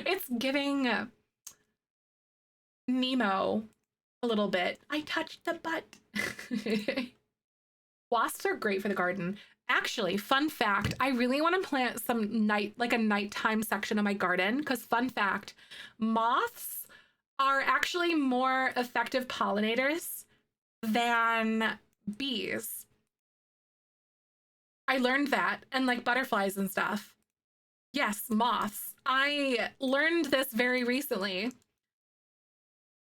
It's giving Nemo a little bit. I touched the butt. Wasps are great for the garden. Actually, fun fact, I really want to plant some like a nighttime section of my garden because fun fact, moths are actually more effective pollinators than bees. I learned that, and like butterflies and stuff. Yes, moths. I learned this very recently.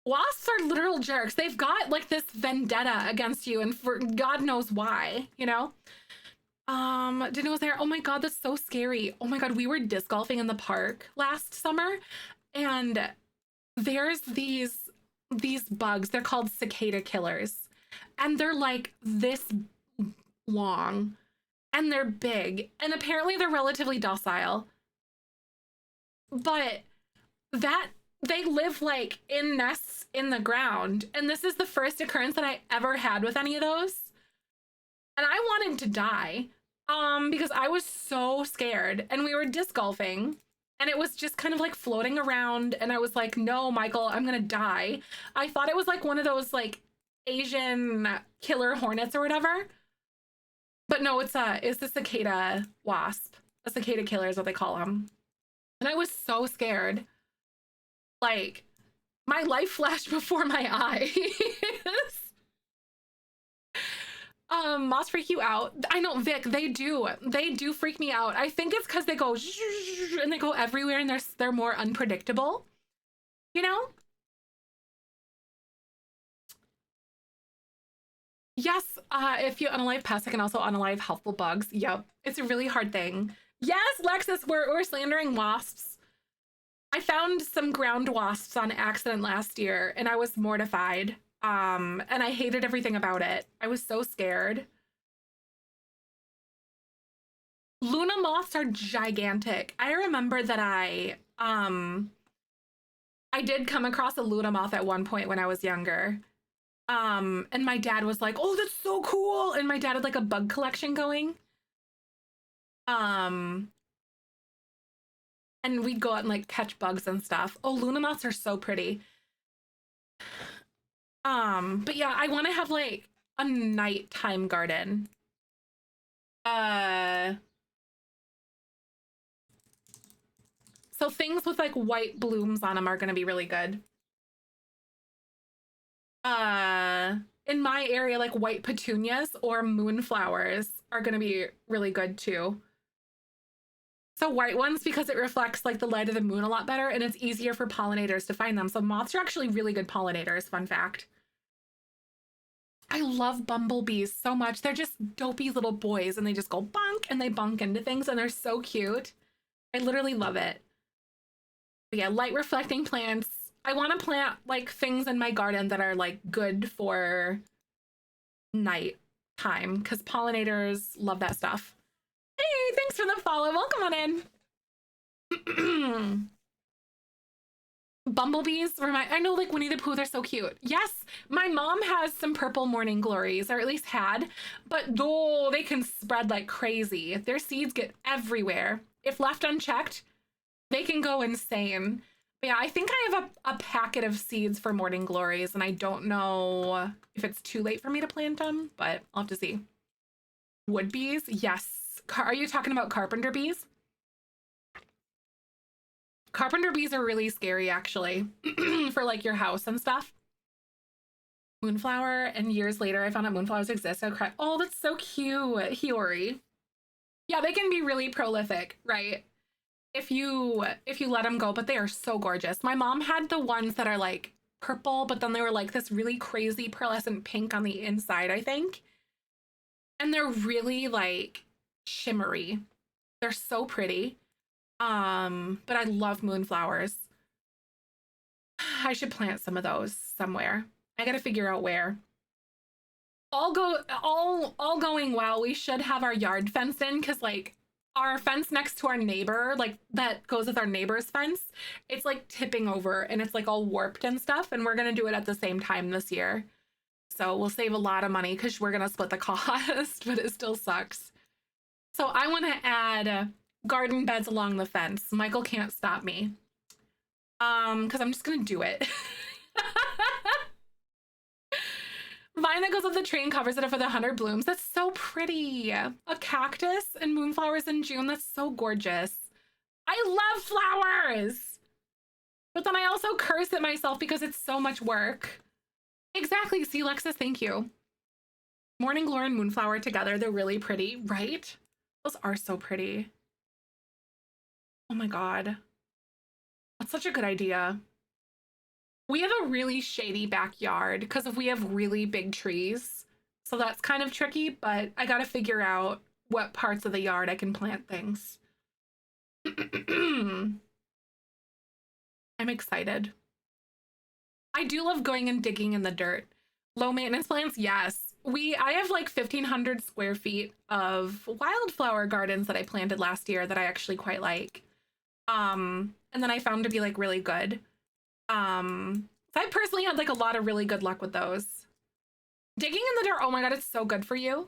Wasps are literal jerks. They've got like this vendetta against you, and for God knows why, you know? Didn't was there. Oh my God, that's so scary. Oh my God, we were disc golfing in the park last summer, and there's these bugs. They're called cicada killers, and they're like this long, and they're big, and apparently they're relatively docile. But that they live like in nests in the ground, and this is the first occurrence that I ever had with any of those. And I wanted to die because I was so scared, and we were disc golfing and it was just kind of like floating around, and I was like, no, Michael, I'm gonna die. I thought it was like one of those like Asian killer hornets or whatever, but no, it's the cicada wasp. A cicada killer is what they call them. And I was so scared. Like, my life flashed before my eyes. Moths freak you out. I know, Vic, they do freak me out. I think it's because they go and they go everywhere, and they're more unpredictable, you know? Yes, if you unalive pests, I can also unalive healthful bugs. Yep, it's a really hard thing. Yes, Lexus, we're slandering wasps. I found some ground wasps on accident last year, and I was mortified. And I hated everything about it. I was so scared. Luna moths are gigantic. I remember that I did come across a Luna moth at one point when I was younger. And my dad was like, oh, that's so cool. And my dad had like a bug collection going. And we'd go out and like catch bugs and stuff. Oh, Luna moths are so pretty. But yeah, I want to have like a nighttime garden. So things with like white blooms on them are going to be really good. In my area, like white petunias or moonflowers are going to be really good too. So white ones because it reflects like the light of the moon a lot better, and it's easier for pollinators to find them. So moths are actually really good pollinators, fun fact. I love bumblebees so much. They're just dopey little boys, and they just go bonk and they bunk into things, and they're so cute. I literally love it. But yeah, light reflecting plants. I want to plant like things in my garden that are like good for night time because pollinators love that stuff. Hey, thanks for the follow. Welcome on in. Bumblebees I know like Winnie the Pooh, they're so cute. Yes, my mom has some purple morning glories, or at least had, but though they can spread like crazy. Their seeds get everywhere. If left unchecked, they can go insane. But yeah, I think I have a packet of seeds for morning glories, and I don't know if it's too late for me to plant them, but I'll have to see. Wood bees? Yes. Are you talking about carpenter bees? Carpenter bees are really scary, actually, for like your house and stuff. Moonflower, and years later, I found out moonflowers exist. I cried. Oh, that's so cute, Hiyori. Yeah, they can be really prolific, right? If you let them go, but they are so gorgeous. My mom had the ones that are like purple, but then they were like this really crazy pearlescent pink on the inside, I think. And they're really like shimmery. They're so pretty. But I love moonflowers. I should plant some of those somewhere. I gotta figure out where. All going well, we should have our yard fenced in, because like our fence next to our neighbor, like that goes with our neighbor's fence, it's like tipping over and it's like all warped and stuff, and we're gonna do it at the same time this year. So we'll save a lot of money because we're gonna split the cost, but it still sucks. So I want to add garden beds along the fence. Michael can't stop me. Because I'm just gonna do it. Vine that goes up the tree and covers it for the 100 blooms. That's so pretty. A cactus and moonflowers in June. That's so gorgeous. I love flowers. But then I also curse at myself because it's so much work. Exactly. See, Lexus, thank you. Morning glory and moonflower together. They're really pretty, right? Those are so pretty. Oh my God. That's such a good idea. We have a really shady backyard because we have really big trees. So that's kind of tricky, but I gotta figure out what parts of the yard I can plant things. I'm excited. I do love going and digging in the dirt. Low maintenance plants, yes. I have like 1,500 square feet of wildflower gardens that I planted last year that I actually quite like. And then I found to be like really good. So I personally had like a lot of really good luck with those. Digging in the dirt, oh my God, it's so good for you.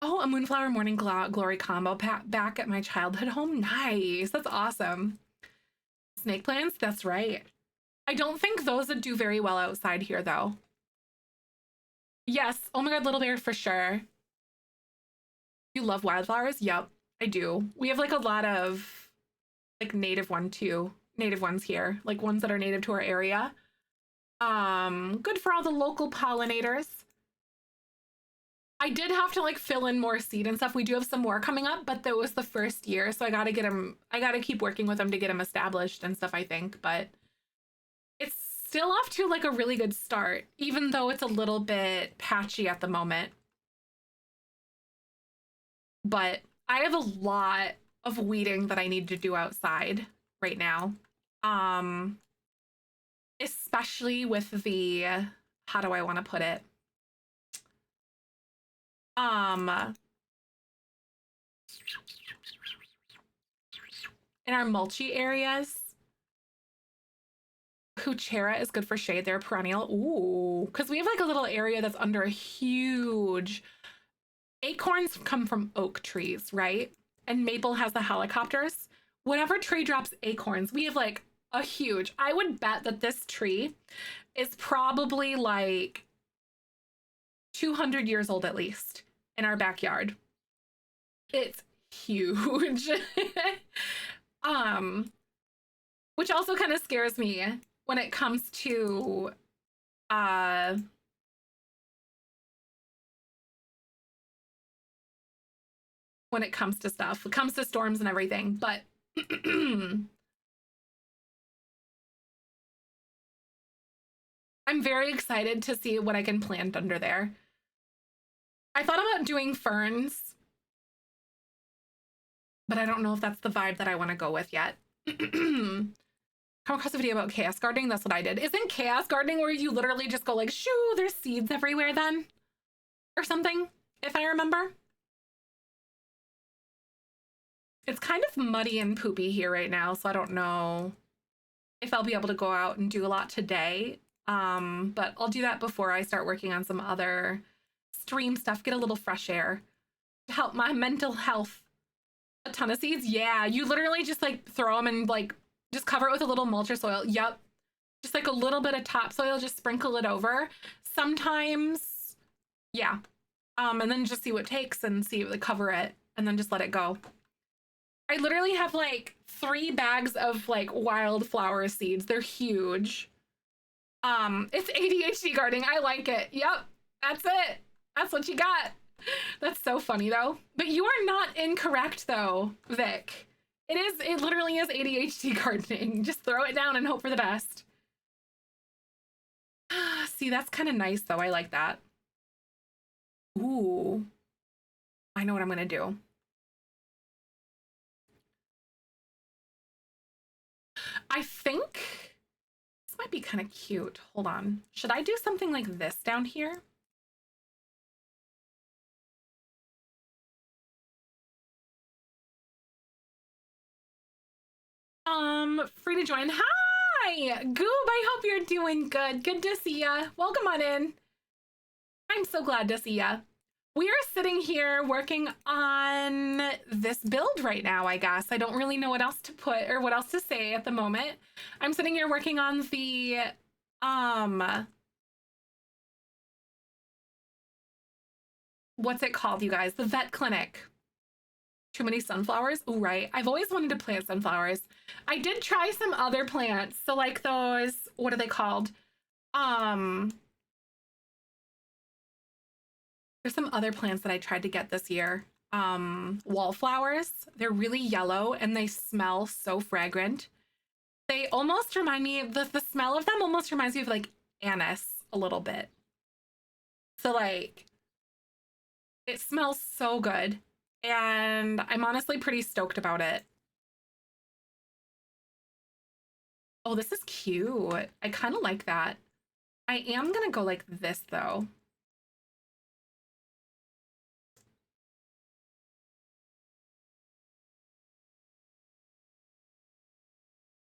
Oh, a moonflower morning glory combo back at my childhood home. Nice, that's awesome. Snake plants, that's right. I don't think those would do very well outside here though. Yes, oh my God, Little Bear for sure. You love wildflowers? Yep, I do. We have like a lot of like native ones here, like ones that are native to our area. Good for all the local pollinators. I did have to like fill in more seed and stuff. We do have some more coming up, but that was the first year, so I gotta keep working with them to get them established and stuff, I think. But it's still off to like a really good start, even though it's a little bit patchy at the moment. But I have a lot of weeding that I need to do outside right now. Especially with the, how do I want to put it? In our mulchy areas. Heuchera is good for shade. They're perennial. Ooh, because we have like a little area that's under a huge... Acorns come from oak trees, right? And maple has the helicopters. Whatever tree drops acorns, we have like a huge... I would bet that this tree is probably like 200 years old at least in our backyard. It's huge. Which also kind of scares me when it comes to stuff. It comes to storms and everything, but I'm very excited to see what I can plant under there. I thought about doing ferns, but I don't know if that's the vibe that I want to go with yet. Come across a video about chaos gardening. That's what I did. Isn't chaos gardening where you literally just go like, shoo, there's seeds everywhere then? Or something, if I remember. It's kind of muddy and poopy here right now, so I don't know if I'll be able to go out and do a lot today. But I'll do that before I start working on some other stream stuff, get a little fresh air to help my mental health. A ton of seeds? Yeah, you literally just like throw them and like just cover it with a little mulch or soil. Yep. Just like a little bit of topsoil, just sprinkle it over. Sometimes, yeah. And then just see what it takes and see, cover it and then just let it go. I literally have like 3 bags of like wildflower seeds. They're huge. It's ADHD gardening. I like it. Yep, that's it. That's what you got. That's so funny though. But you are not incorrect though, Vic. It literally is ADHD gardening. Just throw it down and hope for the best. See, that's kind of nice though. I like that. Ooh. I know what I'm gonna do. I think this might be kind of cute. Hold on. Should I do something like this down here? Free to join. Hi, Goob. I hope you're doing good. Good to see ya. Welcome on in. I'm so glad to see ya. We are sitting here working on this build right now, I guess. I don't really know what else to put or what else to say at the moment. I'm sitting here working on the, what's it called, you guys? The vet clinic. Too many sunflowers? Oh, right. I've always wanted to plant sunflowers. I did try some other plants. So like those, what are they called? There's some other plants that I tried to get this year. Wallflowers. They're really yellow and they smell so fragrant. They almost remind me, the smell of them almost reminds me of like anise a little bit. So like, it smells so good. And I'm honestly pretty stoked about it. Oh, this is cute. I kind of like that. I am gonna go like this though.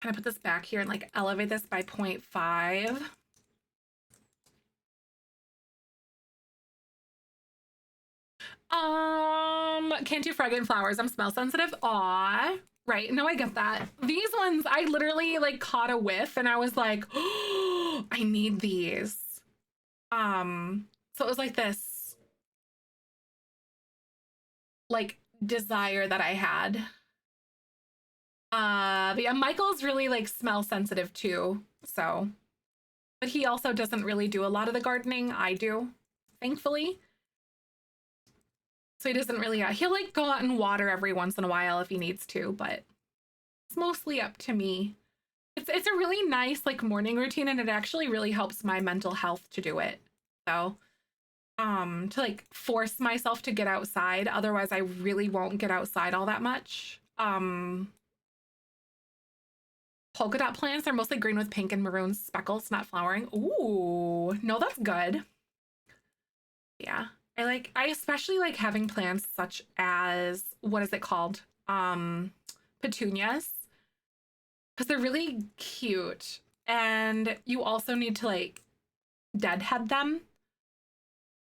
Kind of put this back here and like elevate this by 0.5. Can't do fragrant flowers. I'm smell sensitive. Aw. Right. No, I get that. These ones, I literally like caught a whiff and I was like, oh, I need these. So it was like this like desire that I had. But yeah, Michael's really like smell sensitive too. So, but he also doesn't really do a lot of the gardening. I do, thankfully. So he doesn't really, he'll like go out and water every once in a while if he needs to, but it's mostly up to me. It's a really nice like morning routine and it actually really helps my mental health to do it. So, to like force myself to get outside. Otherwise I really won't get outside all that much. Polka dot plants are mostly green with pink and maroon speckles, not flowering. Ooh, no, that's good. Yeah. I especially like having plants such as, what is it called? Petunias. Because they're really cute. And you also need to like deadhead them.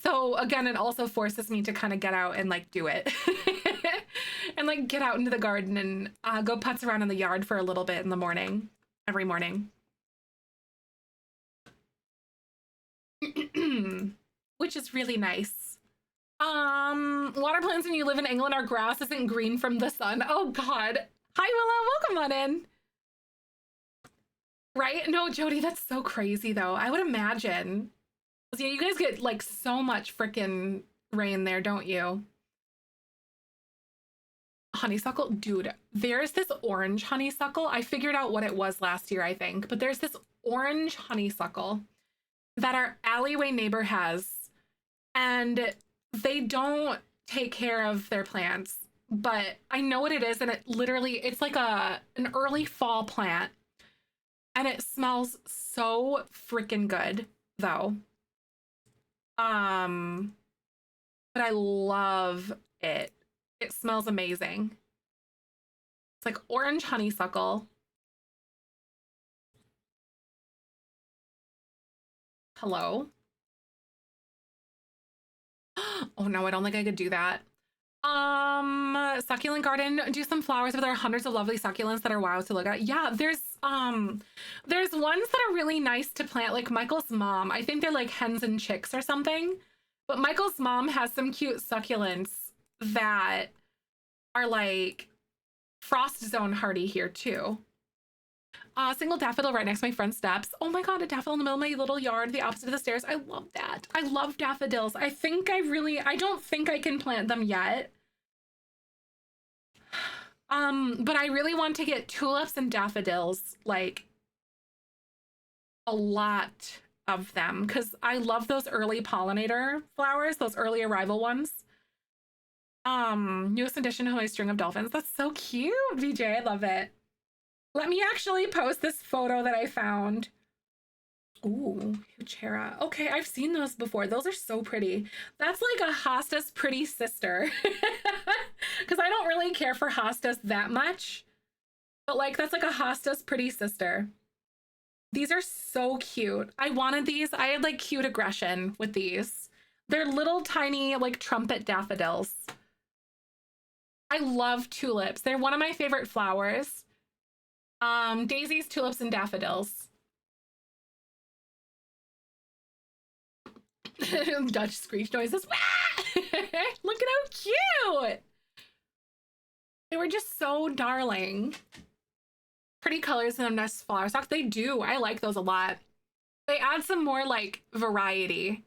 So again, it also forces me to kind of get out and like do it. And like get out into the garden and go putz around in the yard for a little bit in the morning, every morning. Which is really nice. Water plants when you live in England, our grass isn't green from the sun. Oh God. Hi Willow, welcome on in. Right? No, Jody, that's so crazy though. I would imagine. Yeah, you guys get like so much freaking rain there, don't you? Honeysuckle, dude, there's this orange honeysuckle. I figured out what it was last year, I think, but there's this orange honeysuckle that our alleyway neighbor has, and they don't take care of their plants, but I know what it is, and it literally, it's like an early fall plant, and it smells so freaking good, though. But I love it. It smells amazing. It's like orange honeysuckle. Hello? Oh no, I don't think I could do that. Succulent garden, do some flowers, but there are hundreds of lovely succulents that are wild to look at. Yeah, there's ones that are really nice to plant, like Michael's mom. I think they're like hens and chicks or something. But Michael's mom has some cute succulents that are like Frost Zone hardy here too. Single daffodil right next to my front steps. Oh my god, a daffodil in the middle of my little yard, the opposite of the stairs. I love that. I love daffodils. I don't think I can plant them yet. But I really want to get tulips and daffodils, like a lot of them, because I love those early pollinator flowers, those early arrival ones. Newest addition to my string of dolphins. That's so cute, VJ. I love it. Let me actually post this photo that I found. Ooh, Huchera. Okay, I've seen those before. Those are so pretty. That's like a hostas pretty sister. Because I don't really care for hostas that much. But like, that's like a hostas pretty sister. These are so cute. I wanted these. I had like cute aggression with these. They're little tiny like trumpet daffodils. I love tulips. They're one of my favorite flowers. Daisies, tulips, and daffodils. Dutch screech noises. Look at how cute. They were just so darling. Pretty colors in them nice flower stalks. They do. I like those a lot. They add some more like variety.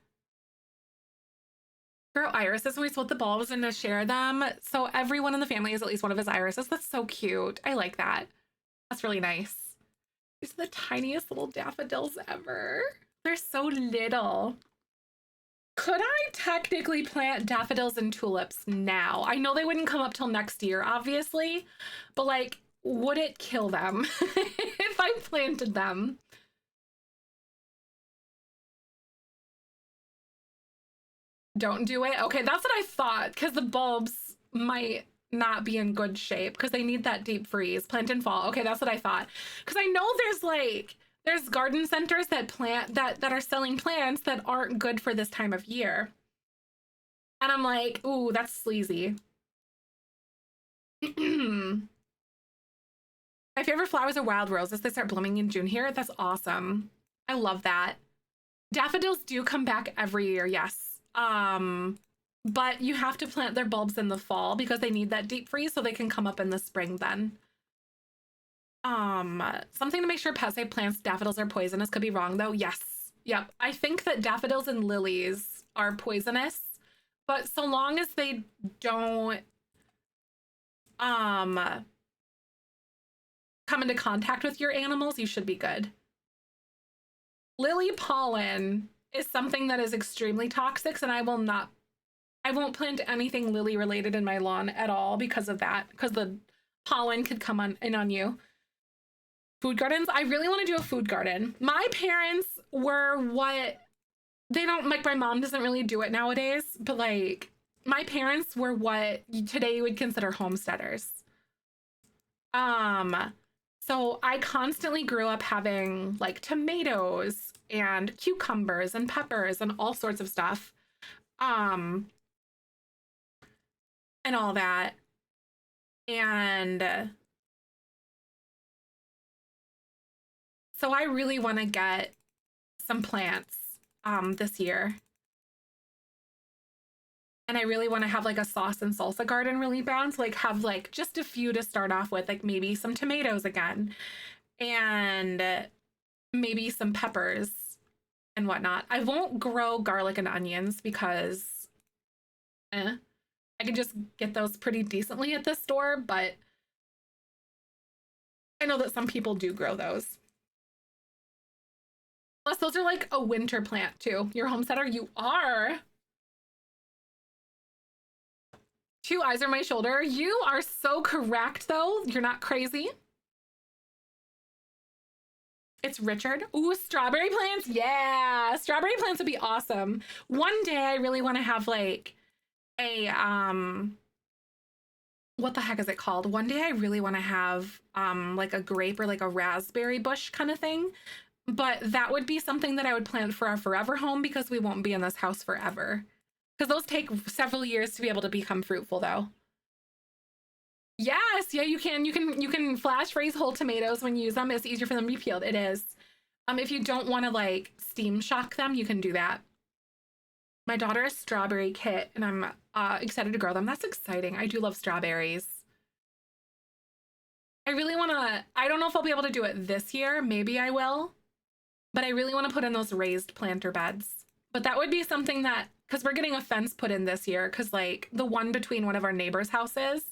Grow irises. We split the bulbs and to share them. So everyone in the family has at least one of his irises. That's so cute. I like that. That's really nice. These are the tiniest little daffodils ever. They're so little. Could I technically plant daffodils and tulips now? I know they wouldn't come up till next year, obviously, but like, would it kill them if I planted them? Don't do it. Okay, that's what I thought, because the bulbs might not be in good shape because they need that deep freeze. Plant in fall. Okay, that's what I thought. Because I know there's garden centers that are selling plants that aren't good for this time of year. And I'm like, ooh, that's sleazy. My favorite flowers are wild roses. They start blooming in June here. That's awesome. I love that. Daffodils do come back every year, yes. But you have to plant their bulbs in the fall because they need that deep freeze so they can come up in the spring then. Something to make sure pet safe plants daffodils are poisonous. Could be wrong though. Yes. Yep. I think that daffodils and lilies are poisonous, but so long as they don't come into contact with your animals, you should be good. Lily pollen is something that is extremely toxic, and I won't plant anything lily related in my lawn at all because of that, because the pollen could come in on you. Food gardens. I really want to do a food garden. My parents were they don't, like, my mom doesn't really do it nowadays, but like my parents were what today you would consider homesteaders. So I constantly grew up having like tomatoes and cucumbers and peppers and all sorts of stuff. And all that. And so I really want to get some plants this year. And I really want to have like a sauce and salsa garden really bad. So like have like just a few to start off with, like maybe some tomatoes again and maybe some peppers and whatnot. I won't grow garlic and onions because I can just get those pretty decently at the store, but I know that some people do grow those. Plus, those are like a winter plant too. You're a homesteader? You are. 2 eyes on my shoulder. You are so correct though. You're not crazy. It's Richard. Ooh, strawberry plants. Yeah, strawberry plants would be awesome. One day I really want to have like a what the heck is it called? One day I really want to have like a grape or like a raspberry bush kind of thing. But that would be something that I would plant for our forever home because we won't be in this house forever. Because those take several years to be able to become fruitful though. Yes, yeah, you can flash freeze whole tomatoes when you use them. It's easier for them to be peeled. It is. If you don't want to like steam shock them, you can do that. My daughter is strawberry kit and I'm excited to grow them. That's exciting. I do love strawberries. I really want to, I don't know if I'll be able to do it this year. Maybe I will. But I really want to put in those raised planter beds. But that would be something that, because we're getting a fence put in this year, because like the one between one of our neighbors' houses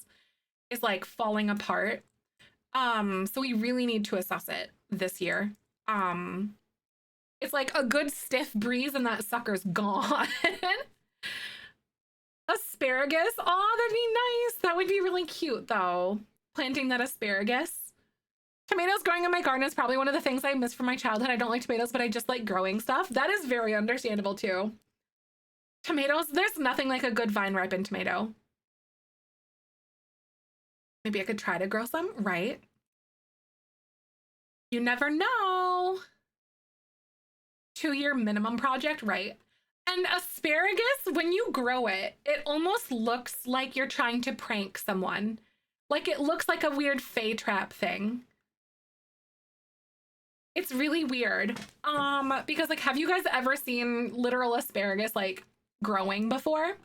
is like falling apart. So we really need to assess it this year. It's like a good stiff breeze and that sucker's gone. Asparagus. Oh, that'd be nice. That would be really cute though. Planting that asparagus. Tomatoes growing in my garden is probably one of the things I miss from my childhood. I don't like tomatoes, but I just like growing stuff. That is very understandable too. Tomatoes, there's nothing like a good vine ripened tomato. Maybe I could try to grow some, right? You never know. 2-year minimum project, right? And asparagus, when you grow it, it almost looks like you're trying to prank someone. Like it looks like a weird Fey trap thing. It's really weird. Because like, have you guys ever seen literal asparagus like growing before?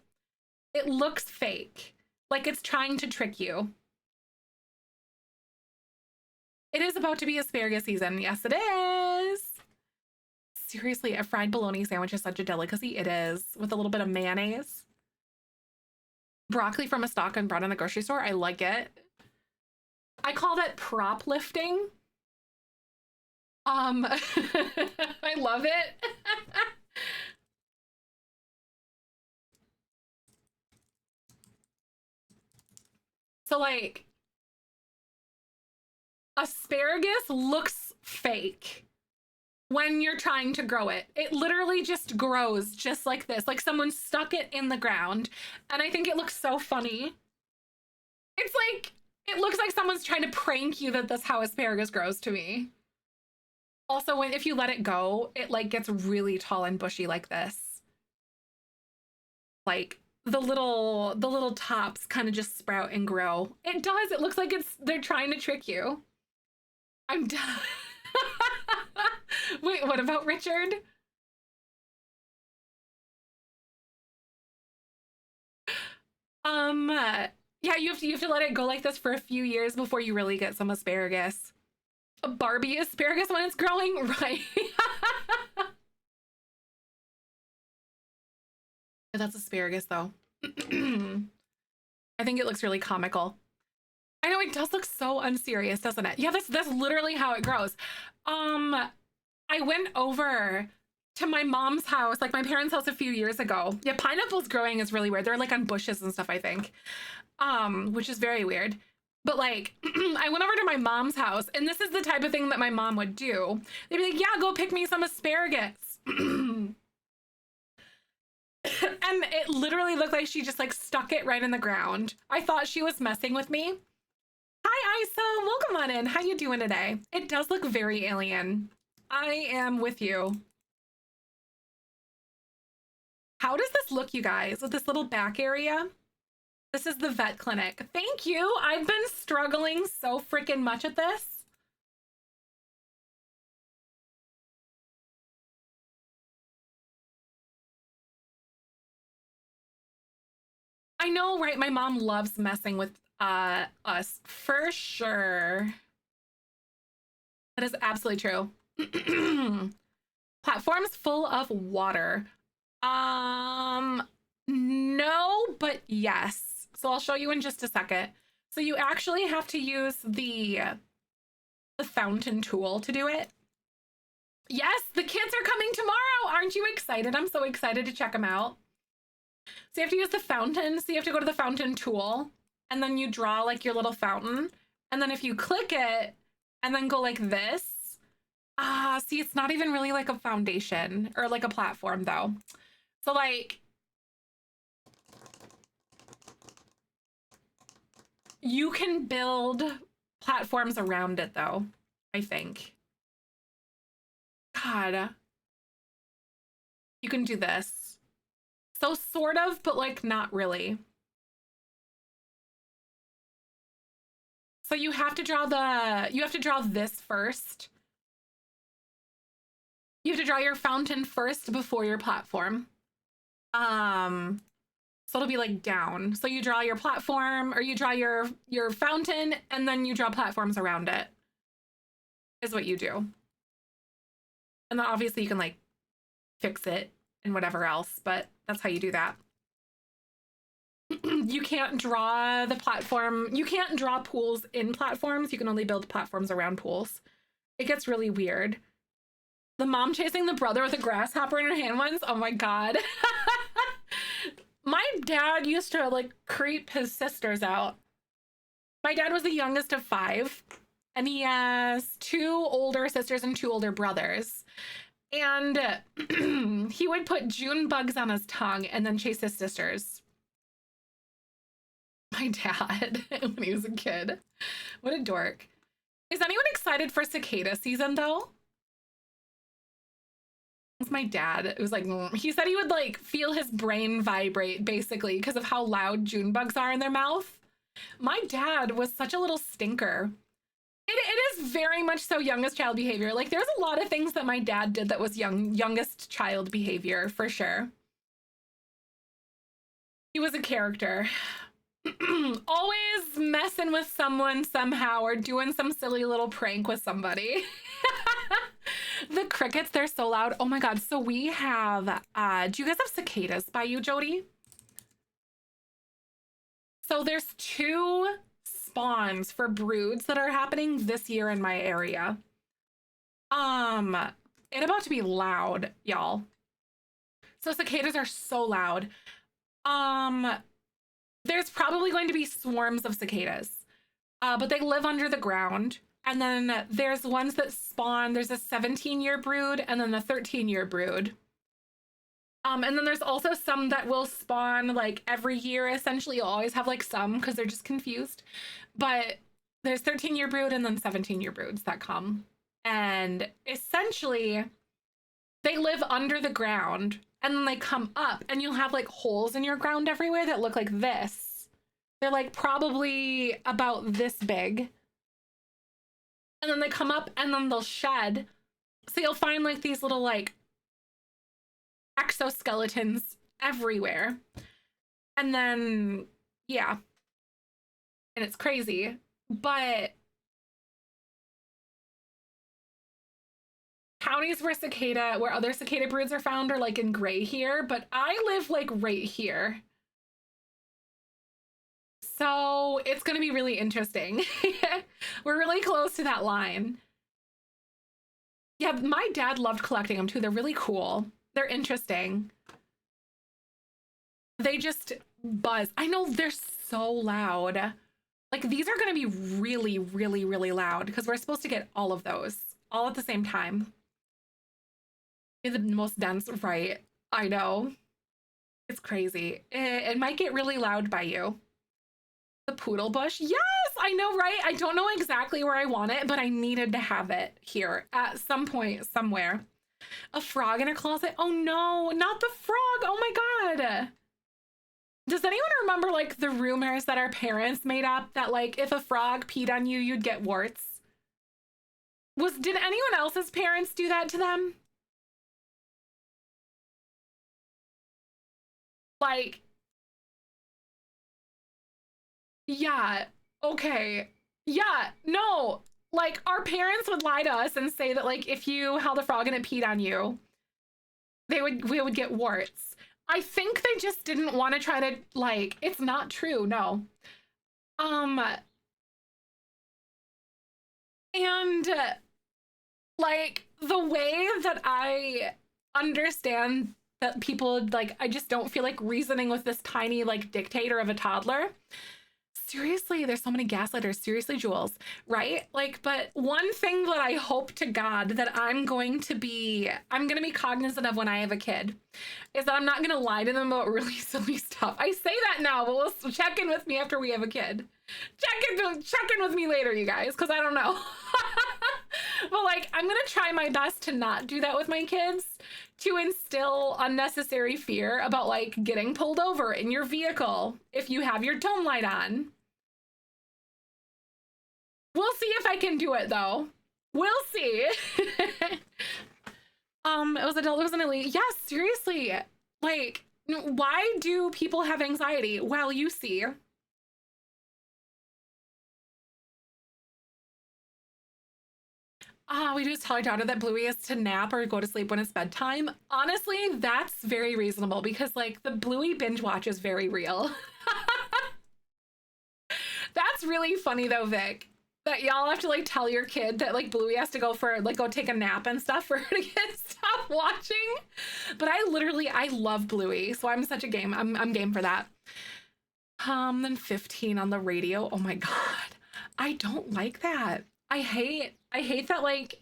It looks fake. Like it's trying to trick you. It is about to be asparagus season. Yes, it is. Seriously, a fried bologna sandwich is such a delicacy. It is, with a little bit of mayonnaise. Broccoli from a stalk and brought in the grocery store. I like it. I call that prop lifting. I love it. So like, asparagus looks fake when you're trying to grow it. It literally just grows just like this, like someone stuck it in the ground. And I think it looks so funny. It's like, it looks like someone's trying to prank you that that's how asparagus grows to me. Also, if you let it go, it like gets really tall and bushy like this. Like the little tops kind of just sprout and grow. It does. It looks like they're trying to trick you. I'm done. Wait, what about Richard? Yeah, you have to let it go like this for a few years before you really get some asparagus. A Barbie asparagus when it's growing, right? That's asparagus though. I think it looks really comical. I know it does look so unserious, doesn't it? Yeah, that's literally how it grows. I went over to my mom's house, like my parents' house a few years ago. Yeah, pineapples growing is really weird. They're like on bushes and stuff, I think. Which is very weird. But like, I went over to my mom's house and this is the type of thing that my mom would do. They'd be like, yeah, go pick me some asparagus. And it literally looked like she just like stuck it right in the ground. I thought she was messing with me. Hi, Isa. Welcome on in. How you doing today? It does look very alien. I am with you. How does this look, you guys, with this little back area? This is the vet clinic. Thank you. I've been struggling so freaking much at this. I know, right? My mom loves messing with us for sure. That is absolutely true. Platforms full of water. No, but yes. So I'll show you in just a second. So you actually have to use the fountain tool to do it. Yes, the kids are coming tomorrow. Aren't you excited? I'm so excited to check them out. So you have to use the fountain. So you have to go to the fountain tool and then you draw like your little fountain. And then if you click it and then go like this, see, it's not even really like a foundation or like a platform though. So like, you can build platforms around it though, I think. God. You can do this. So sort of, but like not really. So you have to draw this first. You have to draw your fountain first before your platform. So it'll be like down. So you draw your platform, or you draw your fountain, and then you draw platforms around it, is what you do. And then obviously you can like fix it and whatever else, but that's how you do that. You can't draw the platform. You can't draw pools in platforms. You can only build platforms around pools. It gets really weird. The mom chasing the brother with a grasshopper in her hand once. Oh my God. My dad used to like creep his sisters out. My dad was the youngest of 5, and he has 2 older sisters and 2 older brothers. And he would put June bugs on his tongue and then chase his sisters. My dad, when he was a kid. What a dork. Is anyone excited for cicada season though? It's my dad. It was like, he said he would like feel his brain vibrate basically because of how loud June bugs are in their mouth. My dad was such a little stinker. It is very much so youngest child behavior. Like there's a lot of things that my dad did that was youngest child behavior for sure. He was a character. Always messing with someone somehow or doing some silly little prank with somebody. The crickets, they're so loud. Oh my God. So we have, do you guys have cicadas by you, Jody? So there's 2 spawns for broods that are happening this year in my area. It's about to be loud, y'all. So cicadas are so loud. There's probably going to be swarms of cicadas, but they live under the ground. And then there's ones that spawn. There's a 17-year brood and then a 13-year brood. And then there's also some that will spawn like every year. Essentially, you'll always have like some because they're just confused. But there's 13-year brood and then 17-year broods that come. And essentially, they live under the ground and then they come up and you'll have like holes in your ground everywhere that look like this. They're like probably about this big. And then they come up and then they'll shed. So you'll find like these little like exoskeletons everywhere. And then, yeah. And it's crazy. But counties where other cicada broods are found are like in gray here, but I live like right here. So it's going to be really interesting. We're really close to that line. Yeah, my dad loved collecting them too. They're really cool. They're interesting. They just buzz. I know they're so loud. Like these are going to be really, really, really loud because we're supposed to get all of those all at the same time. The most dense, right? I know. It's crazy. It might get really loud by you. The poodle bush. Yes, I know, right? I don't know exactly where I want it, but I needed to have it here at some point somewhere. A frog in a closet. Oh no, not the frog. Oh my God. Does anyone remember like the rumors that our parents made up that like if a frog peed on you, you'd get warts? Did anyone else's parents do that to them? Like, yeah, okay. Yeah, no, like our parents would lie to us and say that like if you held a frog and it peed on you, we would get warts. I think they just didn't want to try to like, it's not true, no. And like the way that I understand that people like, I just don't feel like reasoning with this tiny like dictator of a toddler. Seriously, there's so many gaslighters. Seriously, Jules, right? Like, but one thing that I hope to God that I'm going to be cognizant of when I have a kid is that I'm not going to lie to them about really silly stuff. I say that now, but we'll check in with me after we have a kid. Check in with me later, you guys, because I don't know. But like, I'm going to try my best to not do that with my kids, to instill unnecessary fear about like getting pulled over in your vehicle if you have your dome light on. We'll see if I can do it though. We'll see. It was adult, it was an elite. Yeah, seriously. Like, Why do people have anxiety? Well, you see. We just tell our daughter that Bluey is to nap or go to sleep when it's bedtime. Honestly, that's very reasonable because like the Bluey binge watch is very real. That's really funny though, Vic, that y'all have to like tell your kid that like Bluey has to go for like go take a nap and stuff for her to get stop watching. But I love Bluey, so I'm such a game. I'm game for that. Then 15 on the radio. Oh my god, I don't like that. I hate that like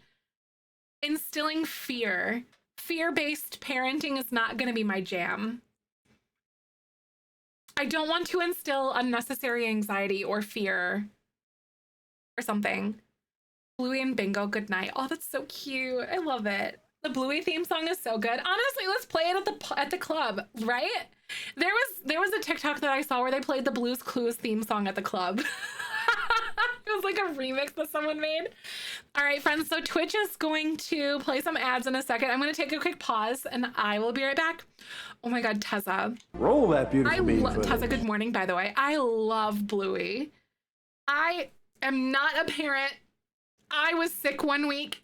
instilling fear-based parenting is not going to be my jam. I don't want to instill unnecessary anxiety or fear or something. Bluey and Bingo, good night. Oh, that's so cute. I love it. The Bluey theme song is so good. Honestly, let's play it at the club, right? There was a TikTok that I saw where they played the Blue's Clues theme song at the club. It was like a remix that someone made. All right, friends. So Twitch is going to play some ads in a second. I'm going to take a quick pause and I will be right back. Oh my God, Tessa. Roll that beautiful bean footage. Tessa, good morning, by the way. I love Bluey. I am not a parent. I was sick one week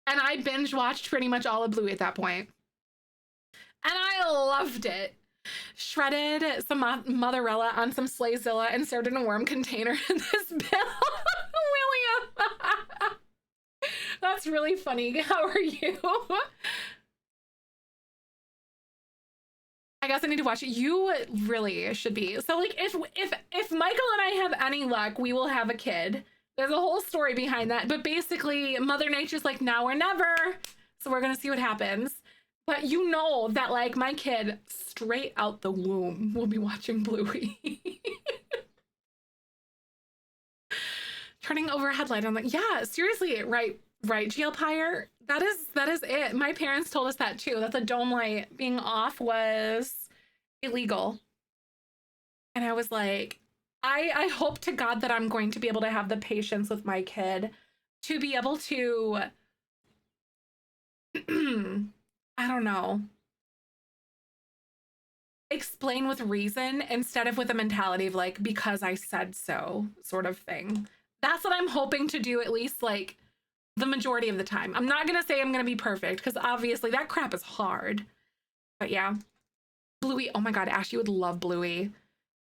and I binge watched pretty much all of Bluey at that point. And I loved it. Shredded some mozzarella on some Slayzilla and served in a worm container in this bill. William. That's really funny. How are you? I guess I need to watch it. You really should be. So like if Michael and I have any luck, we will have a kid. There's a whole story behind that. But basically Mother Nature's like now or never. So we're gonna see what happens. But you know that like my kid straight out the womb will be watching Bluey. Turning over a headlight. I'm like, yeah, seriously, right, GL Pyre. That is it. My parents told us that too, that the dome light being off was illegal. And I was like, I hope to God that I'm going to be able to have the patience with my kid to be able to I don't know, explain with reason instead of with a mentality of like, because I said so sort of thing. That's what I'm hoping to do, at least like the majority of the time. I'm not going to say I'm going to be perfect because obviously that crap is hard. But yeah, Bluey. Oh my God, Ashley would love Bluey.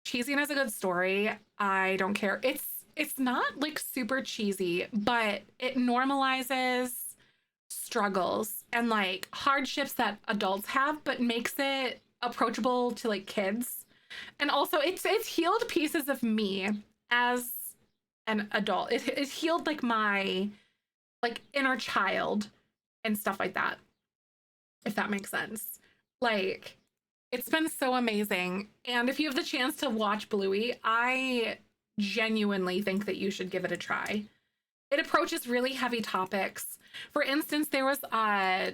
Cheesy and has a good story. I don't care. It's not like super cheesy, but it normalizes struggles and like hardships that adults have, but makes it approachable to like kids. And also it's healed pieces of me as an adult. It healed like my like inner child and stuff like that, if that makes sense. Like it's been so amazing. And if you have the chance to watch Bluey, I genuinely think that you should give it a try. It approaches really heavy topics. For instance, there was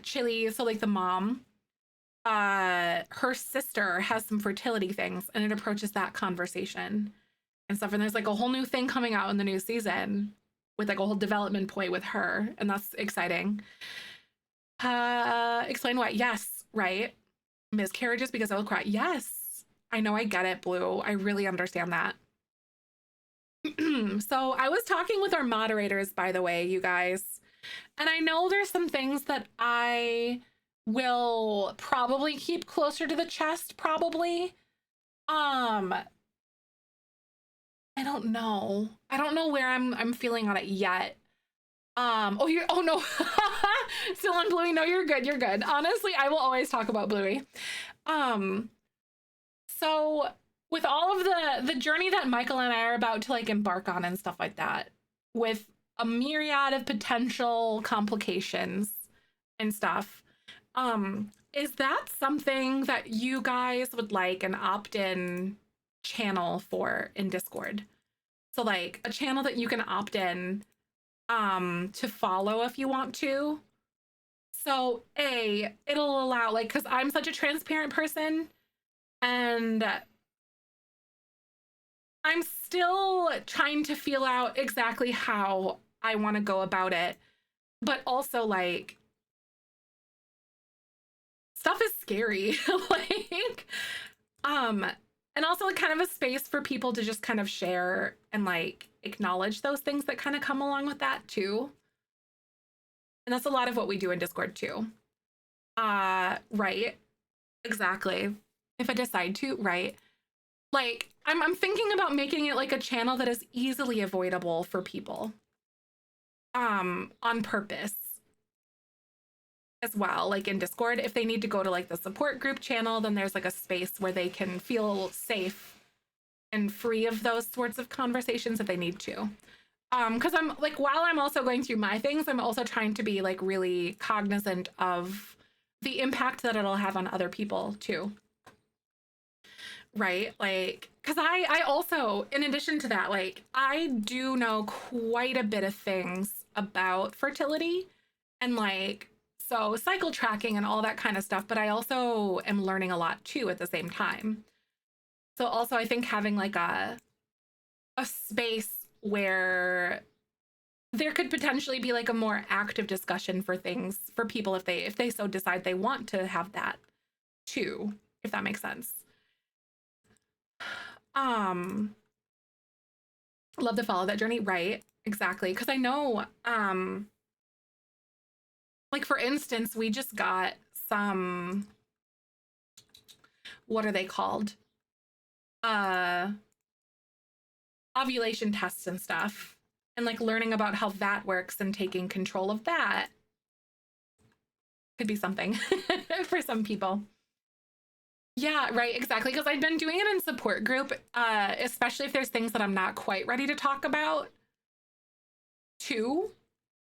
Chili, so like the mom, her sister has some fertility things and it approaches that conversation and stuff. And there's like a whole new thing coming out in the new season with like a whole development point with her. And that's exciting. Explain why. Yes, right. Miscarriages because I will cry. Yes, I know, I get it, Blue. I really understand that. So I was talking with our moderators, by the way, you guys, and I know there's some things that I will probably keep closer to the chest, probably. I don't know. I don't know where I'm feeling on it yet. Oh no. Still on Bluey. No, you're good. You're good. Honestly, I will always talk about Bluey. So with all of the journey that Michael and I are about to like embark on and stuff like that, with a myriad of potential complications and stuff, is that something that you guys would like an opt-in channel for in Discord? So like a channel that you can opt in to follow if you want to. So it'll allow, like, because I'm such a transparent person and I'm still trying to feel out exactly how I want to go about it, but also like stuff is scary. Like, and also like kind of a space for people to just kind of share and like acknowledge those things that kind of come along with that too. And that's a lot of what we do in Discord too. Right. Exactly. If I decide to, right. Like, I'm thinking about making it like a channel that is easily avoidable for people. On purpose as well. Like in Discord, if they need to go to like the support group channel, then there's like a space where they can feel safe and free of those sorts of conversations if they need to. Because I'm like, while I'm also going through my things, I'm also trying to be like really cognizant of the impact that it'll have on other people too. Right? Like, because I also, in addition to that, like, I do know quite a bit of things about fertility and like, so cycle tracking and all that kind of stuff, but I also am learning a lot too at the same time. So also I think having like a space where there could potentially be like a more active discussion for things for people if they so decide they want to have that too, if that makes sense. Love to follow that journey, right? Exactly. Because I know like for instance, we just got some, what are they called? Ovulation tests and stuff, and like learning about how that works and taking control of that could be something for some people. Yeah, right, exactly. Because I've been doing it in support group, especially if there's things that I'm not quite ready to talk about too.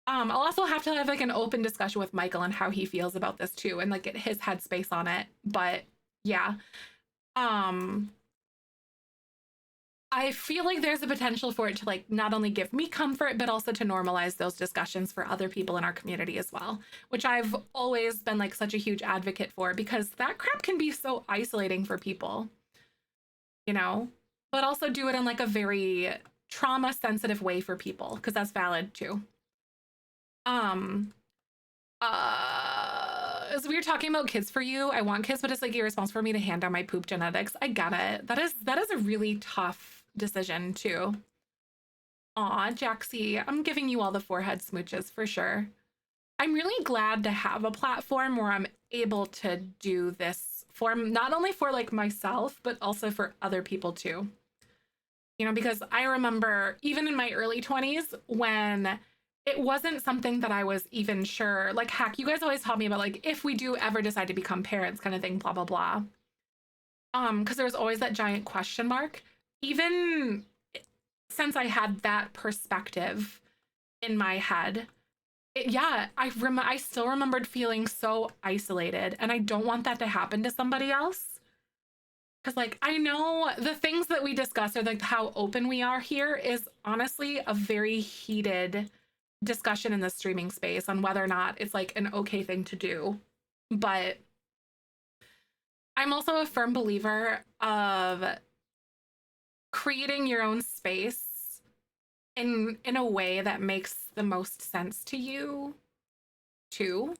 I'll also have to have like an open discussion with Michael on how he feels about this too, and like get his headspace on it. But yeah, I feel like there's a potential for it to like not only give me comfort, but also to normalize those discussions for other people in our community as well, which I've always been like such a huge advocate for, because that crap can be so isolating for people, you know, but also do it in like a very trauma sensitive way for people, because that's valid too. As we were talking about kids for you, I want kids, but it's like irresponsible for me to hand down my poop genetics. I get it. That is a really tough decision too. Aw, Jaxie, I'm giving you all the forehead smooches for sure. I'm really glad to have a platform where I'm able to do this for not only for like myself, but also for other people too. You know, because I remember even in my early 20s when it wasn't something that I was even sure, like, heck, you guys always taught me about like, if we do ever decide to become parents kind of thing, blah, blah, blah. Because there was always that giant question mark. Even since I had that perspective in my head, I still remembered feeling so isolated, and I don't want that to happen to somebody else. Because like, I know the things that we discuss, or like how open we are here, is honestly a very heated discussion in the streaming space on whether or not it's like an okay thing to do. But I'm also a firm believer of creating your own space in a way that makes the most sense to you too.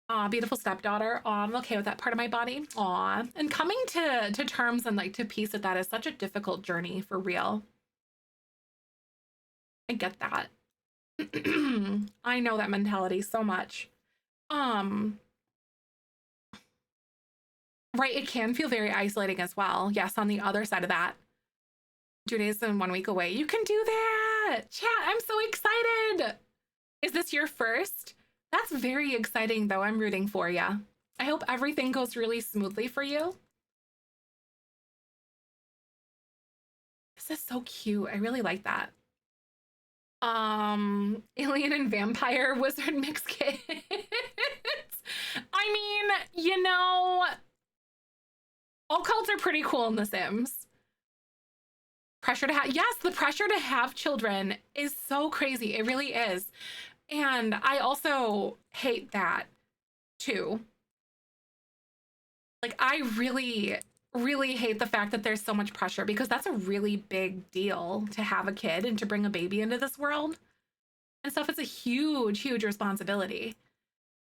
Aw, beautiful stepdaughter. Aw, I'm okay with that part of my body. Aw. And coming to terms and like to peace with that is such a difficult journey for real. I get that. I know that mentality so much. Right, it can feel very isolating as well. Yes, on the other side of that, 2 days and 1 week away, you can do that. Chat, I'm so excited. Is this your first? That's very exciting though. I'm rooting for you. I hope everything goes really smoothly for you. This is so cute. I really like that. Alien and vampire wizard mix kids. I mean, you know, all cults are pretty cool in The Sims. Pressure to have, yes, the pressure to have children is so crazy. It really is. And I also hate that too. Like, I really, really hate the fact that there's so much pressure, because that's a really big deal to have a kid and to bring a baby into this world and stuff. It's a huge, huge responsibility.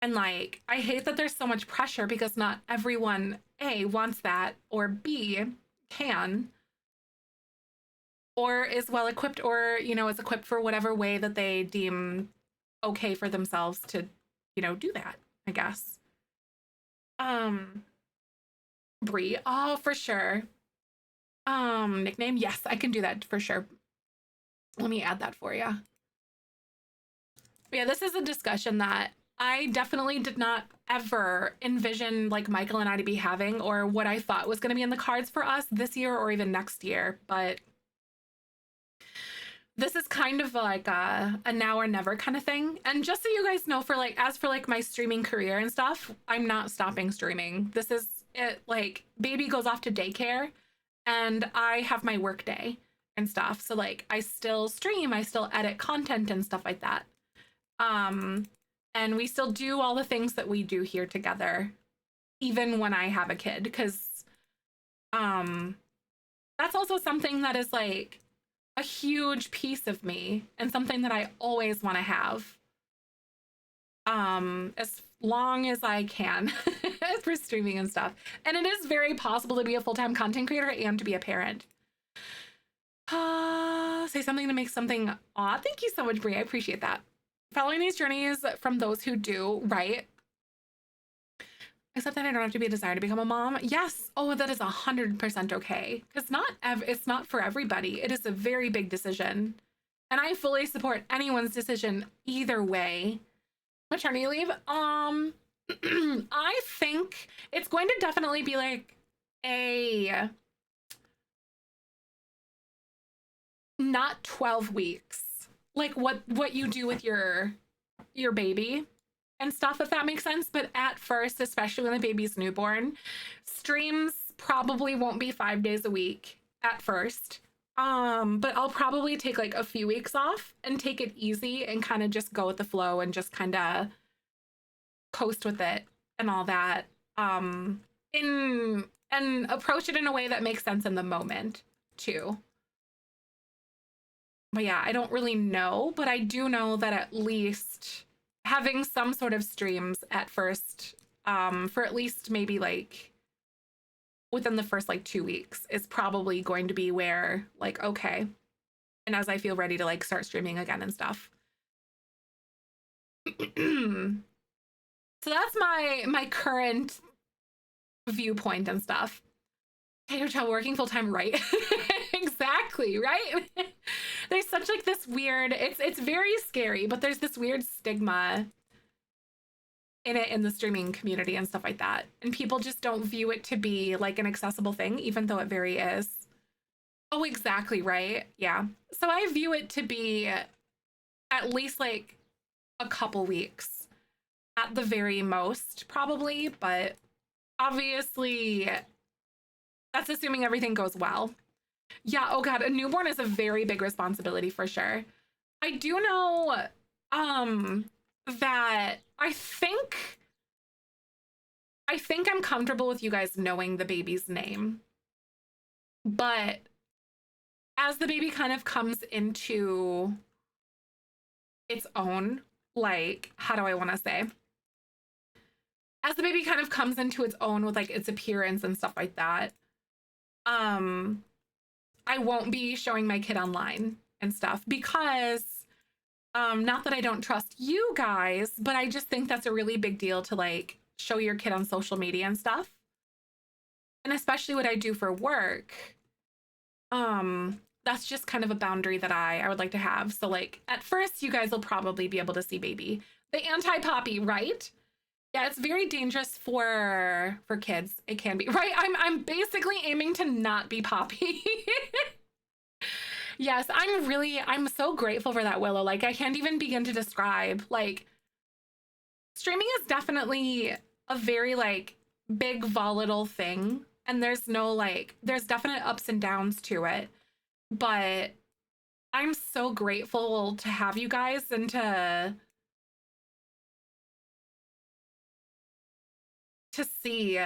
And like, I hate that there's so much pressure because not everyone, A, wants that, or B, can, or is well equipped, or, you know, is equipped for whatever way that they deem okay for themselves to, you know, do that, I guess. Brie, oh, for sure. Nickname, yes, I can do that for sure. Let me add that for you. Yeah, this is a discussion that I definitely did not ever envision like Michael and I to be having, or what I thought was going to be in the cards for us this year or even next year. But this is kind of like a now or never kind of thing. And just so you guys know, for like, as for like my streaming career and stuff, I'm not stopping streaming. This is it. Like, baby goes off to daycare and I have my work day and stuff. So like, I still stream, I still edit content and stuff like that. And we still do all the things that we do here together, even when I have a kid, because that's also something that is like a huge piece of me and something that I always want to have as long as I can for streaming and stuff. And it is very possible to be a full-time content creator and to be a parent. Say something to make something odd. Thank you so much, Brie. I appreciate that. Following these journeys from those who do, right? Except that I don't have to be a desire to become a mom. Yes. Oh, that is 100% okay. Because it's not for everybody. It is a very big decision. And I fully support anyone's decision either way. Maternity leave. I think it's going to definitely be like a not 12 weeks. Like what you do with your baby and stuff, if that makes sense. But at first, especially when the baby's newborn, streams probably won't be 5 days a week at first. But I'll probably take like a few weeks off and take it easy and kind of just go with the flow and just kind of coast with it and all that. And approach it in a way that makes sense in the moment too. But yeah, I don't really know, but I do know that at least having some sort of streams at first, for at least maybe like within the first like 2 weeks is probably going to be where like, okay. And as I feel ready to like start streaming again and stuff. So that's my current viewpoint and stuff. Tater Tell working full time, right? Exactly, right? There's such like this weird, it's very scary, but there's this weird stigma in it in the streaming community and stuff like that. And people just don't view it to be like an accessible thing, even though it very is. Oh, exactly, right? Yeah. So I view it to be at least like a couple weeks at the very most, probably, but obviously that's assuming everything goes well. Yeah, oh God, a newborn is a very big responsibility for sure. I do know that I think I'm comfortable with you guys knowing the baby's name. But as the baby kind of comes into its own, like, how do I want to say? As the baby kind of comes into its own with like its appearance and stuff like that, I won't be showing my kid online and stuff because not that I don't trust you guys, but I just think that's a really big deal to like show your kid on social media and stuff. And especially what I do for work, that's just kind of a boundary that I would like to have. So like at first you guys will probably be able to see baby. The anti-poppy, right? Yeah, it's very dangerous for kids. It can be, right? I'm basically aiming to not be Poppy. Yes, I'm so grateful for that, Willow. Like, I can't even begin to describe. Like, streaming is definitely a very, like, big, volatile thing. And there's definite ups and downs to it. But I'm so grateful to have you guys and to see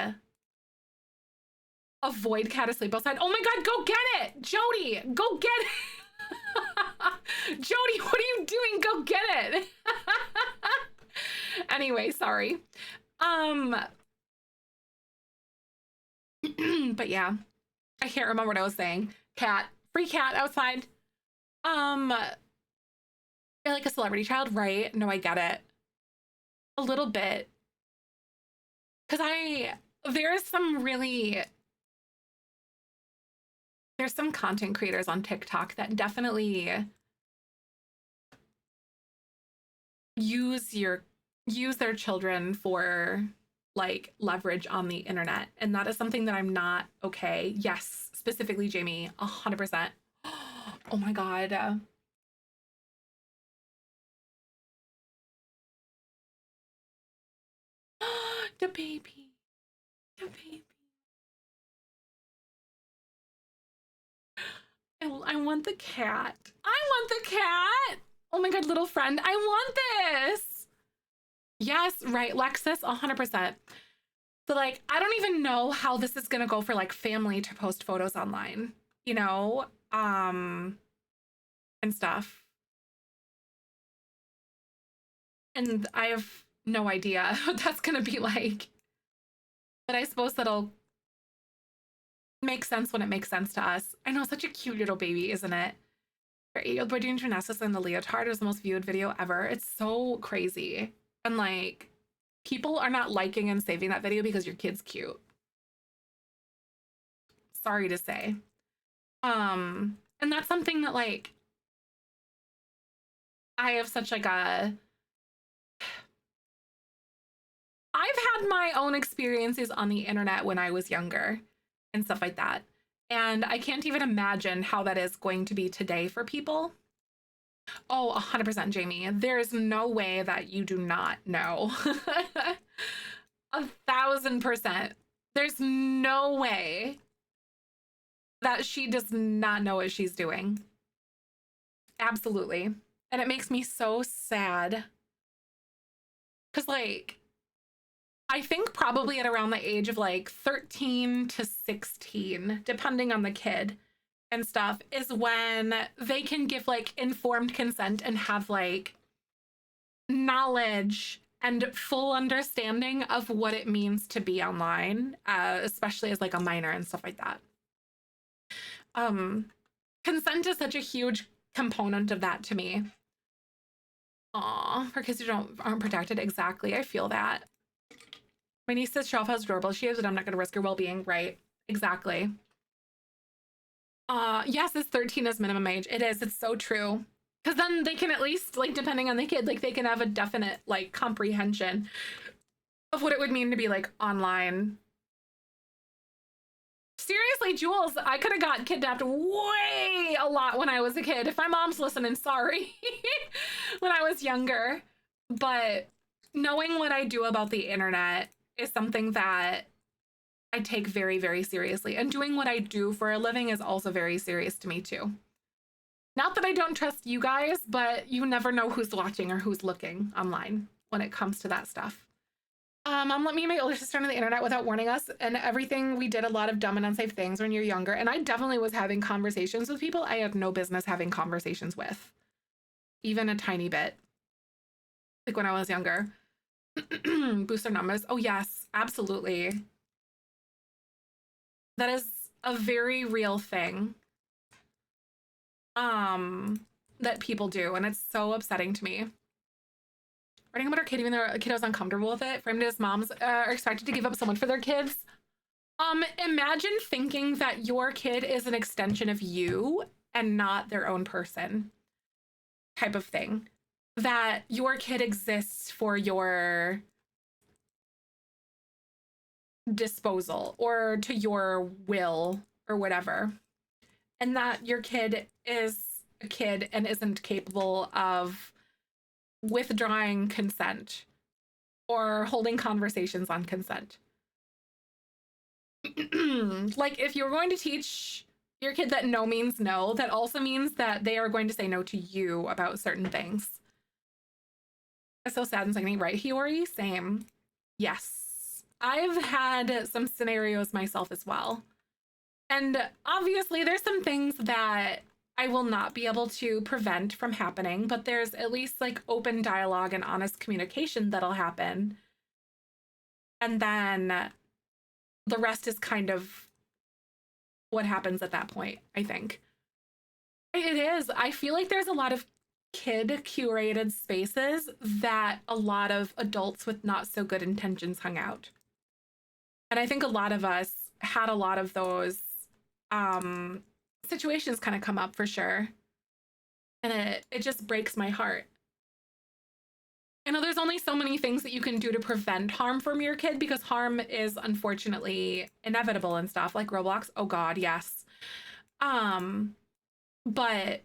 avoid cat asleep outside. Oh my God, go get it. Jody, go get it. Jody, what are you doing? Go get it. Anyway, sorry. But yeah, I can't remember what I was saying. Cat, free cat outside. You're like a celebrity child, right? No, I get it. A little bit. Cause there's some content creators on TikTok that definitely use their children for like leverage on the internet, and that is something that I'm not okay. Yes, specifically Jamie, 100%. Oh my god. The baby. The baby. I want the cat. I want the cat. Oh my god, little friend. I want this. Yes, right, Lexus, 100%. So like, I don't even know how this is gonna go for like family to post photos online, you know, and stuff. And I have no idea what that's gonna be like. But I suppose that'll make sense when it makes sense to us. I know, such a cute little baby, isn't it? Your 8-year-old boy doing gymnastics in the leotard is the most viewed video ever. It's so crazy. And like, people are not liking and saving that video because your kid's cute. Sorry to say. And that's something that like, I have such like a... I've had my own experiences on the internet when I was younger and stuff like that. And I can't even imagine how that is going to be today for people. Oh, 100%, Jamie. There's no way that you do not know. 1,000%. There's no way that she does not know what she's doing. Absolutely. And it makes me so sad. Because, like, I think probably at around the age of like 13 to 16, depending on the kid and stuff, is when they can give like informed consent and have like knowledge and full understanding of what it means to be online, especially as like a minor and stuff like that. Consent is such a huge component of that to me. Aw, for kids who aren't protected. Exactly. I feel that. My niece says show off how adorable she is, but I'm not going to risk her well-being. Right. Exactly. Yes, it's 13 as minimum age. It is. It's so true. Because then they can at least, like, depending on the kid, like, they can have a definite, like, comprehension of what it would mean to be, like, online. Seriously, Jules, I could have got kidnapped way a lot when I was a kid. If my mom's listening, sorry. When I was younger. But knowing what I do about the internet is something that I take very, very seriously. And doing what I do for a living is also very serious to me too. Not that I don't trust you guys, but you never know who's watching or who's looking online when it comes to that stuff. Mom let me and my older sister on the internet without warning us, and everything we did a lot of dumb and unsafe things when you're younger. And I definitely was having conversations with people I had no business having conversations with. Even a tiny bit. Like when I was younger. Boost their numbers. Oh yes, absolutely. That is a very real thing. That people do, and it's so upsetting to me. Writing about our kid even though a kid was uncomfortable with it. Framed as moms are expected to give up someone for their kids. Imagine thinking that your kid is an extension of you and not their own person. Type of thing. That your kid exists for your disposal or to your will or whatever. And that your kid is a kid and isn't capable of withdrawing consent or holding conversations on consent. Like, if you're going to teach your kid that no means no, that also means that they are going to say no to you about certain things. It's so sad and sickening, right, Hiyori? Same. Yes. I've had some scenarios myself as well. And obviously there's some things that I will not be able to prevent from happening, but there's at least like open dialogue and honest communication that'll happen. And then the rest is kind of what happens at that point, I think. It is. I feel like there's a lot of kid curated spaces that a lot of adults with not so good intentions hung out. And I think a lot of us had a lot of those situations kind of come up for sure. And it just breaks my heart. I know there's only so many things that you can do to prevent harm from your kid, because harm is unfortunately inevitable and stuff, like Roblox. Oh God, yes. But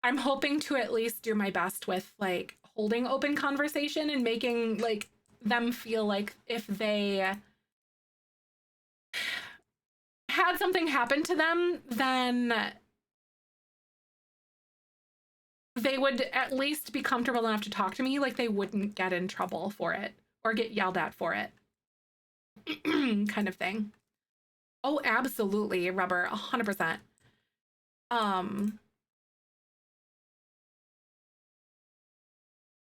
I'm hoping to at least do my best with like holding open conversation and making like them feel like if they had something happen to them, then they would at least be comfortable enough to talk to me, like they wouldn't get in trouble for it or get yelled at for it. Kind of thing. Oh, absolutely, Rubber, 100%.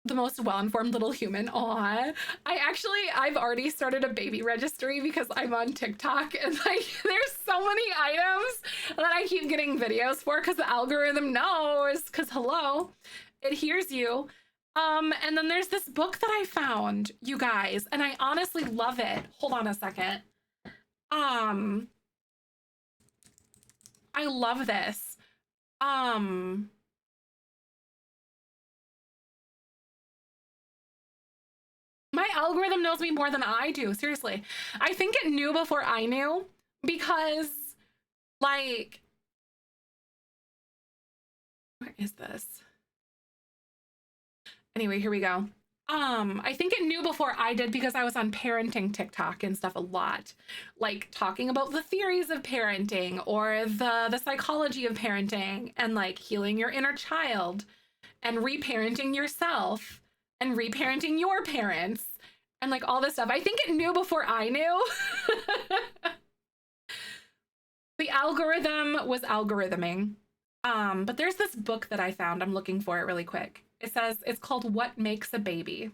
The most well-informed little human. Aw. I've already started a baby registry because I'm on TikTok, and like there's so many items that I keep getting videos for because the algorithm knows, because hello, it hears you. And then there's this book that I found, you guys, and I honestly love it. Hold on a second. I love this. My algorithm knows me more than I do, seriously. I think it knew before I knew, because, like, where is this? Anyway, here we go. I think it knew before I did because I was on parenting TikTok and stuff a lot, like talking about the theories of parenting or the psychology of parenting and like healing your inner child and reparenting yourself and reparenting your parents and like all this stuff. I think it knew before I knew. The algorithm was algorithming. But there's this book that I found. I'm looking for it really quick. It says, it's called What Makes a Baby.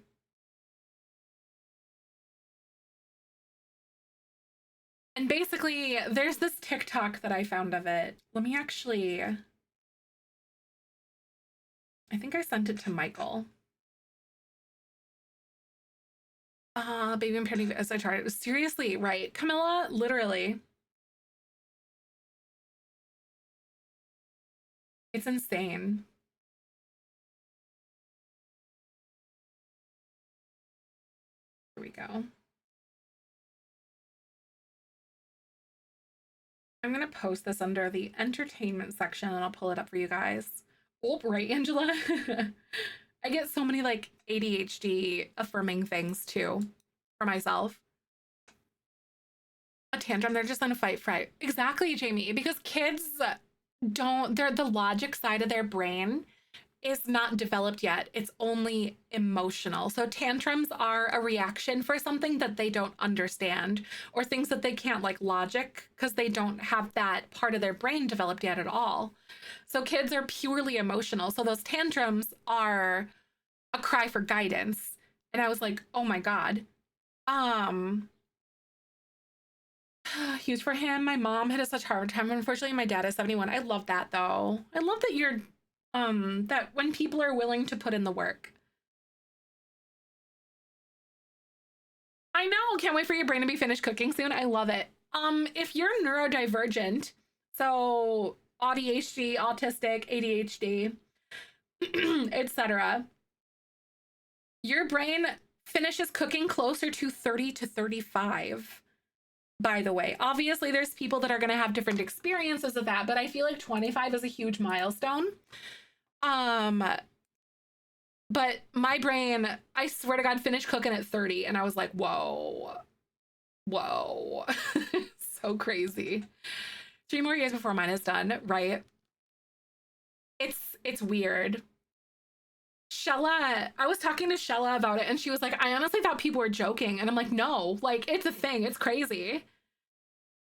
And basically, there's this TikTok that I found of it. Let me actually, I think I sent it to Michael. Baby and parenting as I tried it. Seriously, right, Camilla? Literally. It's insane. Here we go. I'm gonna post this under the entertainment section and I'll pull it up for you guys. Oh, right, Angela? I get so many like ADHD affirming things too for myself. A tantrum, they're just on a fight. Exactly, Jamie, because kids the logic side of their brain is not developed yet. It's only emotional. So tantrums are a reaction for something that they don't understand or things that they can't like logic because they don't have that part of their brain developed yet at all. So kids are purely emotional. So those tantrums are a cry for guidance. And I was like, oh my God. Huge for him. My mom had such a hard time. Unfortunately, my dad is 71. I love that though. I love that you're that when people are willing to put in the work. I know, can't wait for your brain to be finished cooking soon. I love it. If you're neurodivergent, so ADHD, autistic, ADHD, etc., your brain finishes cooking closer to 30 to 35. By the way, obviously there's people that are going to have different experiences of that, but I feel like 25 is a huge milestone. But my brain, I swear to God, finished cooking at 30 and I was like, whoa, so crazy. 3 more years before mine is done, right? It's weird. Shella, I was talking to Shella about it and she was like, I honestly thought people were joking. And I'm like, no, like it's a thing. It's crazy.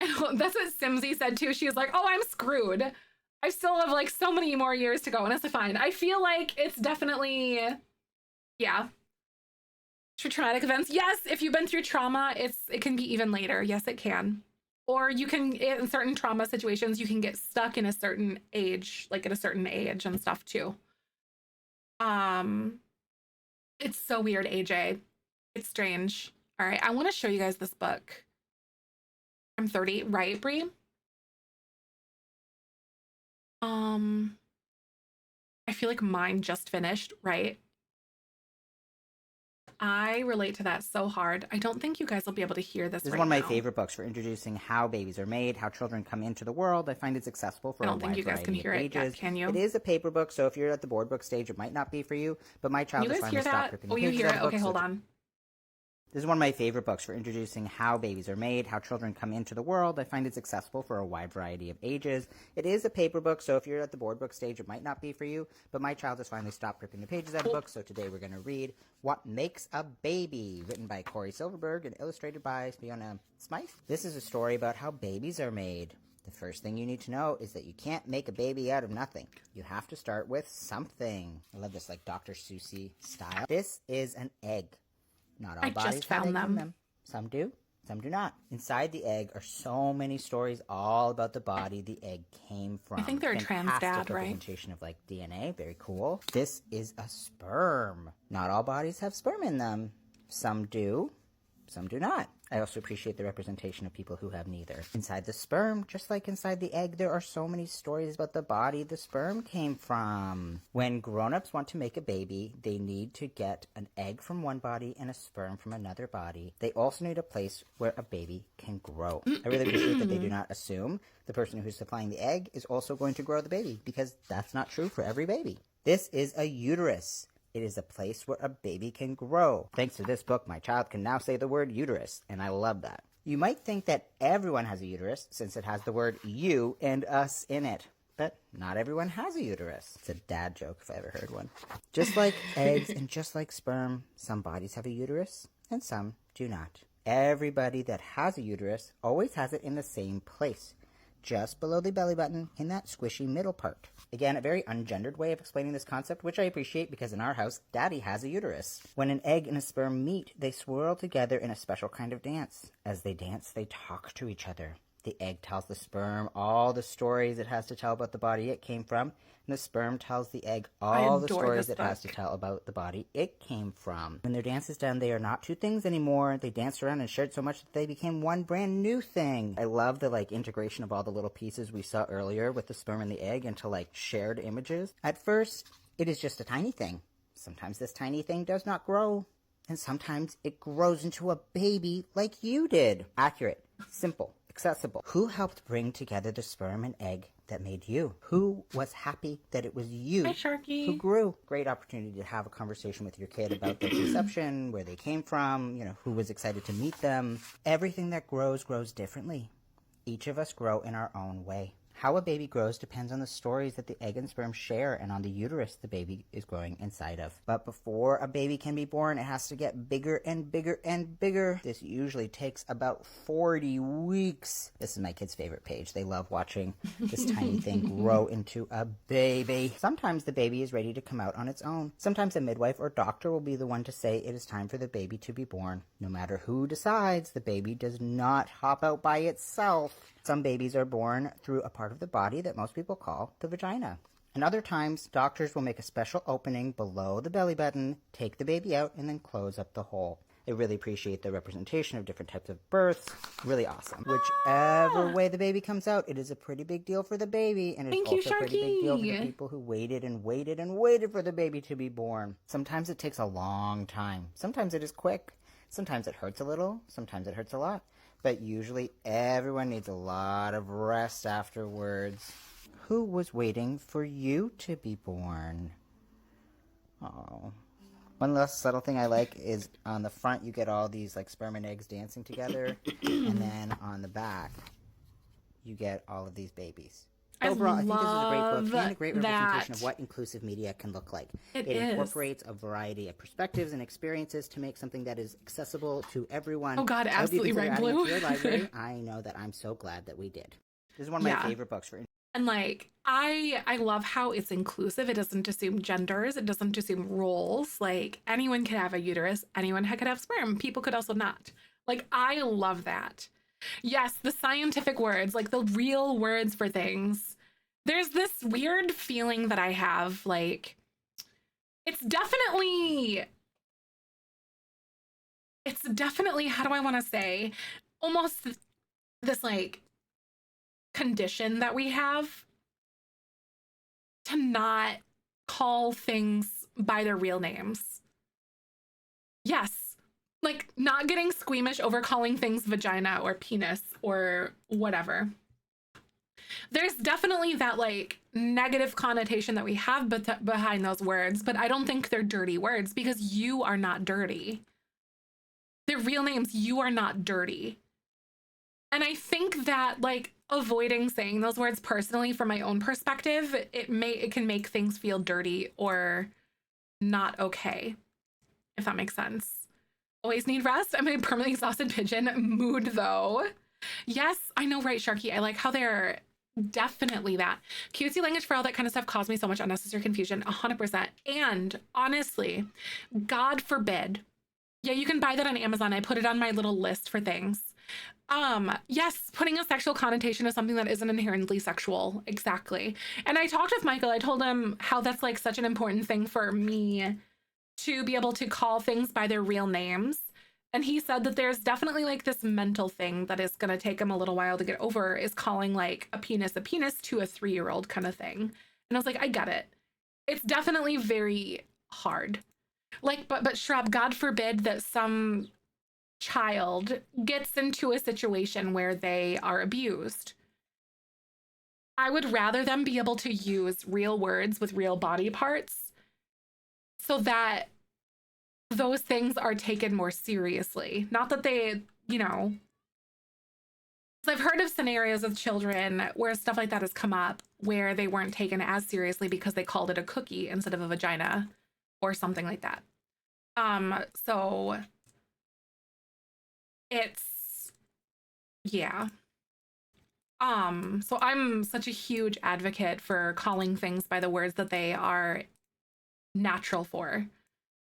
And that's what Simsy said too. She was like, oh, I'm screwed. I still have like so many more years to go, and it's fine. I feel like it's definitely, yeah. For traumatic events, yes, if you've been through trauma, it can be even later. Yes, it can. Or you can, in certain trauma situations, you can get stuck in a certain age, like at a certain age and stuff too. It's so weird, AJ. It's strange. All right, I want to show you guys this book. I'm 30, right, Brie? I feel like mine just finished, right? I relate to that so hard. I don't think you guys will be able to hear this. This is right one of my now. favorite books for introducing how babies are made, how children come into the world. I find it's accessible for I a don't think wide you guys can variety hear of it yet, ages. can you? It is a paper book, so if you're at the board book stage, it might not be for you. But my child You has guys finally hear stopped that? ripping the Oh, you pages hear out it? of the Okay, book, hold so on. This is one of my favorite books for introducing how babies are made, how children come into the world. I find it's accessible for a wide variety of ages. It is a paper book, so if you're at the board book stage, it might not be for you. But my child has finally stopped ripping the pages out of the book, so today we're going to read What Makes a Baby, written by Corey Silverberg and illustrated by Fiona Smythe. This is a story about how babies are made. The first thing you need to know is that you can't make a baby out of nothing. You have to start with something. I love this, like Dr. Seuss style. This is an egg. Not all I bodies just have found eggs in them. them. Some do, some do not. Inside the egg are so many stories all about the body the egg came from. I think they're a trans Fantastic dad, right? representation of like DNA. Very cool. This is a sperm. Not all bodies have sperm in them. Some do, some do not. I also appreciate the representation of people who have neither. Inside the sperm, just like inside the egg, there are so many stories about the body the sperm came from. When grown-ups want to make a baby, they need to get an egg from one body and a sperm from another body. They also need a place where a baby can grow. I really appreciate that they do not assume the person who's supplying the egg is also going to grow the baby, because that's not true for every baby. This is a uterus. It is a place where a baby can grow. Thanks to this book, my child can now say the word uterus, and I love that. You might think that everyone has a uterus, since it has the word you and us in it. But not everyone has a uterus. It's a dad joke if I ever heard one. Just like eggs and just like sperm, some bodies have a uterus, and some do not. Everybody that has a uterus always has it in the same place, just below the belly button in that squishy middle part. Again, a very ungendered way of explaining this concept, which I appreciate because in our house, Daddy has a uterus. When an egg and a sperm meet, they swirl together in a special kind of dance. As they dance, they talk to each other. The egg tells the sperm all the stories it has to tell about the body it came from, and the sperm tells the egg all the stories it has to tell about the body it came from. When their dance is done, they are not two things anymore. They danced around and shared so much that they became one brand new thing. I love the integration of all the little pieces we saw earlier with the sperm and the egg into shared images. At first, it is just a tiny thing. Sometimes this tiny thing does not grow, and sometimes it grows into a baby like you did. Accurate, simple, accessible. Who helped bring together the sperm and egg that made you? Who was happy that it was you who grew? Great opportunity to have a conversation with your kid about their conception, where they came from, who was excited to meet them. Everything that grows differently. Each of us grow in our own way. How a baby grows depends on the stories that the egg and sperm share and on the uterus the baby is growing inside of. But before a baby can be born, it has to get bigger and bigger and bigger. This usually takes about 40 weeks. This is my kid's favorite page. They love watching this tiny thing grow into a baby. Sometimes the baby is ready to come out on its own. Sometimes a midwife or doctor will be the one to say it is time for the baby to be born. No matter who decides, the baby does not hop out by itself. Some babies are born through a part of the body that most people call the vagina. And other times, doctors will make a special opening below the belly button, take the baby out, and then close up the hole. I really appreciate the representation of different types of births. Really awesome. Whichever way the baby comes out, it is a pretty big deal for the baby, and it's also a pretty big deal for the people who waited and waited and waited for the baby to be born. Sometimes it takes a long time. Sometimes it is quick. Sometimes it hurts a little. Sometimes it hurts a lot. But usually everyone needs a lot of rest afterwards. Who was waiting for you to be born? Oh. One last subtle thing I like is on the front you get all these sperm and eggs dancing together, and then on the back you get all of these babies. Overall, I think this is a great book and a great representation of what inclusive media can look like. It incorporates a variety of perspectives and experiences to make something that is accessible to everyone. Oh God, absolutely right, Blue. Your library. I know that I'm so glad that we did. This is one of my favorite books for And like I love how it's inclusive. It doesn't assume genders, it doesn't assume roles. Like anyone could have a uterus, anyone could have sperm. People could also not. Like I love that. Yes, the scientific words, like the real words for things. There's this weird feeling that I have, like it's definitely, how do I want to say, almost this like condition that we have to not call things by their real names. Yes, like not getting squeamish over calling things vagina or penis or whatever. There's definitely that like negative connotation that we have behind those words, but I don't think they're dirty words because you are not dirty. They're real names. You are not dirty. And I think that like avoiding saying those words personally from my own perspective, it can make things feel dirty or not okay, if that makes sense. Always need rest. I'm a permanently exhausted pigeon. Mood though. Yes, I know, right, Sharky? I like how they're definitely that. Cutesy language for all that kind of stuff caused me so much unnecessary confusion, 100%. And honestly, God forbid. Yeah, you can buy that on Amazon. I put it on my little list for things. Yes, putting a sexual connotation is something that isn't inherently sexual. Exactly. And I talked with Michael. I told him how that's like such an important thing for me to be able to call things by their real names. And he said that there's definitely like this mental thing that is going to take him a little while to get over, is calling like a penis to a 3-year-old kind of thing. And I was like, I get it. It's definitely very hard. Like, but Shrub, God forbid that some child gets into a situation where they are abused. I would rather them be able to use real words with real body parts so that those things are taken more seriously. Not that they, you know, I've heard of scenarios of children where stuff like that has come up where they weren't taken as seriously because they called it a cookie instead of a vagina or something like that. So it's, yeah. So I'm such a huge advocate for calling things by the words that they are natural for.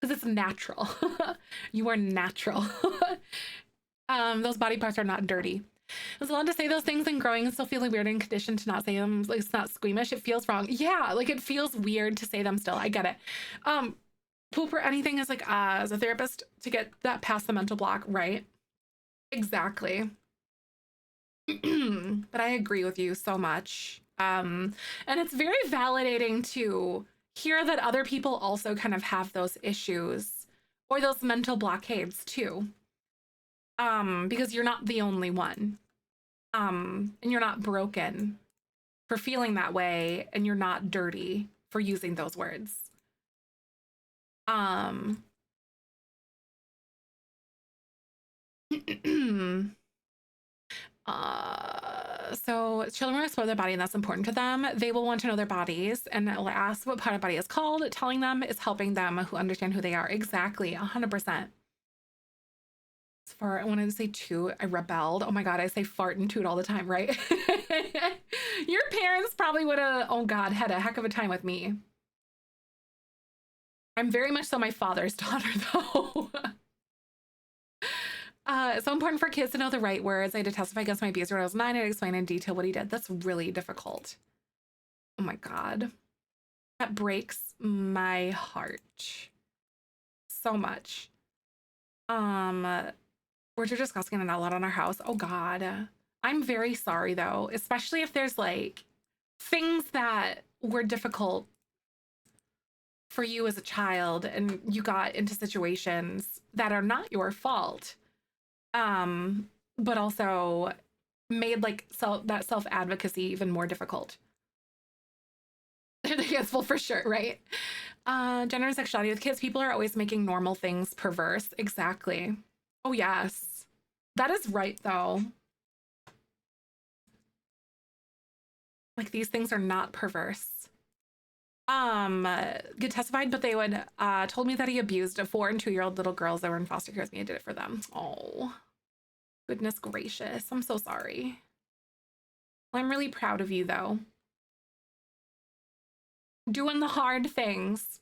Because it's natural. You are natural. Those body parts are not dirty. It's allowed to say those things and growing and still feeling weird and conditioned to not say them. Like, it's not squeamish. It feels wrong. Yeah, like it feels weird to say them still. I get it. Poop or anything is like, as a therapist, to get that past the mental block, right? Exactly. But I agree with you so much. And it's very validating to hear that other people also kind of have those issues or those mental blockades too. Because you're not the only one. And you're not broken for feeling that way, and you're not dirty for using those words. So children will explore their body, and that's important to them. They will want to know their bodies and will ask what part of body is called. Telling them is helping them who understand who they are. Exactly, 100%. As far, I wanted to say toot, I rebelled. Oh my God, I say fart and toot all the time, right? Your parents probably would have, oh God, had a heck of a time with me. I'm very much so my father's daughter, though. It's so important for kids to know the right words. I had to testify against my abuser when I was 9 and explain in detail what he did. That's really difficult. Oh my God. That breaks my heart so much. We're just discussing it out loud on our house. Oh God. I'm very sorry though, especially if there's like things that were difficult for you as a child and you got into situations that are not your fault. But also made like that self-advocacy even more difficult. Yes, well, for sure, right? Gender and sexuality with kids, people are always making normal things perverse. Exactly. Oh yes, that is right though. Like these things are not perverse. Get testified, but they would told me that he abused a 4 and 2-year-old little girls that were in foster care with me and did it for them. Oh, goodness gracious. I'm so sorry. Well, I'm really proud of you though. doing the hard things.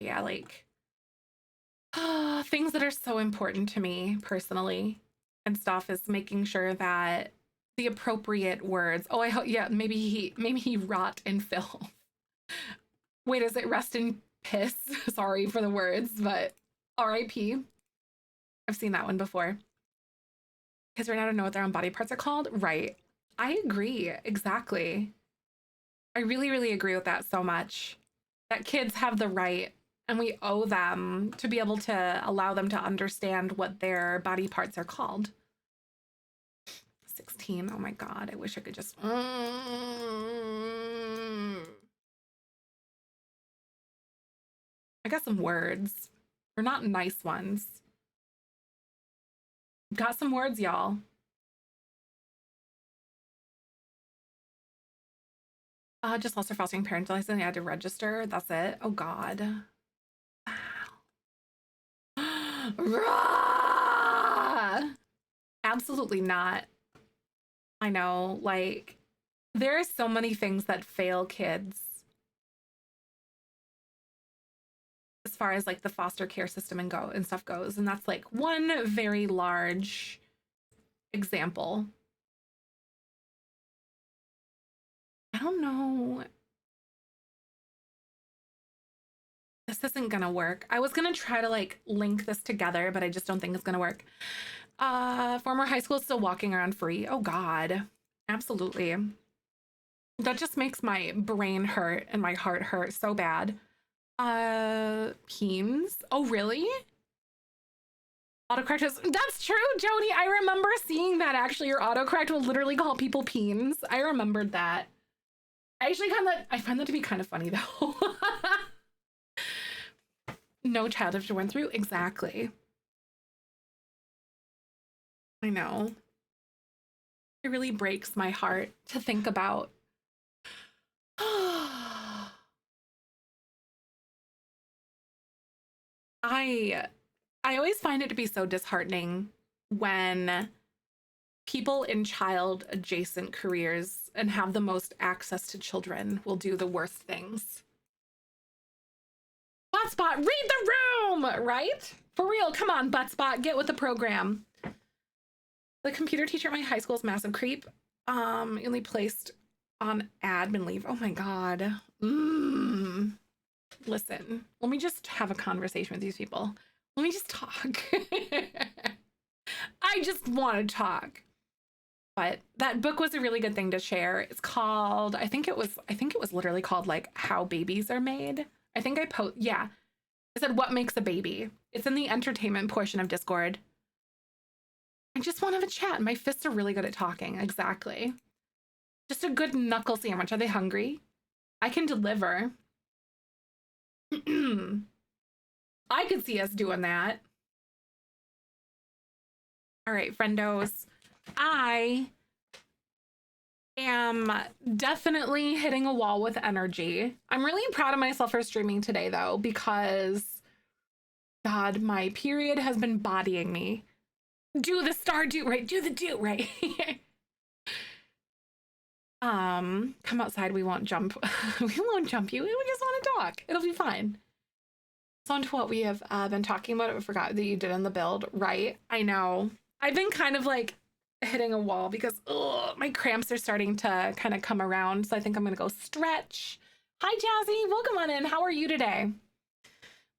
Yeah, like things that are so important to me personally and stuff is making sure that the appropriate words. Oh, I hope, yeah, maybe he rot in filth. Wait, is it rest in piss? Sorry for the words, but R.I.P. I've seen that one before. Because right now I don't know what their own body parts are called. Right. I agree. Exactly. I really, really agree with that so much. That kids have the right, and we owe them to be able to allow them to understand what their body parts are called. 16. Oh my God. I wish I could just. I got some words. They're not nice ones. Got some words, y'all. Just lost their fostering parent license. I had to register. That's it. Oh God. Wow. Absolutely not. I know, like, there are so many things that fail kids as far as like the foster care system and stuff goes, and that's like one very large example. I don't know. This isn't gonna work. I was gonna try to like link this together, but I just don't think it's gonna work. Former high school still walking around free. Oh God, absolutely. That just makes my brain hurt and my heart hurt so bad. Peens. Oh really? Autocorrect is, that's true, Jody. I remember seeing that actually. Your autocorrect will literally call people peens. I remembered that. I find that to be kind of funny though. No child ever went through. Exactly. I know. It really breaks my heart to think about. I always find it to be so disheartening when people in child adjacent careers and have the most access to children will do the worst things. Buttspot, read the room, right? For real, come on, Buttspot, get with the program. The computer teacher at my high school is massive creep. Only placed on admin leave. Oh my God. Listen, let me just have a conversation with these people. Let me just talk. I just want to talk. But that book was a really good thing to share. It's called, I think it was literally called like How Babies Are Made. I think yeah. I said, what makes a baby? It's in the entertainment portion of Discord. I just want to have a chat. My fists are really good at talking. Exactly. Just a good knuckle sandwich. Are they hungry? I can deliver. I could see us doing that. All right, friendos. I am definitely hitting a wall with energy. I'm really proud of myself for streaming today, though, because, God, my period has been bodying me. Do the star do right. Do the do right. Come outside. We won't jump. We won't jump you. We just want to talk. It'll be fine. So on to what we have been talking about. I forgot that you did in the build, right? I know. I've been kind of like hitting a wall because my cramps are starting to kind of come around. So I think I'm going to go stretch. Hi, Jazzy. Welcome on in. How are you today?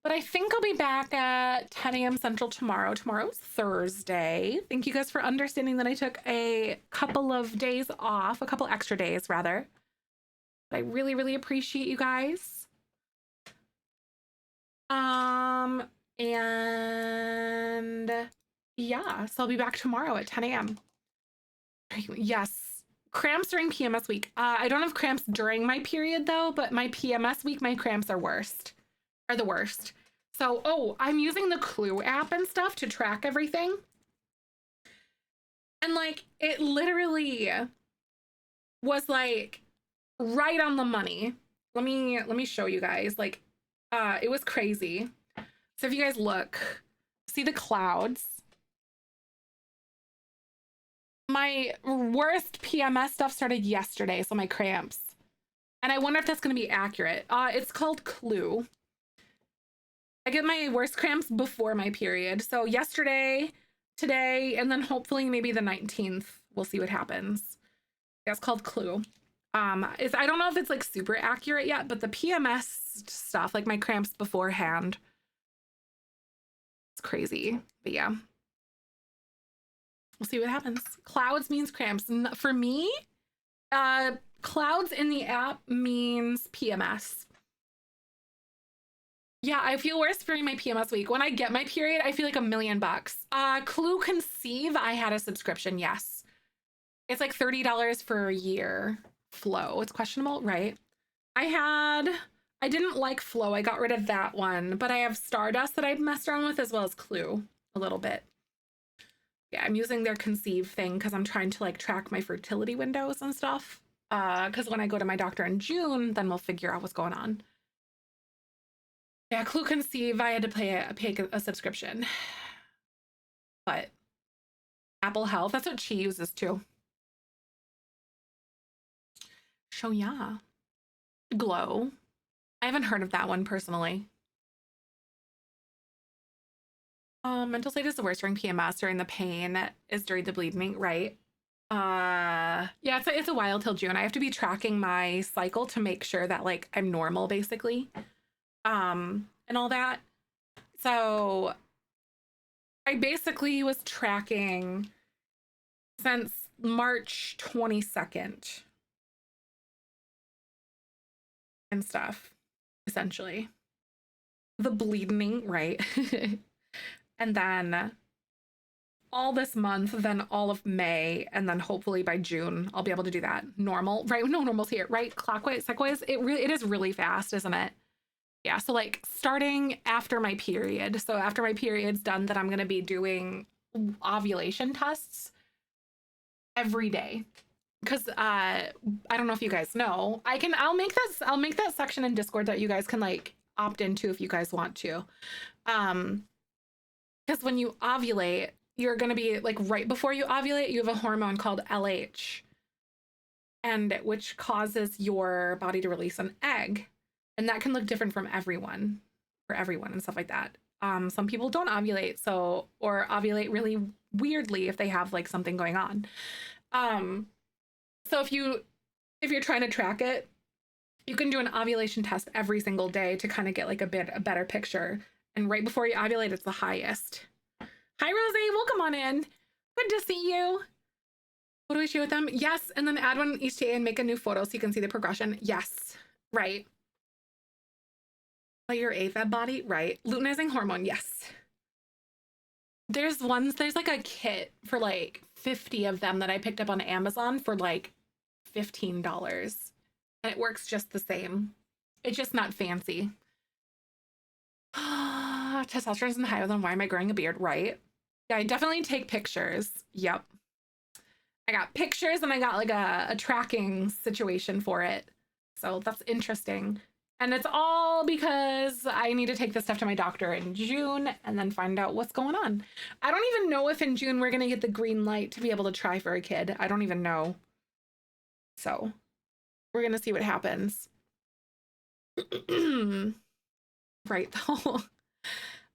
But I think I'll be back at 10 a.m. Central tomorrow. Tomorrow's Thursday. Thank you guys for understanding that I took a couple of days off, a couple extra days rather. But I really, really appreciate you guys. And yeah, so I'll be back tomorrow at 10 a.m. Yes. Cramps during PMS week. I don't have cramps during my period though, but my PMS week, my cramps are the worst. So, I'm using the Clue app and stuff to track everything. And like, it literally was like right on the money. Let me show you guys. Like, it was crazy. So if you guys look, see the clouds. My worst PMS stuff started yesterday, so my cramps. And I wonder if that's going to be accurate. It's called Clue. I get my worst cramps before my period. So yesterday, today, and then hopefully maybe the 19th. We'll see what happens. Yeah, it's called Clue. I don't know if it's like super accurate yet, but the PMS stuff, like my cramps beforehand, it's crazy. But yeah. We'll see what happens. Clouds means cramps. For me, clouds in the app means PMS. Yeah, I feel worse during my PMS week. When I get my period, I feel like $1,000,000. Clue Conceive, I had a subscription, yes. It's like $30 for a year. Flow, it's questionable, right? I didn't like Flow. I got rid of that one, but I have Stardust that I've messed around with as well as Clue a little bit. Yeah, I'm using their Conceive thing because I'm trying to like track my fertility windows and stuff. Because when I go to my doctor in June, then we'll figure out what's going on. Yeah, Clue Conceive, I had to pay a subscription. But Apple Health, that's what she uses too. So yeah. Glow. I haven't heard of that one personally. Mental state is the worst during PMS. During the pain is during the bleeding, right? Yeah, it's a while till June. I have to be tracking my cycle to make sure that like I'm normal basically. And all that. So I basically was tracking since March 22nd and stuff, essentially. The bleeding, right? And then all this month, then all of May, and then hopefully by June, I'll be able to do that. Normal, right? No, normal's here, right? Clockwise, cyclewise, it is really fast, isn't it? Yeah, so like starting after my period. So after my period's done, that I'm going to be doing ovulation tests every day. Because I don't know if you guys know, I'll make that section in Discord that you guys can like opt into if you guys want to. Because when you ovulate, you're going to be like right before you ovulate, you have a hormone called LH, and which causes your body to release an egg. And that can look different for everyone and stuff like that. Some people don't ovulate, or ovulate really weirdly if they have like something going on. So if you're trying to track it, you can do an ovulation test every single day to kind of get like a better picture. And right before you ovulate, it's the highest. Hi, Rose, welcome on in. Good to see you. What do we share with them? Yes, and then add one each day and make a new photo so you can see the progression. Yes, right. Your AFAB body, right? Luteinizing hormone, yes. There's like a kit for like 50 of them that I picked up on Amazon for like $15. And it works just the same. It's just not fancy. Testosterone isn't higher than why am I growing a beard, right? Yeah, I definitely take pictures. Yep. I got pictures and I got like a tracking situation for it. So that's interesting. And it's all because I need to take this stuff to my doctor in June and then find out what's going on. I don't even know if in June we're going to get the green light to be able to try for a kid. I don't even know. So we're going to see what happens. Right, though.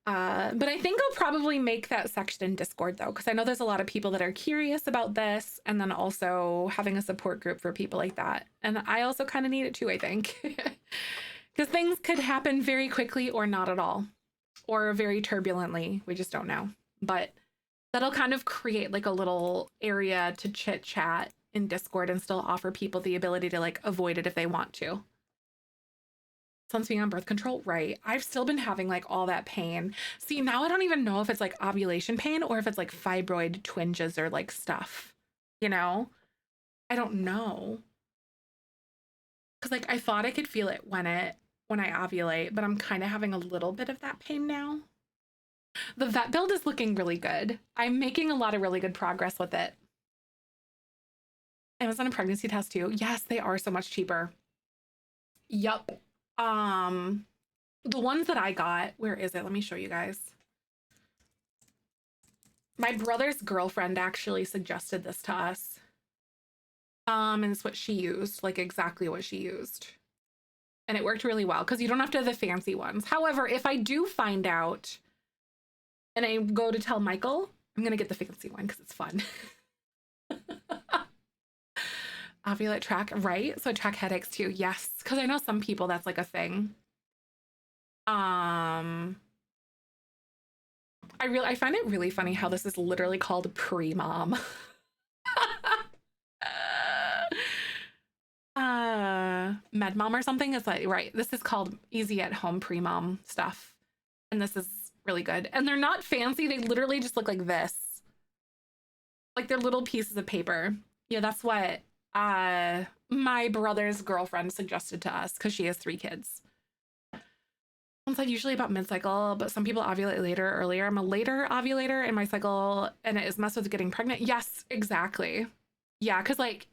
But I think I'll probably make that section in Discord, though, because I know there's a lot of people that are curious about this, and then also having a support group for people like that. And I also kind of need it, too, I think. Because things could happen very quickly or not at all, or very turbulently. We just don't know. But that'll kind of create like a little area to chit chat in Discord and still offer people the ability to like avoid it if they want to. Someone's being on birth control, right? I've still been having like all that pain. See, now I don't even know if it's like ovulation pain or if it's like fibroid twinges or like stuff, you know? I don't know. Because like I thought I could feel it when I ovulate, but I'm kind of having a little bit of that pain now. The vet build is looking really good. I'm making a lot of really good progress with it. Amazon a pregnancy test too. Yes, they are so much cheaper. Yup. The ones that I got, where is it? Let me show you guys. My brother's girlfriend actually suggested this to us. And it's what she used, like exactly what she used. And it worked really well because you don't have to have the fancy ones. However, if I do find out and I go to tell Michael, I'm going to get the fancy one because it's fun. Ovulate track, right? So track headaches too. Yes, because I know some people that's like a thing. I find it really funny how this is literally called pre-mom. Med-mom or something is like, right, this is called easy at home pre-mom stuff. And this is really good. And they're not fancy. They literally just look like this. Like they're little pieces of paper. Yeah, that's what my brother's girlfriend suggested to us because she has 3 kids. It's like usually about mid-cycle, but some people ovulate later or earlier. I'm a later ovulator in my cycle and it is messed with getting pregnant. Yes, exactly. Yeah, because like,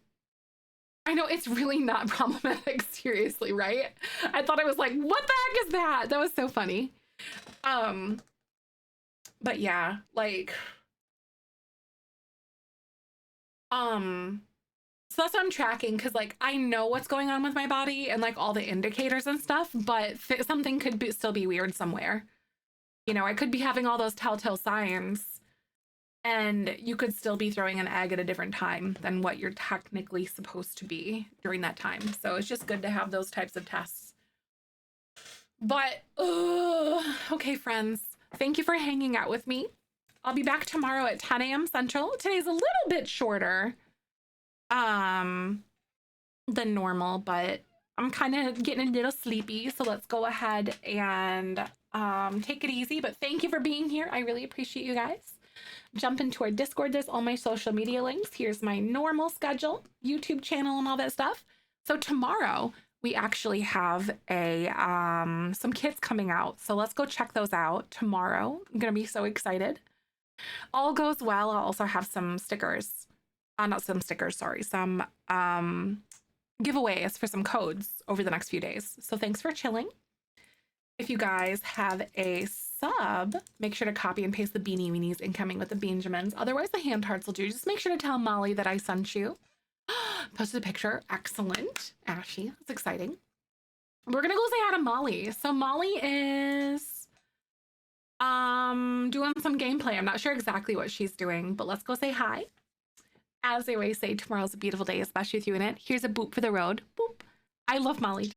I know it's really not problematic, seriously, right? I thought I was like, what the heck is that? That was so funny. But yeah, like, so that's what I'm tracking because like I know what's going on with my body and like all the indicators and stuff, but something could still be weird somewhere. You know, I could be having all those telltale signs and you could still be throwing an egg at a different time than what you're technically supposed to be during that time. So it's just good to have those types of tests. But, okay, friends, thank you for hanging out with me. I'll be back tomorrow at 10 a.m. Central. Today's a little bit shorter than normal, but I'm kind of getting a little sleepy. So let's go ahead and take it easy. But thank you for being here. I really appreciate you guys. Jump into our Discord. There's all my social media links. Here's my normal schedule, YouTube channel and all that stuff. So tomorrow we actually have a some kits coming out. So let's go check those out tomorrow. I'm going to be so excited. All goes well. I'll also have some stickers. Not some stickers, sorry. Some giveaways for some codes over the next few days. So thanks for chilling. If you guys have a sub, make sure to copy and paste the Beanie Weenies incoming with the Benjamins. Otherwise, the hand hearts will do. Just make sure to tell Molly that I sent you. Posted a picture. Excellent. Ashy. That's exciting. We're going to go say hi to Molly. So Molly is doing some gameplay. I'm not sure exactly what she's doing, but let's go say hi. As they always say, tomorrow's a beautiful day, especially with you in it. Here's a boop for the road. Boop. I love Molly.